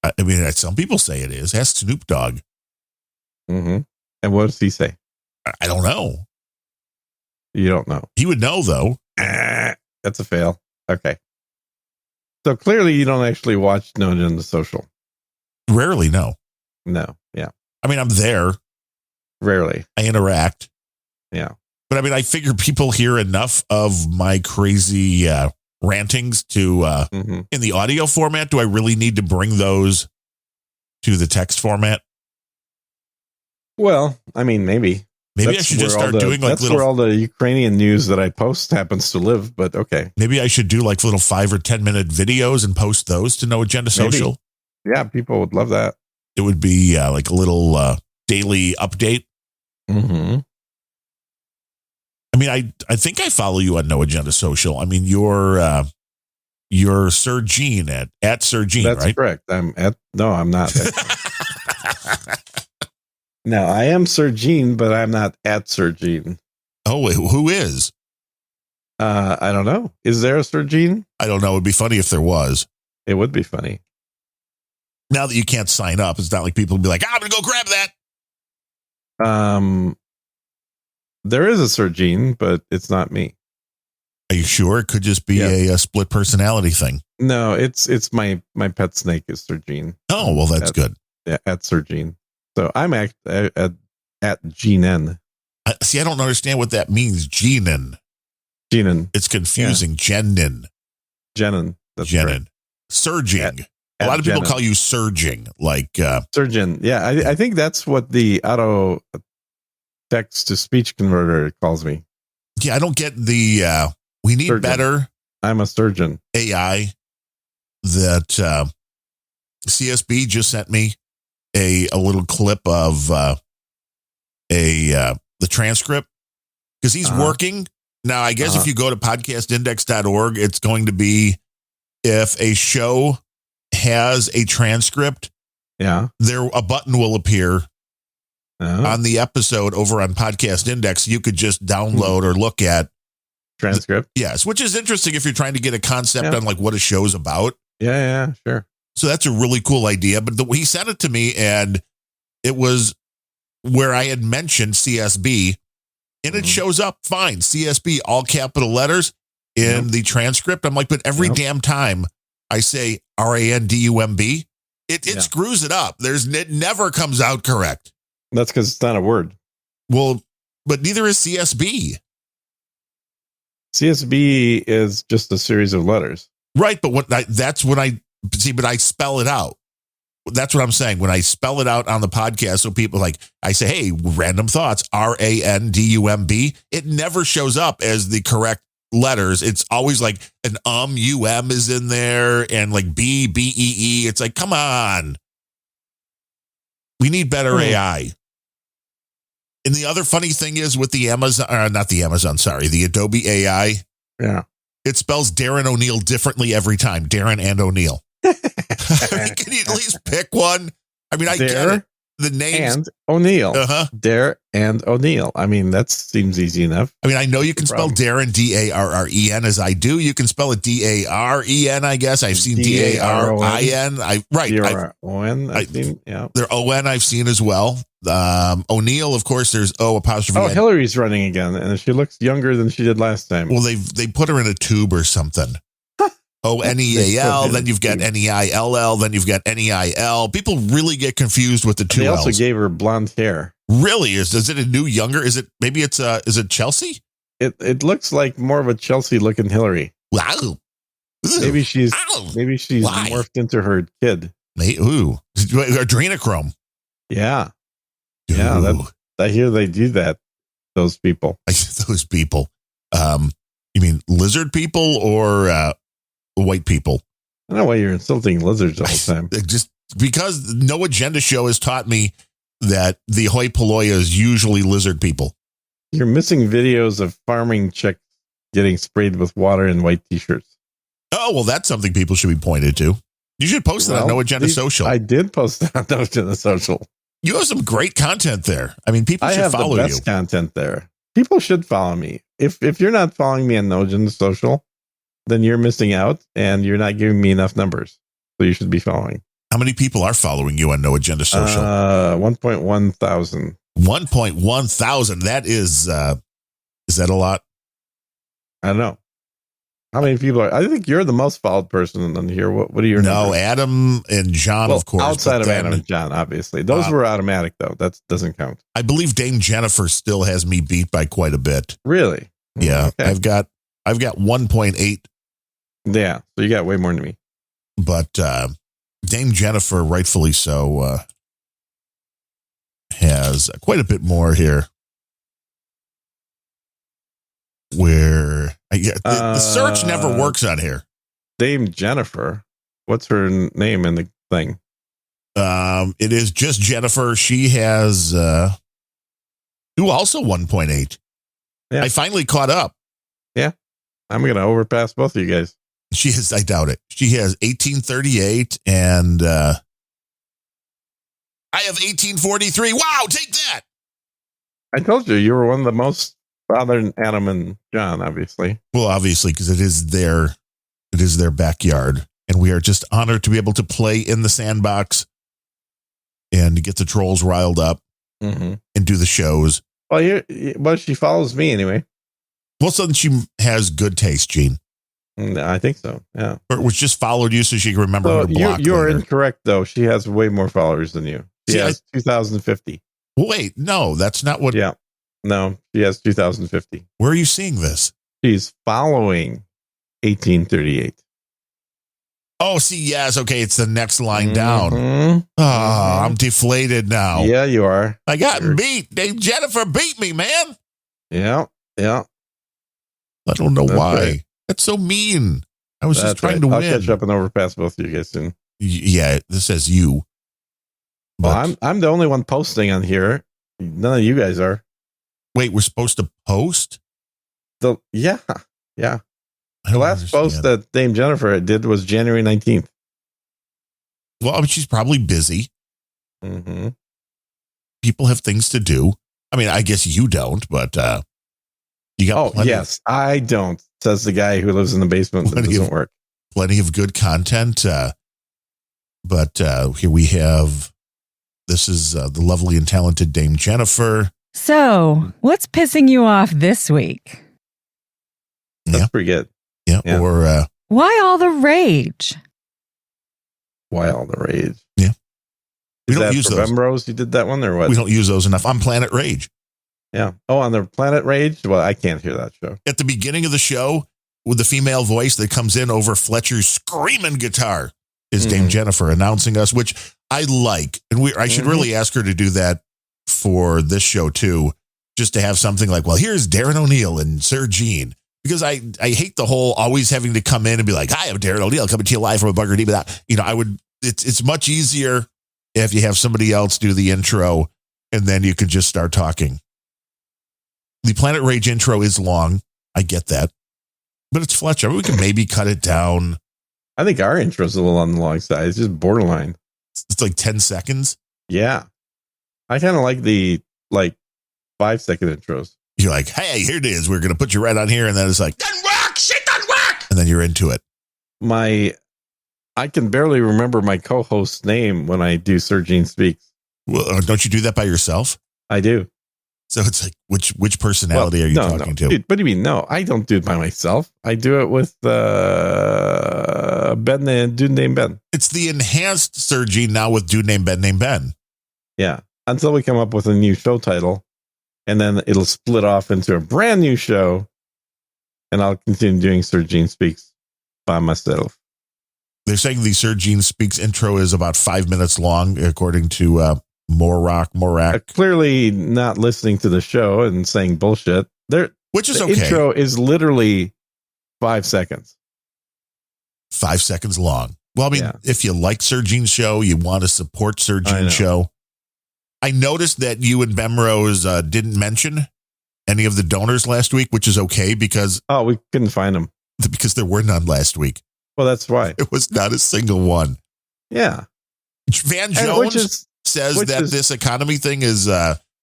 Speaker 2: I mean, some people say it is. Ask Snoop Dogg.
Speaker 3: Mm-hmm. And what does he say?
Speaker 2: I don't know.
Speaker 3: You don't know.
Speaker 2: He would know, though.
Speaker 3: That's a fail. Okay. So clearly you don't actually watch Nojan the Social.
Speaker 2: Rarely, no.
Speaker 3: No. Yeah.
Speaker 2: I mean, I'm there.
Speaker 3: Rarely.
Speaker 2: I interact.
Speaker 3: Yeah.
Speaker 2: But I mean, I figure people hear enough of my crazy rantings to in the audio format. Do I really need to bring those to the text format?
Speaker 3: Well, I mean, maybe.
Speaker 2: Maybe I should just start doing like
Speaker 3: that's where all the Ukrainian news that I post happens to live, but okay.
Speaker 2: Maybe I should do like little 5 or 10 minute videos and post those to No Agenda Social.
Speaker 3: Yeah, people would love that.
Speaker 2: It would be like a little daily update.
Speaker 3: Mm-hmm.
Speaker 2: I mean, I think I follow you on No Agenda Social. I mean, you're Sir Gene at Sir Gene,
Speaker 1: That's
Speaker 2: right?
Speaker 1: correct. I'm not. No, I am Sir Gene, but I'm not at Sir Gene.
Speaker 2: Oh, wait, who is?
Speaker 1: I don't know. Is there a Sir Gene?
Speaker 2: I don't know. It'd be funny if there was.
Speaker 1: It would be funny.
Speaker 2: Now that you can't sign up, it's not like people would be like, I'm going to go grab that.
Speaker 1: There is a Sir Gene, but it's not me.
Speaker 2: Are you sure? It could just be a split personality thing.
Speaker 1: No, it's my pet snake is Sir Gene.
Speaker 2: Oh, well, that's good.
Speaker 1: Yeah, at Sir Gene. So I'm at Gene N.
Speaker 2: See, I don't understand what that means. Genin.
Speaker 1: Genin.
Speaker 2: It's confusing. Yeah. Genin.
Speaker 1: Genin. That's
Speaker 2: Genin.
Speaker 1: Right.
Speaker 2: Surging. A lot of people call you surging. Like
Speaker 1: surgeon. Yeah, I think that's what the auto text to speech converter calls me.
Speaker 2: Yeah, I don't get the we need surgeon. Better.
Speaker 1: I'm a surgeon.
Speaker 2: AI that CSB just sent me a little clip of the transcript because he's working. Now, I guess if you go to podcastindex.org, it's going to be if a show has a transcript, there a button will appear on the episode over on Podcast Index. You could just download or look at
Speaker 1: transcript.
Speaker 2: Yes, which is interesting if you're trying to get a concept on like what a show's about.
Speaker 1: Yeah, sure.
Speaker 2: So that's a really cool idea. But he sent it to me, and it was where I had mentioned CSB, and it shows up fine. CSB, all capital letters in the transcript. I'm like, but every damn time I say RANDUMB, it screws it up. It never comes out correct.
Speaker 1: That's because it's not a word.
Speaker 2: Well, but neither is CSB.
Speaker 1: CSB is just a series of letters.
Speaker 2: Right, but that's when I see, but I spell it out. That's what I'm saying. When I spell it out on the podcast, so people like, I say, hey, random thoughts, RANDUMB, it never shows up as the correct letters. It's always like an UM is in there and like BEE. It's like, come on. We need better AI. And the other funny thing is with the the Adobe AI.
Speaker 1: Yeah.
Speaker 2: It spells Darren O'Neill differently every time. Darren and O'Neill. Can you at least pick one? I mean, I get it. The names.
Speaker 1: And O'Neill. Dare and O'Neill. I mean, that seems easy enough.
Speaker 2: I mean, I know you can spell Darren, DARREN, as I do. You can spell it DAREN, I guess. I've seen DARIN.
Speaker 1: DARON. I've seen,
Speaker 2: They're ON I've seen as well. O'Neill, of course, there's O apostrophe.
Speaker 1: Oh, Hillary's running again, and she looks younger than she did last time.
Speaker 2: Well, they put her in a tube or something. ONEAL, then you've got NEILL, then you've got NEIL. People really get confused with the two.
Speaker 1: They also
Speaker 2: L's.
Speaker 1: gave her blonde hair.
Speaker 2: Really? Is it a new younger? Is it Chelsea?
Speaker 1: It looks like more of a Chelsea looking Hillary.
Speaker 2: Wow.
Speaker 1: Maybe she's morphed into her kid.
Speaker 2: Ooh, adrenochrome.
Speaker 1: Yeah. Ooh. Yeah. I hear they do that. Those people.
Speaker 2: Those people. You mean lizard people or white people?
Speaker 1: I don't know why you're insulting lizards all the time.
Speaker 2: Just because No Agenda Show has taught me that the hoi polloi is usually lizard people.
Speaker 1: You're missing videos of farming chicks getting sprayed with water in white t-shirts.
Speaker 2: Oh, well, that's something people should be pointed to. You should post that on No Agenda Social.
Speaker 1: I did post that on No Agenda Social.
Speaker 2: You have some great content there. I mean, people should follow you. I have the best
Speaker 1: content there. People should follow me. If you're not following me on No Agenda Social, then you're missing out and you're not giving me enough numbers. So you should be following.
Speaker 2: How many people are following you on No Agenda Social?
Speaker 1: 1.1 thousand.
Speaker 2: 1.1 thousand. That is that a lot?
Speaker 1: I don't know. How many people are? I think you're the most followed person on here. What are your numbers?
Speaker 2: Adam and John, of course.
Speaker 1: Outside of Adam and John, obviously. Those were automatic, though. That doesn't count.
Speaker 2: I believe Dame Jennifer still has me beat by quite a bit.
Speaker 1: Really?
Speaker 2: Yeah. Okay. I've got 1.8.
Speaker 1: Yeah. So you got way more than me.
Speaker 2: But Dame Jennifer, rightfully so, has quite a bit more here. Where the search never works on here.
Speaker 1: Dame Jennifer. What's her name in the thing?
Speaker 2: It is just Jennifer. She has also 1.8.
Speaker 1: Yeah.
Speaker 2: I finally caught up.
Speaker 1: I'm going to overpass both of you guys.
Speaker 2: She has, I doubt it. She has 1838 and I have 1843. Wow, take that.
Speaker 1: I told you were one of the most other than Adam and John, obviously.
Speaker 2: Well, obviously, because it is their backyard. And we are just honored to be able to play in the sandbox and get the trolls riled up
Speaker 1: Mm-hmm.
Speaker 2: and do the shows.
Speaker 1: Well, she follows me anyway.
Speaker 2: Well, so she has good taste, Gene.
Speaker 1: I think so. Yeah.
Speaker 2: Or was just followed you so she can remember
Speaker 1: So
Speaker 2: her block.
Speaker 1: you are
Speaker 2: later.
Speaker 1: incorrect, though. She has way more followers than you. She
Speaker 2: See,
Speaker 1: has 2,050.
Speaker 2: Wait, no, that's not what.
Speaker 1: Yeah. No, she has 2,050.
Speaker 2: Where are you seeing this?
Speaker 1: She's following 1838.
Speaker 2: Oh, see, yes. Okay, it's the next line down.
Speaker 1: Mhm.
Speaker 2: Oh, I'm deflated now.
Speaker 1: Yeah, you are.
Speaker 2: I got
Speaker 1: Sure.
Speaker 2: beat. Jennifer beat me, man.
Speaker 1: Yeah. Yeah.
Speaker 2: I don't know
Speaker 1: That's
Speaker 2: why.
Speaker 1: right.
Speaker 2: That's so mean. I was just
Speaker 1: That's
Speaker 2: trying
Speaker 1: right.
Speaker 2: to
Speaker 1: I'll
Speaker 2: win.
Speaker 1: catch up and overpass both of you guys soon.
Speaker 2: Yeah, this says you.
Speaker 1: Well, I'm the only one posting on here. None of you guys are.
Speaker 2: Wait, we're supposed to post?
Speaker 1: Yeah.
Speaker 2: I
Speaker 1: The
Speaker 2: don't
Speaker 1: last post
Speaker 2: understand.
Speaker 1: that Dame Jennifer did was January 19th.
Speaker 2: Well, I mean, she's probably busy.
Speaker 1: Mm-hmm.
Speaker 2: People have things to do. I mean, I guess you don't, but you got
Speaker 1: Oh,
Speaker 2: plenty,
Speaker 1: yes. I don't, says the guy who lives in the basement that
Speaker 2: Plenty
Speaker 1: doesn't
Speaker 2: of-
Speaker 1: work.
Speaker 2: plenty of good content. But here we have, this is the lovely and talented Dame Jennifer.
Speaker 4: So, what's pissing you off this week?
Speaker 1: That's
Speaker 2: Yeah.
Speaker 1: pretty good.
Speaker 2: Yeah.
Speaker 1: Yeah.
Speaker 2: Or
Speaker 4: Why all the rage?
Speaker 1: Why all the rage?
Speaker 2: we
Speaker 1: Is
Speaker 2: don't
Speaker 1: that
Speaker 2: use
Speaker 1: for
Speaker 2: those.
Speaker 1: Bemrose? You did that one or what?
Speaker 2: We don't use those enough. I'm Planet Rage.
Speaker 1: Yeah. Oh, on the Planet Rage? Well, I can't hear that show.
Speaker 2: At the beginning of the show, with the female voice that comes in over Fletcher's screaming guitar, is Dame
Speaker 1: Mhm.
Speaker 2: Jennifer announcing us, which I like. And I should
Speaker 1: Mhm.
Speaker 2: really ask her to do that for this show too, just to have something like, well, here's Darren O'Neill and Sir Gene. Because I hate the whole always having to come in and be like, hi, I'm Darren O'Neill coming to you live from a Bugger D. But it's much easier if you have somebody else do the intro and then you can just start talking. The Planet Rage intro is long. I get that. But it's Fletcher. We can maybe cut it down.
Speaker 1: I think our intro's a little on the long side. It's just borderline.
Speaker 2: It's like 10 seconds.
Speaker 1: Yeah. I kind of like the 5-second intros.
Speaker 2: You're like, hey, here it is. We're going to put you right on here. And then it's like, doesn't work. Shit doesn't work. And then you're into it.
Speaker 1: I can barely remember my co-host's name when I do Sir Gene Speaks.
Speaker 2: Well, don't you do that by yourself?
Speaker 1: I do.
Speaker 2: So it's like, which personality are you talking to?
Speaker 1: Dude, what do you mean? No, I don't do it by myself. I do it with Ben, the dude named Ben.
Speaker 2: It's the enhanced Sir Gene now with dude named Ben.
Speaker 1: Yeah. Until we come up with a new show title. And then it'll split off into a brand new show. And I'll continue doing Sir Gene Speaks by myself.
Speaker 2: They're saying the Sir Gene Speaks intro is about 5 minutes long, according to Morak.
Speaker 1: Clearly not listening to the show and saying bullshit.
Speaker 2: Which is
Speaker 1: The
Speaker 2: okay.
Speaker 1: intro is literally 5 seconds.
Speaker 2: 5 seconds long. Well, I mean,
Speaker 1: Yeah.
Speaker 2: if you like Sir Gene's show, you want to support Sir
Speaker 1: I know.
Speaker 2: Gene's show. I noticed that you and Bemrose didn't mention any of the donors last week, which is okay because
Speaker 1: We couldn't find them.
Speaker 2: there were none last week.
Speaker 1: Well, that's why.
Speaker 2: It was not a single one.
Speaker 1: Yeah.
Speaker 2: Van
Speaker 1: And
Speaker 2: Jones says
Speaker 1: which
Speaker 2: that
Speaker 1: is-
Speaker 2: this economy thing is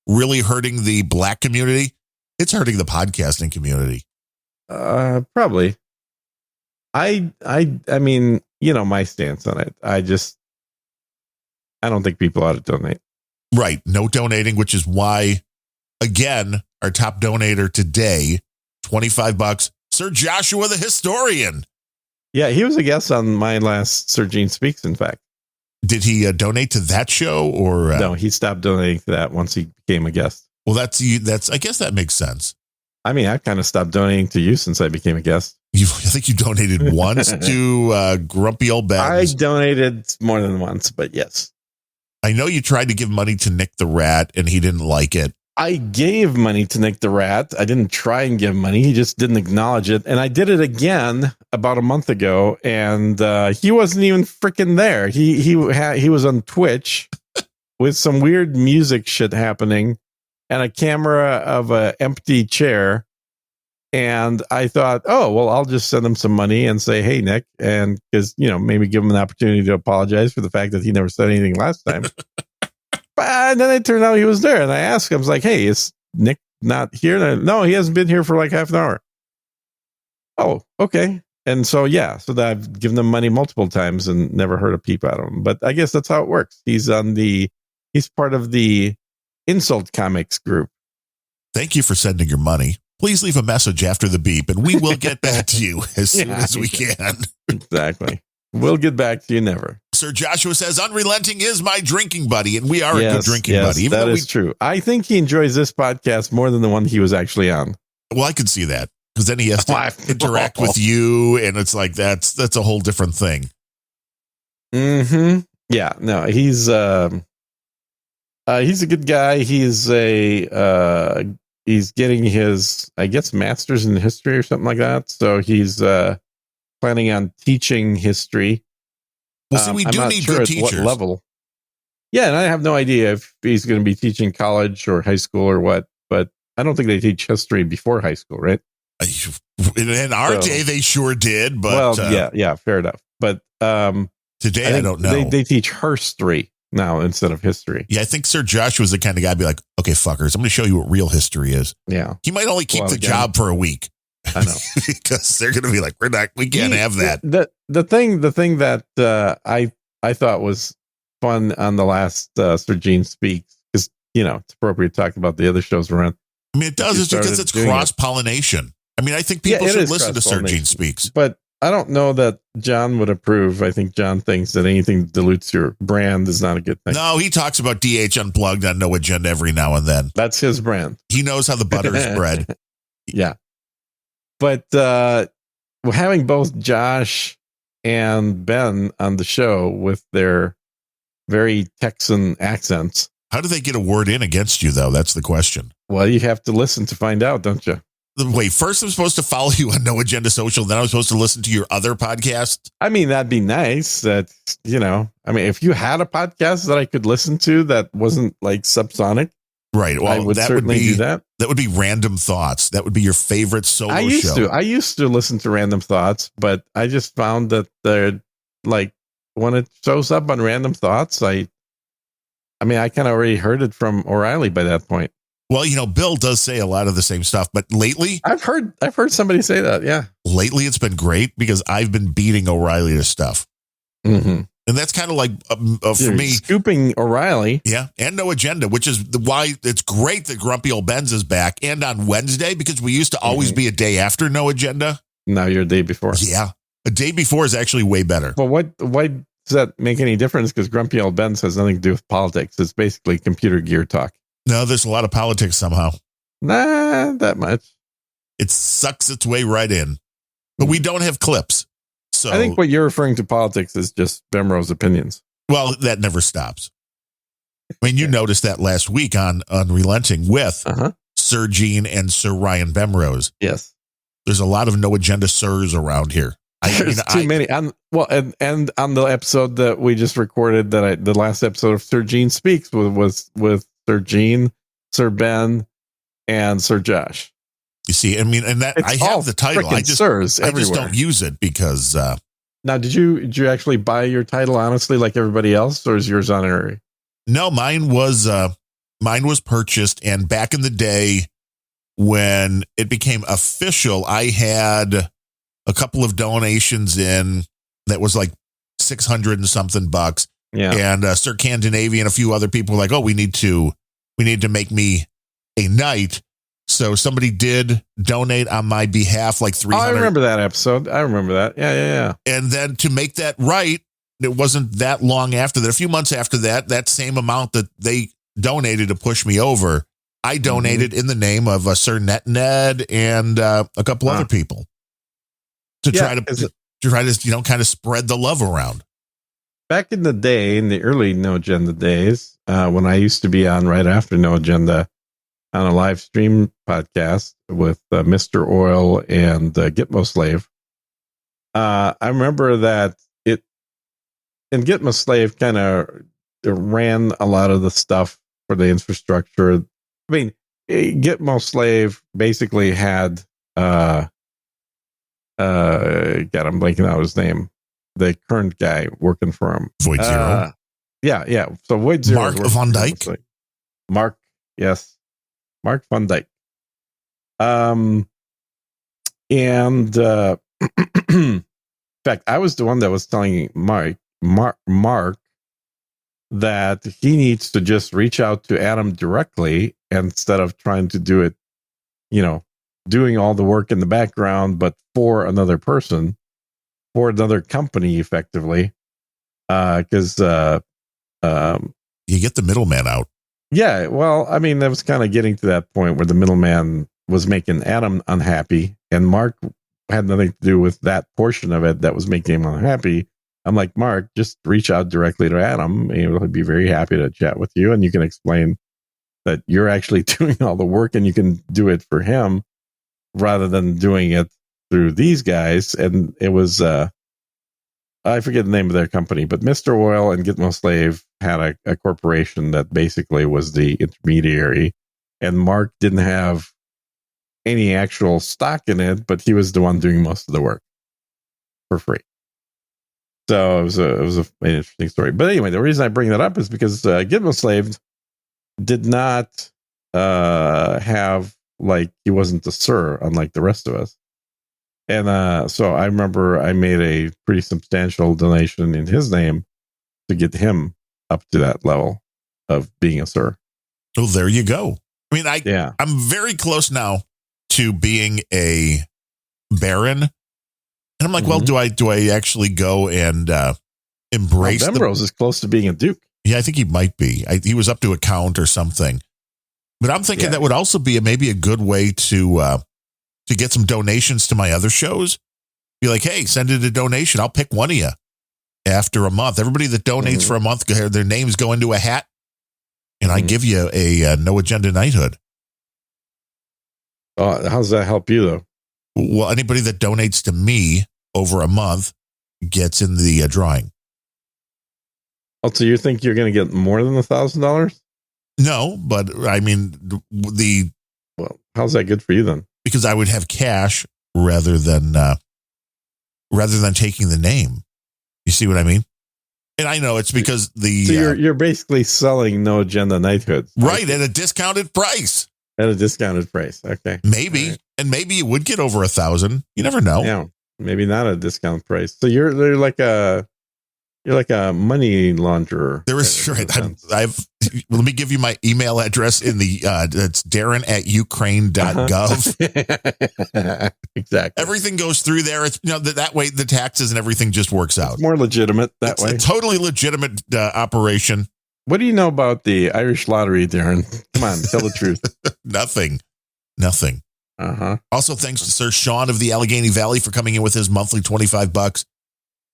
Speaker 2: really hurting the black community. It's hurting the podcasting community.
Speaker 1: Probably. I mean, my stance on it. I don't think people ought to donate.
Speaker 2: Right. No donating, which is why, again, our top donator today, $25, Sir Joshua the Historian.
Speaker 1: Yeah, he was a guest on my last Sir Gene Speaks, in fact.
Speaker 2: Did he donate to that show or
Speaker 1: No, he stopped donating to that once he became a guest.
Speaker 2: Well, that's I guess that makes sense.
Speaker 1: I mean, I've kind of stopped donating to you since I became a guest.
Speaker 2: I think you donated once to Grumpy Old
Speaker 1: I
Speaker 2: Bags.
Speaker 1: donated more than once, but yes.
Speaker 2: I know you tried to give money to Nick the Rat and he didn't like it.
Speaker 1: I gave money to Nick the Rat. I didn't try and give money. He just didn't acknowledge it. And I did it again about a month ago, and he wasn't even freaking there. He was on Twitch with some weird music shit happening and a camera of an empty chair
Speaker 3: And I thought, oh, well, I'll just send him some money and say, hey, Nick, and because, maybe give him an opportunity to apologize for the fact that he never said anything last time. And then it turned out he was there. And I asked him, I was like, hey, is Nick not here? And no, he hasn't been here for like half an hour. Oh, okay. And so, so that I've given him money multiple times and never heard a peep out of him. But I guess that's how it works. He's part of the Insult Comics group.
Speaker 2: Thank you for sending your money. Please leave a message after the beep, and we will get back to you as soon as we can.
Speaker 3: Exactly. We'll get back to you never.
Speaker 2: Sir Joshua says, Unrelenting is my drinking buddy, and we are a good drinking buddy.
Speaker 3: That is true. I think he enjoys this podcast more than the one he was actually on.
Speaker 2: Well, I could see that, because then he has to interact with you, and it's like that's a whole different thing.
Speaker 3: Mm-hmm. Yeah, no, he's a good guy. He's getting his, I guess, master's in history or something like that. So he's planning on teaching history.
Speaker 2: Well, see, we do need good teachers.
Speaker 3: What level? Yeah, and I have no idea if he's going to be teaching college or high school or what, but I don't think they teach history before high school, right?
Speaker 2: In our day, they sure did, but...
Speaker 3: Well, fair enough. But
Speaker 2: today, I don't know.
Speaker 3: They teach herstory now instead of history.
Speaker 2: Yeah, I think Sir Joshua's the kind of guy to be like, okay, fuckers, I'm going to show you what real history is.
Speaker 3: Yeah.
Speaker 2: He might only keep the job for a week.
Speaker 3: I know.
Speaker 2: Because they're going to be like, we can't have that.
Speaker 3: The thing that I thought was fun on the last Sir Gene Speaks, because, it's appropriate to talk about the other shows around.
Speaker 2: I mean, it does. It's because it's cross-pollination. I mean, I think people should listen to Sir Gene Speaks.
Speaker 3: But I don't know that John would approve. I think John thinks that anything that dilutes your brand is not a good thing.
Speaker 2: No, he talks about DH Unplugged on No Agenda every now and then.
Speaker 3: That's his brand.
Speaker 2: He knows how the butter is spread.
Speaker 3: Yeah. But having both Josh and Ben on the show with their very Texan accents.
Speaker 2: How do they get a word in against you, though? That's the question.
Speaker 3: Well, you have to listen to find out, don't you?
Speaker 2: Wait, first I'm supposed to follow you on No Agenda Social, then I'm supposed to listen to your other podcast?
Speaker 3: I mean, that'd be nice. That, if you had a podcast that I could listen to that wasn't like subsonic,
Speaker 2: right? Well,
Speaker 3: I would certainly do that.
Speaker 2: That would be Random Thoughts. That would be your favorite solo show.
Speaker 3: I used to listen to Random Thoughts, but I just found that they're like when it shows up on Random Thoughts, I kind of already heard it from O'Reilly by that point.
Speaker 2: Well, Bill does say a lot of the same stuff, but lately
Speaker 3: I've heard somebody say that. Yeah.
Speaker 2: Lately it's been great because I've been beating O'Reilly to stuff.
Speaker 3: Mm-hmm.
Speaker 2: And that's kind of like for me
Speaker 3: scooping O'Reilly.
Speaker 2: Yeah. And No Agenda, which is why it's great that Grumpy Old Ben's is back and on Wednesday, because we used to always be a day after No Agenda.
Speaker 3: Now you're a day before.
Speaker 2: Yeah. A day before is actually way better.
Speaker 3: Well, why does that make any difference? Because Grumpy Old Ben's has nothing to do with politics. It's basically computer gear talk.
Speaker 2: No, there's a lot of politics somehow.
Speaker 3: Nah, that much.
Speaker 2: It sucks its way right in. But we don't have clips. So
Speaker 3: I think what you're referring to politics is just Bemrose opinions.
Speaker 2: Well, that never stops. I mean, you noticed that last week on Unrelenting with Sir Gene and Sir Ryan Bemrose.
Speaker 3: Yes.
Speaker 2: There's a lot of No Agenda sirs around here.
Speaker 3: There's too many. And on the episode that we just recorded, the last episode of Sir Gene Speaks was with Sir Gene, Sir Ben, and Sir Josh.
Speaker 2: You see, I mean, and that
Speaker 3: it's
Speaker 2: I have the title. I just don't use it because.
Speaker 3: Now, did you actually buy your title honestly, like everybody else, or is yours honorary?
Speaker 2: No, mine was purchased, and back in the day when it became official, I had a couple of donations in that was like $600 and something bucks.
Speaker 3: Yeah.
Speaker 2: And Sir Scandinavia and a few other people were like, oh, we need to make me a knight. So somebody did donate on my behalf, like $300.
Speaker 3: I remember that episode. I remember that. Yeah.
Speaker 2: And then to make that right, it wasn't that long after that. A few months after that same amount that they donated to push me over, I donated in the name of Sir Ned and a couple other people to try to kind of spread the love around.
Speaker 3: Back in the day, in the early No Agenda days, when I used to be on right after No Agenda on a live stream podcast with Mr. Oil and Gitmo Slave, I remember that Gitmo Slave kind of ran a lot of the stuff for the infrastructure. I mean, Gitmo Slave basically had God, I'm blanking out his name. The current guy working for him.
Speaker 2: Void Zero.
Speaker 3: Yeah. So Void Zero.
Speaker 2: Mark Van Dyke.
Speaker 3: Mark, yes. Mark Van Dyke. In fact, I was the one that was telling Mark that he needs to just reach out to Adam directly instead of trying to do it, doing all the work in the background, but for another person, for another company, effectively. Because
Speaker 2: you get the middleman out.
Speaker 3: Yeah, well, I mean, that was kind of getting to that point where the middleman was making Adam unhappy, and Mark had nothing to do with that portion of it that was making him unhappy. I'm like, Mark, just reach out directly to Adam. He'll be very happy to chat with you, and you can explain that you're actually doing all the work and you can do it for him rather than doing it through these guys. And it was, I forget the name of their company, but Mr. Oil and Gitmo Slave had a corporation that basically was the intermediary, and Mark didn't have any actual stock in it, but he was the one doing most of the work for free. So it was an interesting story. But anyway, the reason I bring that up is because Gitmo Slave did not have, like, he wasn't a sir, unlike the rest of us. And so I remember I made a pretty substantial donation in his name to get him up to that level of being a sir.
Speaker 2: Oh, there you go. I mean, I'm very close now to being a baron. And I'm like, well, do I actually go and embrace
Speaker 3: Bemrose is close to being a duke.
Speaker 2: Yeah, I think he might be. He was up to a count or something. But I'm thinking that would also be maybe a good way to get some donations to my other shows. Be like, hey, send it a donation. I'll pick one of you after a month. Everybody that donates for a month, their names go into a hat, and I give you a No Agenda knighthood.
Speaker 3: How does that help you, though?
Speaker 2: Well, anybody that donates to me over a month gets in the drawing.
Speaker 3: Oh, so you think you're going to get more than $1,000?
Speaker 2: No, but I mean,
Speaker 3: well, how's that good for you then?
Speaker 2: Because I would have cash rather than taking the name. You see what I mean? And I know it's because
Speaker 3: so you're basically selling No Agenda knighthoods,
Speaker 2: right? At a discounted price.
Speaker 3: At a discounted price. Okay.
Speaker 2: Maybe. Right. And maybe you would get over 1,000. You never know.
Speaker 3: Yeah. Maybe not a discount price. So you're like a money launderer.
Speaker 2: There is right. Let me give you my email address in the it's darren@ukraine.gov.
Speaker 3: Exactly.
Speaker 2: Everything goes through there. It's that way the taxes and everything just works out.
Speaker 3: It's more legitimate that way.
Speaker 2: It's a totally legitimate operation.
Speaker 3: What do you know about the Irish lottery, Darren? Come on, tell the truth.
Speaker 2: Nothing.
Speaker 3: Uh-huh.
Speaker 2: Also, thanks to Sir Sean of the Allegheny Valley for coming in with his monthly $25.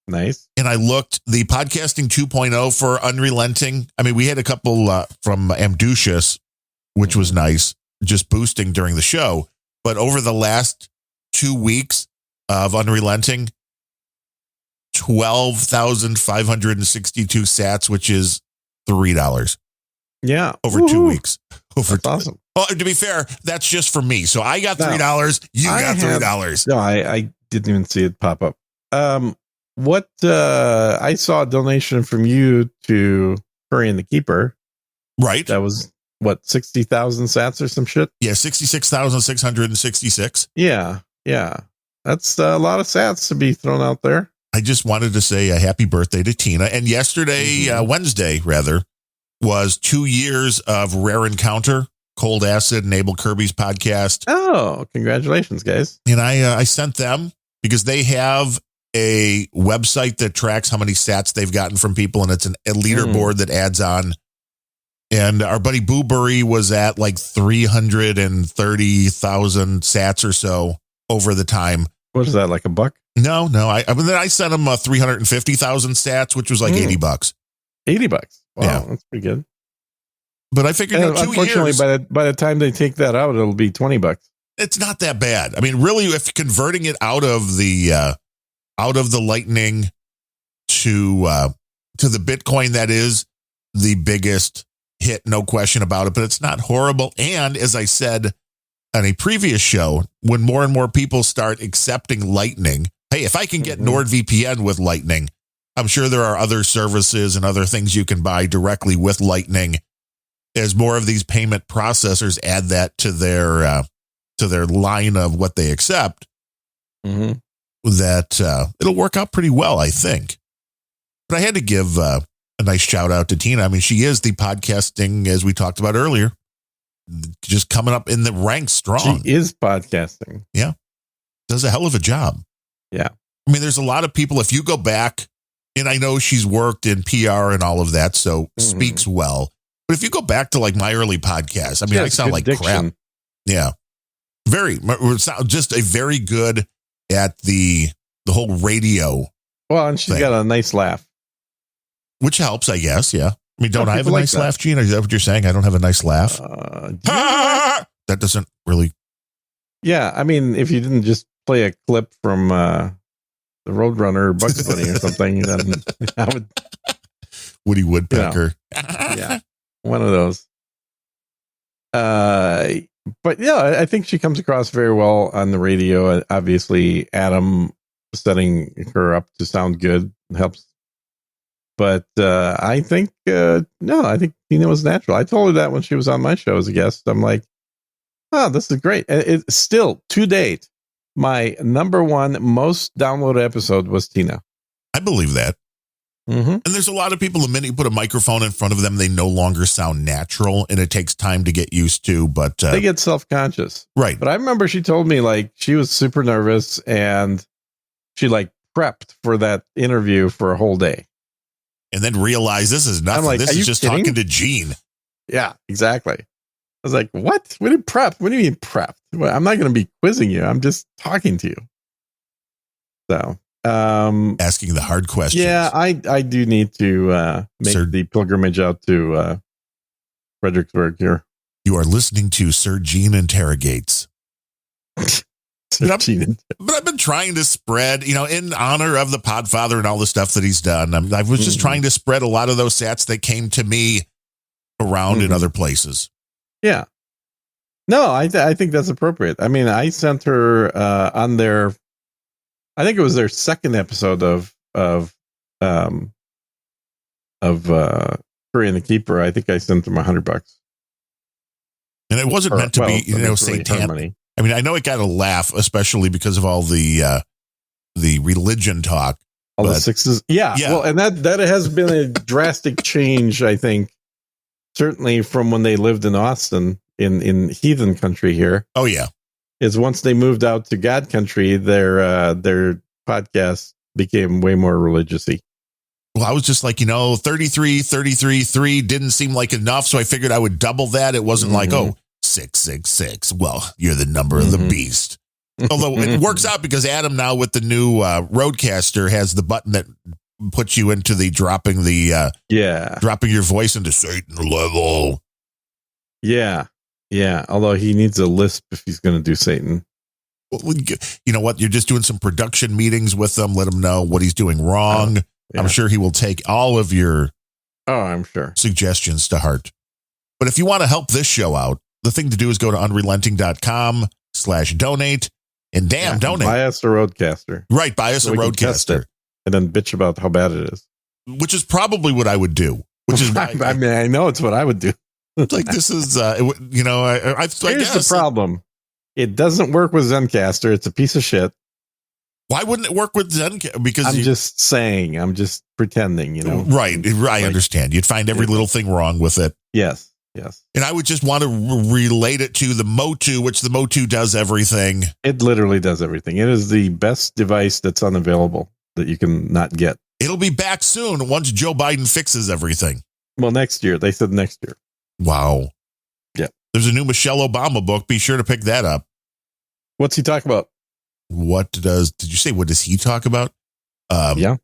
Speaker 3: Nice.
Speaker 2: And I looked the podcasting 2.0 for Unrelenting. I mean, we had a couple from Amducius, which was nice, just boosting during the show. But over the last 2 weeks of Unrelenting, 12,562 sats, which is $3.
Speaker 3: Yeah.
Speaker 2: Over 2 weeks.
Speaker 3: That's awesome.
Speaker 2: Well, to be fair, that's just for me. So I got $3. You got $3.
Speaker 3: No, I didn't even see it pop up. What I saw a donation from you to Curry and the Keeper.
Speaker 2: Right.
Speaker 3: That was what, 60,000 sats or some shit?
Speaker 2: Yeah, 66,666.
Speaker 3: Yeah. That's a lot of sats to be thrown out there.
Speaker 2: I just wanted to say a happy birthday to Tina. And yesterday, Wednesday, rather, was 2 years of Rare Encounter, Cold Acid, and Abel Kirby's podcast.
Speaker 3: Oh, congratulations, guys.
Speaker 2: And I sent them because they have a website that tracks how many sats they've gotten from people, and it's a leaderboard that adds on. And our buddy Boobury was at like 330,000 sats or so over the time.
Speaker 3: What is that, like $1?
Speaker 2: No. I sent him 350,000 sats, which was like $80. $80.
Speaker 3: Wow,
Speaker 2: yeah,
Speaker 3: that's pretty good.
Speaker 2: But I figured,
Speaker 3: unfortunately, by the time they take that out, it'll be $20.
Speaker 2: It's not that bad. I mean, really, if converting it out of the Lightning to the Bitcoin, that is the biggest hit, no question about it. But it's not horrible. And as I said on a previous show, when more and more people start accepting Lightning, hey, if I can get NordVPN with Lightning, I'm sure there are other services and other things you can buy directly with Lightning. As more of these payment processors add that to their line of what they accept, that it'll work out pretty well, I think. But I had to give a nice shout out to Tina. I mean, she is the podcasting, as we talked about earlier, just coming up in the ranks strong.
Speaker 3: She is podcasting.
Speaker 2: Yeah. Does a hell of a job.
Speaker 3: Yeah.
Speaker 2: I mean, there's a lot of people, if you go back, and I know she's worked in PR and all of that, so speaks well. But if you go back to like my early podcasts, I mean, I sound like crap. Yeah. Just a very good at the whole radio.
Speaker 3: Well, and she's got a nice laugh.
Speaker 2: Which helps, I guess. Yeah. I mean, don't I have a nice laugh, Gene? Is that what you're saying? I don't have a nice laugh? That doesn't really.
Speaker 3: Yeah. I mean, if you didn't just play a clip from the Roadrunner Bugs Bunny or something, then I would.
Speaker 2: Woody Woodpecker.
Speaker 3: Yeah. One of those. But yeah, I think she comes across very well on the radio. Obviously, Adam setting her up to sound good helps. But I think, I think Tina was natural. I told her that when she was on my show as a guest. I'm like, oh, this is great. And it's still, to date, my number one most downloaded episode was Tina.
Speaker 2: I believe that. And there's a lot of people, the minute you put a microphone in front of them, they no longer sound natural, and it takes time to get used to, but
Speaker 3: they get self-conscious.
Speaker 2: Right.
Speaker 3: But I remember she told me like she was super nervous and she like prepped for that interview for a whole day.
Speaker 2: And then realized this is nothing.
Speaker 3: Like,
Speaker 2: this is just talking to Gene.
Speaker 3: Yeah, exactly. I was like, what? What do you prep? What do you mean prepped? Well, I'm not going to be quizzing you. I'm just talking to you. So
Speaker 2: asking the hard questions.
Speaker 3: Yeah, I do need to make the pilgrimage out to Fredericksburg here.
Speaker 2: You are listening to Sir Gene Interrogates. But I've been trying to spread, in honor of the Podfather and all the stuff that he's done. I was just trying to spread a lot of those sats that came to me around in other places.
Speaker 3: Yeah. No, I think that's appropriate. I mean, I sent her on their, I think it was their second episode of Curry and the Keeper. I think I sent them $100.
Speaker 2: And it wasn't meant to be, satanic. I mean, I know it got a laugh, especially because of all the religion talk.
Speaker 3: All the sixes. Yeah. Well, and that has been a drastic change, I think, certainly from when they lived in Austin in heathen country here.
Speaker 2: Oh, yeah.
Speaker 3: Is once they moved out to God country, their podcast became way more religious-y.
Speaker 2: Well, I was just like, 3 didn't seem like enough. So I figured I would double that. It wasn't like, 666. Well, you're the number of the beast. Although it works out because Adam now with the new Roadcaster has the button that puts you into the dropping your voice into Satan level.
Speaker 3: Yeah. Yeah. Although he needs a lisp if he's going to do Satan.
Speaker 2: Well, you know what? You're just doing some production meetings with them. Let him know what he's doing wrong. Yeah. I'm sure he will take all of your
Speaker 3: I'm sure
Speaker 2: suggestions to heart. But if you want to help this show out, the thing to do is go to unrelenting.com/donate and donate.
Speaker 3: Buy us a Roadcaster.
Speaker 2: Right. Buy us a Roadcaster.
Speaker 3: And then bitch about how bad it is.
Speaker 2: Which is probably what I would do. Which is why
Speaker 3: I mean, I know it's what I would do.
Speaker 2: It's like, this is, I guess
Speaker 3: the problem. It doesn't work with Zencastr. It's a piece of shit.
Speaker 2: Why wouldn't it work with Zencastr? Because
Speaker 3: I'm just saying, I'm just pretending,
Speaker 2: Right. I understand. You'd find every little thing wrong with it.
Speaker 3: Yes.
Speaker 2: And I would just want to relate it to the Motu, which the Motu does everything.
Speaker 3: It literally does everything. It is the best device that's unavailable that you can not get.
Speaker 2: It'll be back soon once Joe Biden fixes everything.
Speaker 3: Well, next year. They said next year.
Speaker 2: Wow.
Speaker 3: Yeah.
Speaker 2: There's a new Michelle Obama book. Be sure to pick that up.
Speaker 3: What's he talk about?
Speaker 2: What does he talk about?
Speaker 3: Yeah.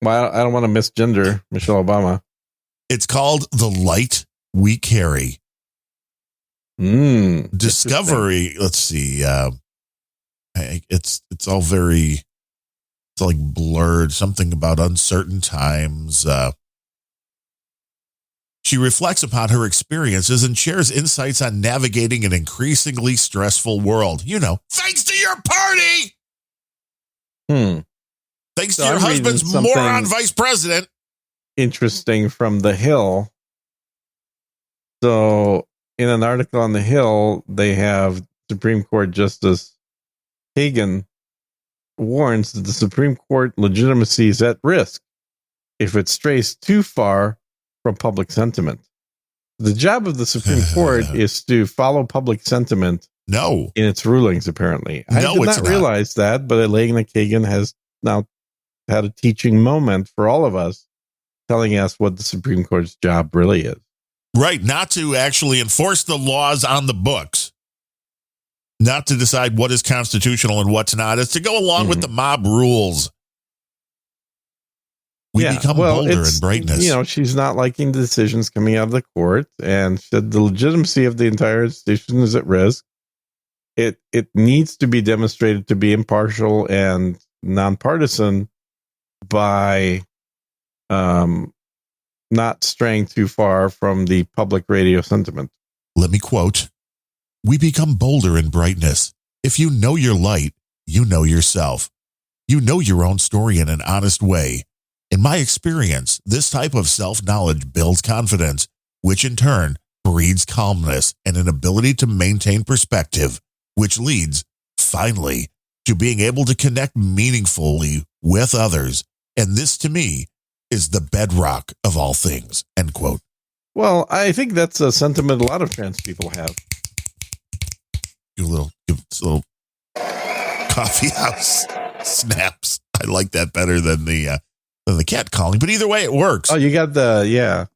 Speaker 3: Well, I don't want to misgender Michelle Obama.
Speaker 2: It's called The Light We Carry. Discovery. Let's see. It's all very, it's like blurred. Something about uncertain times. She reflects upon her experiences and shares insights on navigating an increasingly stressful world. Thanks to your party. Thanks
Speaker 1: So
Speaker 2: to your
Speaker 1: I'm reading
Speaker 2: husband's
Speaker 1: something-
Speaker 2: moron vice president.
Speaker 1: Interesting from The Hill. So, in an article on The Hill, they have Supreme Court Justice Kagan warns that the Supreme Court legitimacy is at risk if it strays too far from public sentiment. The job of the Supreme Court is to follow public sentiment
Speaker 2: No.
Speaker 1: in its rulings, apparently. I
Speaker 2: No,
Speaker 1: did
Speaker 2: it's
Speaker 1: not
Speaker 2: not.
Speaker 1: realize that, but Elena Kagan has now had a teaching moment for all of us, telling us what the Supreme Court's job really is.
Speaker 2: Right. Not to actually enforce the laws on the books. Not to decide what is constitutional and what's not. It's to go along with the mob rules. We become bolder in brightness.
Speaker 1: She's not liking the decisions coming out of the court, and said the legitimacy of the entire institution is at risk. It needs to be demonstrated to be impartial and nonpartisan by not straying too far from the public radio sentiment.
Speaker 2: Let me quote, "We become bolder in brightness. If you know your light, you know yourself. You know your own story in an honest way. In my experience, this type of self-knowledge builds confidence, which in turn breeds calmness and an ability to maintain perspective, which leads, finally, to being able to connect meaningfully with others. And this, to me, is the bedrock of all things." End quote.
Speaker 1: Well, I think that's a sentiment a lot of trans people have.
Speaker 2: Give us a little coffee house snaps. I like that better than the cat calling. But either way, it works.
Speaker 1: Oh, you got yeah.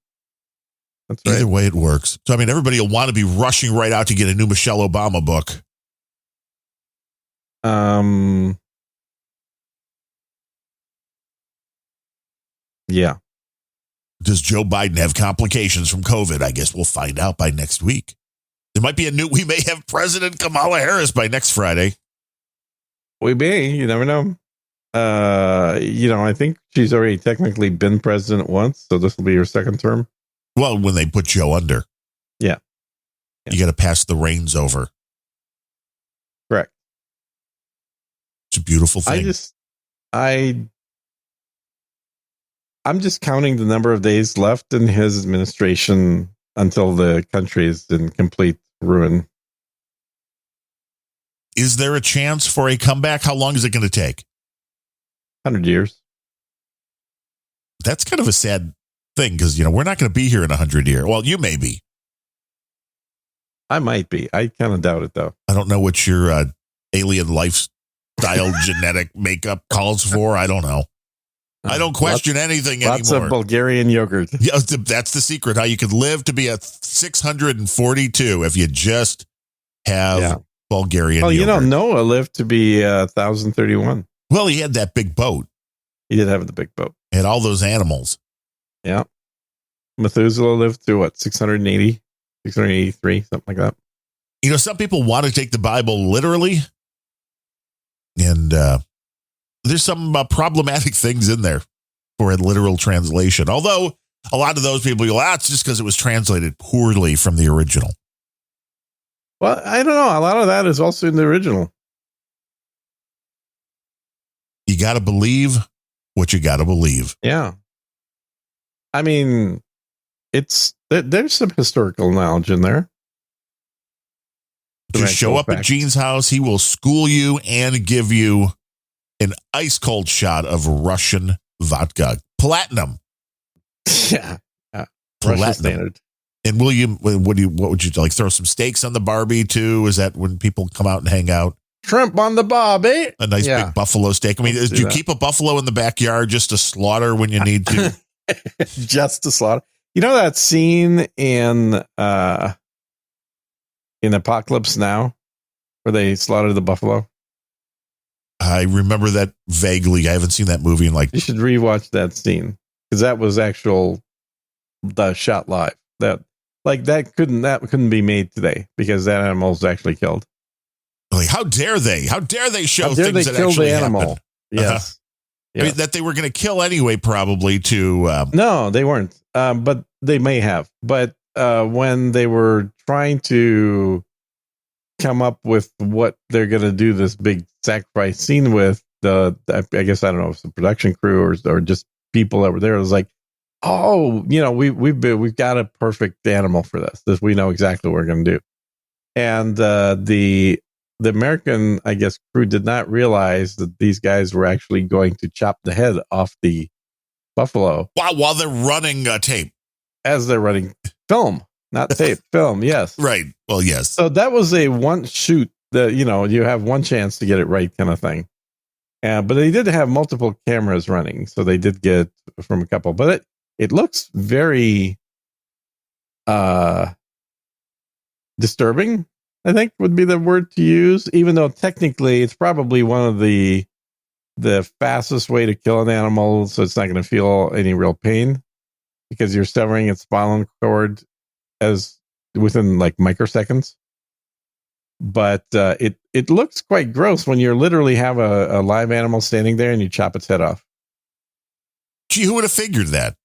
Speaker 1: That's right.
Speaker 2: Either way, it works. So, I mean, everybody will want to be rushing right out to get a new Michelle Obama book.
Speaker 1: Yeah.
Speaker 2: Does Joe Biden have complications from COVID? I guess we'll find out by next week. We may have President Kamala Harris by next Friday.
Speaker 1: We may, you never know. I think she's already technically been president once, so this will be her second term.
Speaker 2: Well, when they put Joe under.
Speaker 1: Yeah.
Speaker 2: You got to pass the reins over.
Speaker 1: Correct.
Speaker 2: It's a beautiful thing.
Speaker 1: I'm just counting the number of days left in his administration until the country is in complete ruin.
Speaker 2: Is there a chance for a comeback? How long is it going to take?
Speaker 1: 100 years.
Speaker 2: That's kind of a sad thing because, we're not going to be here in 100 years. Well, you may be.
Speaker 1: I might be. I kind of doubt it, though.
Speaker 2: I don't know what your alien lifestyle genetic makeup calls for. I don't know. I don't question anything anymore.
Speaker 1: Lots of Bulgarian yogurt.
Speaker 2: Yeah, that's the secret. How you could live to be a 642 if you just have Bulgarian yogurt.
Speaker 1: Noah lived to be 1,031.
Speaker 2: Well, he had that big boat.
Speaker 1: He did have the big boat.
Speaker 2: He had all those animals.
Speaker 1: Yeah. Methuselah lived to 680, 683, something like that.
Speaker 2: Some people want to take the Bible literally. And there's some problematic things in there for a literal translation. Although a lot of those people go, it's just because it was translated poorly from the original.
Speaker 1: Well, I don't know. A lot of that is also in the original.
Speaker 2: You got to believe what you got to believe.
Speaker 1: Yeah. I mean, there's some historical knowledge in there.
Speaker 2: Just show up at Gene's house. He will school you and give you an ice cold shot of Russian vodka. Platinum.
Speaker 1: Yeah.
Speaker 2: Platinum.
Speaker 1: Standard.
Speaker 2: And what would you like? Throw some steaks on the Barbie too? Is that when people come out and hang out?
Speaker 1: Shrimp on the barbie.
Speaker 2: A nice big buffalo steak. I mean, do you keep a buffalo in the backyard just to slaughter when you need to?
Speaker 1: Just to slaughter. You know that scene in Apocalypse Now where they slaughter the buffalo?
Speaker 2: I remember that vaguely. I haven't seen that movie in
Speaker 1: You should rewatch that scene because that was the shot live. That couldn't be made today because that animal was actually killed.
Speaker 2: Like, how dare they? How dare they show
Speaker 1: How dare
Speaker 2: things
Speaker 1: they
Speaker 2: that
Speaker 1: kill
Speaker 2: actually
Speaker 1: the animal?
Speaker 2: happen?
Speaker 1: Yes.
Speaker 2: I mean, that they were going to kill anyway, probably to.
Speaker 3: No, they weren't. But they may have. But when they were trying to come up with what they're going to do this big sacrifice scene with, I guess, I don't know if it's the production crew or just people that were there, it was like, oh, we've got a perfect animal for this. We know exactly what we're going to do. And the American, I guess, crew did not realize that these guys were actually going to chop the head off the buffalo
Speaker 2: while they're running tape.
Speaker 3: As they're running film, not tape, film. Yes.
Speaker 2: Right. Well, yes.
Speaker 3: So that was a one shoot that, you have one chance to get it right kind of thing. But they did have multiple cameras running. So they did get from a couple, but it looks very disturbing, I think would be the word to use, even though technically it's probably one of the fastest way to kill an animal. So it's not going to feel any real pain because you're severing its spinal cord as within like microseconds. But it looks quite gross when you literally have a live animal standing there and you chop its head off.
Speaker 2: Gee, who would have figured that?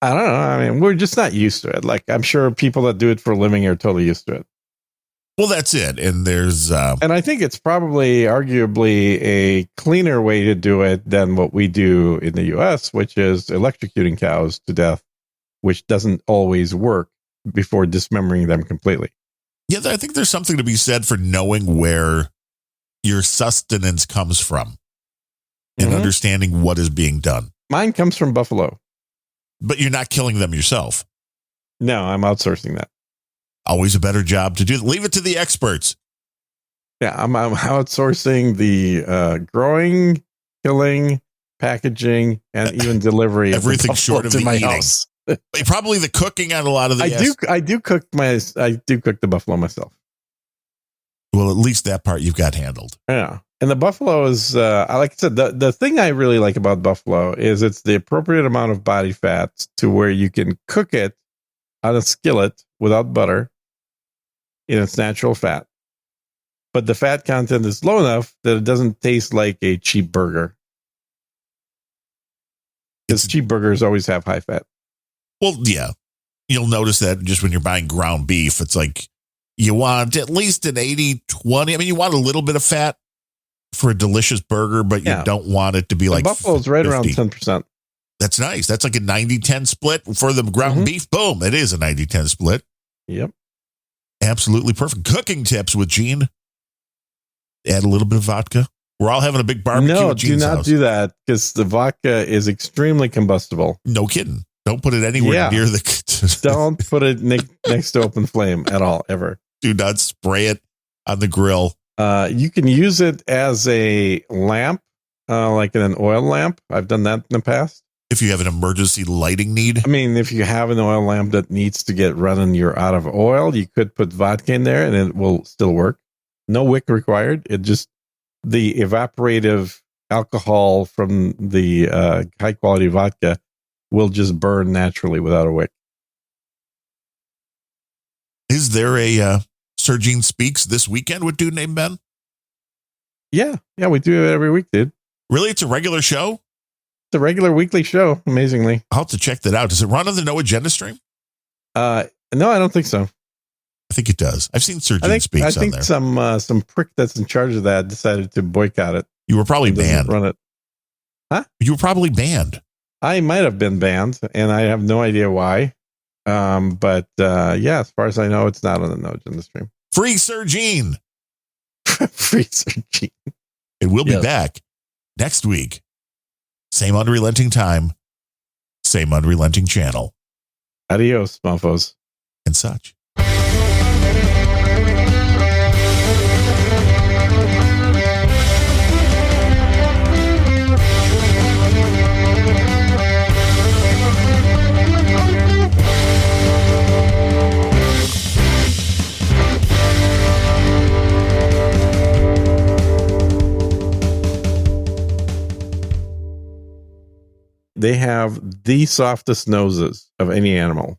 Speaker 3: I don't know. I mean, we're just not used to it. Like, I'm sure people that do it for a living are totally used to it.
Speaker 2: Well, that's it. And there's...
Speaker 3: And I think it's probably arguably a cleaner way to do it than what we do in the U.S., which is electrocuting cows to death, which doesn't always work before dismembering them completely.
Speaker 2: Yeah, I think there's something to be said for knowing where your sustenance comes from and understanding what is being done.
Speaker 3: Mine comes from buffalo.
Speaker 2: But you're not killing them yourself.
Speaker 3: No, I'm outsourcing that.
Speaker 2: Always a better job to do. Leave it to the experts.
Speaker 3: Yeah, I'm outsourcing the growing, killing, packaging, and even delivery.
Speaker 2: Everything short of the
Speaker 3: my
Speaker 2: eating.
Speaker 3: house.
Speaker 2: Probably the cooking on a lot of the.
Speaker 3: I do cook the buffalo myself.
Speaker 2: Well, at least that part you've got handled.
Speaker 3: Yeah. And the buffalo is, like I said, the thing I really like about buffalo is it's the appropriate amount of body fat to where you can cook it on a skillet without butter in its natural fat. But the fat content is low enough that it doesn't taste like a cheap burger. Because cheap burgers always have high fat.
Speaker 2: Well, yeah. You'll notice that just when you're buying ground beef, it's like you want at least an 80-20. I mean, you want a little bit of fat for a delicious burger, but you don't want it to be like
Speaker 3: buffalo's right
Speaker 2: 50.
Speaker 3: around 10%.
Speaker 2: That's nice. That's like a 90-10 split for the ground beef. Boom. It is a 90-10 split.
Speaker 3: Yep.
Speaker 2: Absolutely perfect. Cooking tips with Gene. Add a little bit of vodka. We're all having a big barbecue at Gene's house.
Speaker 3: Do that because the vodka is extremely combustible.
Speaker 2: No kidding. Don't put it anywhere near the...
Speaker 3: Don't put it next to open flame at all, ever.
Speaker 2: Do not spray it on the grill.
Speaker 3: You can use it as a lamp, like in an oil lamp. I've done that in the past.
Speaker 2: If you have an emergency lighting need.
Speaker 3: I mean, if you have an oil lamp that needs to get running, you're out of oil, you could put vodka in there and it will still work. No wick required. It just, the evaporative alcohol from the high quality vodka will just burn naturally without a wick.
Speaker 2: Is there a Sir Gene Speaks this weekend with Dude Named Ben?
Speaker 3: Yeah, we do it every week, dude.
Speaker 2: Really? It's a regular show?
Speaker 3: It's a regular weekly show, amazingly.
Speaker 2: I'll have to check that out. Does it run on the No Agenda stream?
Speaker 3: No, I don't think so.
Speaker 2: I think it does. I've seen Sir Gene Speaks on there.
Speaker 3: I think some prick that's in charge of that decided to boycott it.
Speaker 2: You were probably banned.
Speaker 3: Run it. Huh?
Speaker 2: You were probably banned.
Speaker 3: I might have been banned, and I have no idea why. But as far as I know, it's not on the No Agenda stream.
Speaker 2: Free Sir Gene.
Speaker 3: Free Sir Gene.
Speaker 2: It will be back next week. Same unrelenting time. Same unrelenting channel.
Speaker 3: Adios, mofos.
Speaker 2: And such.
Speaker 3: They have the softest noses of any animal.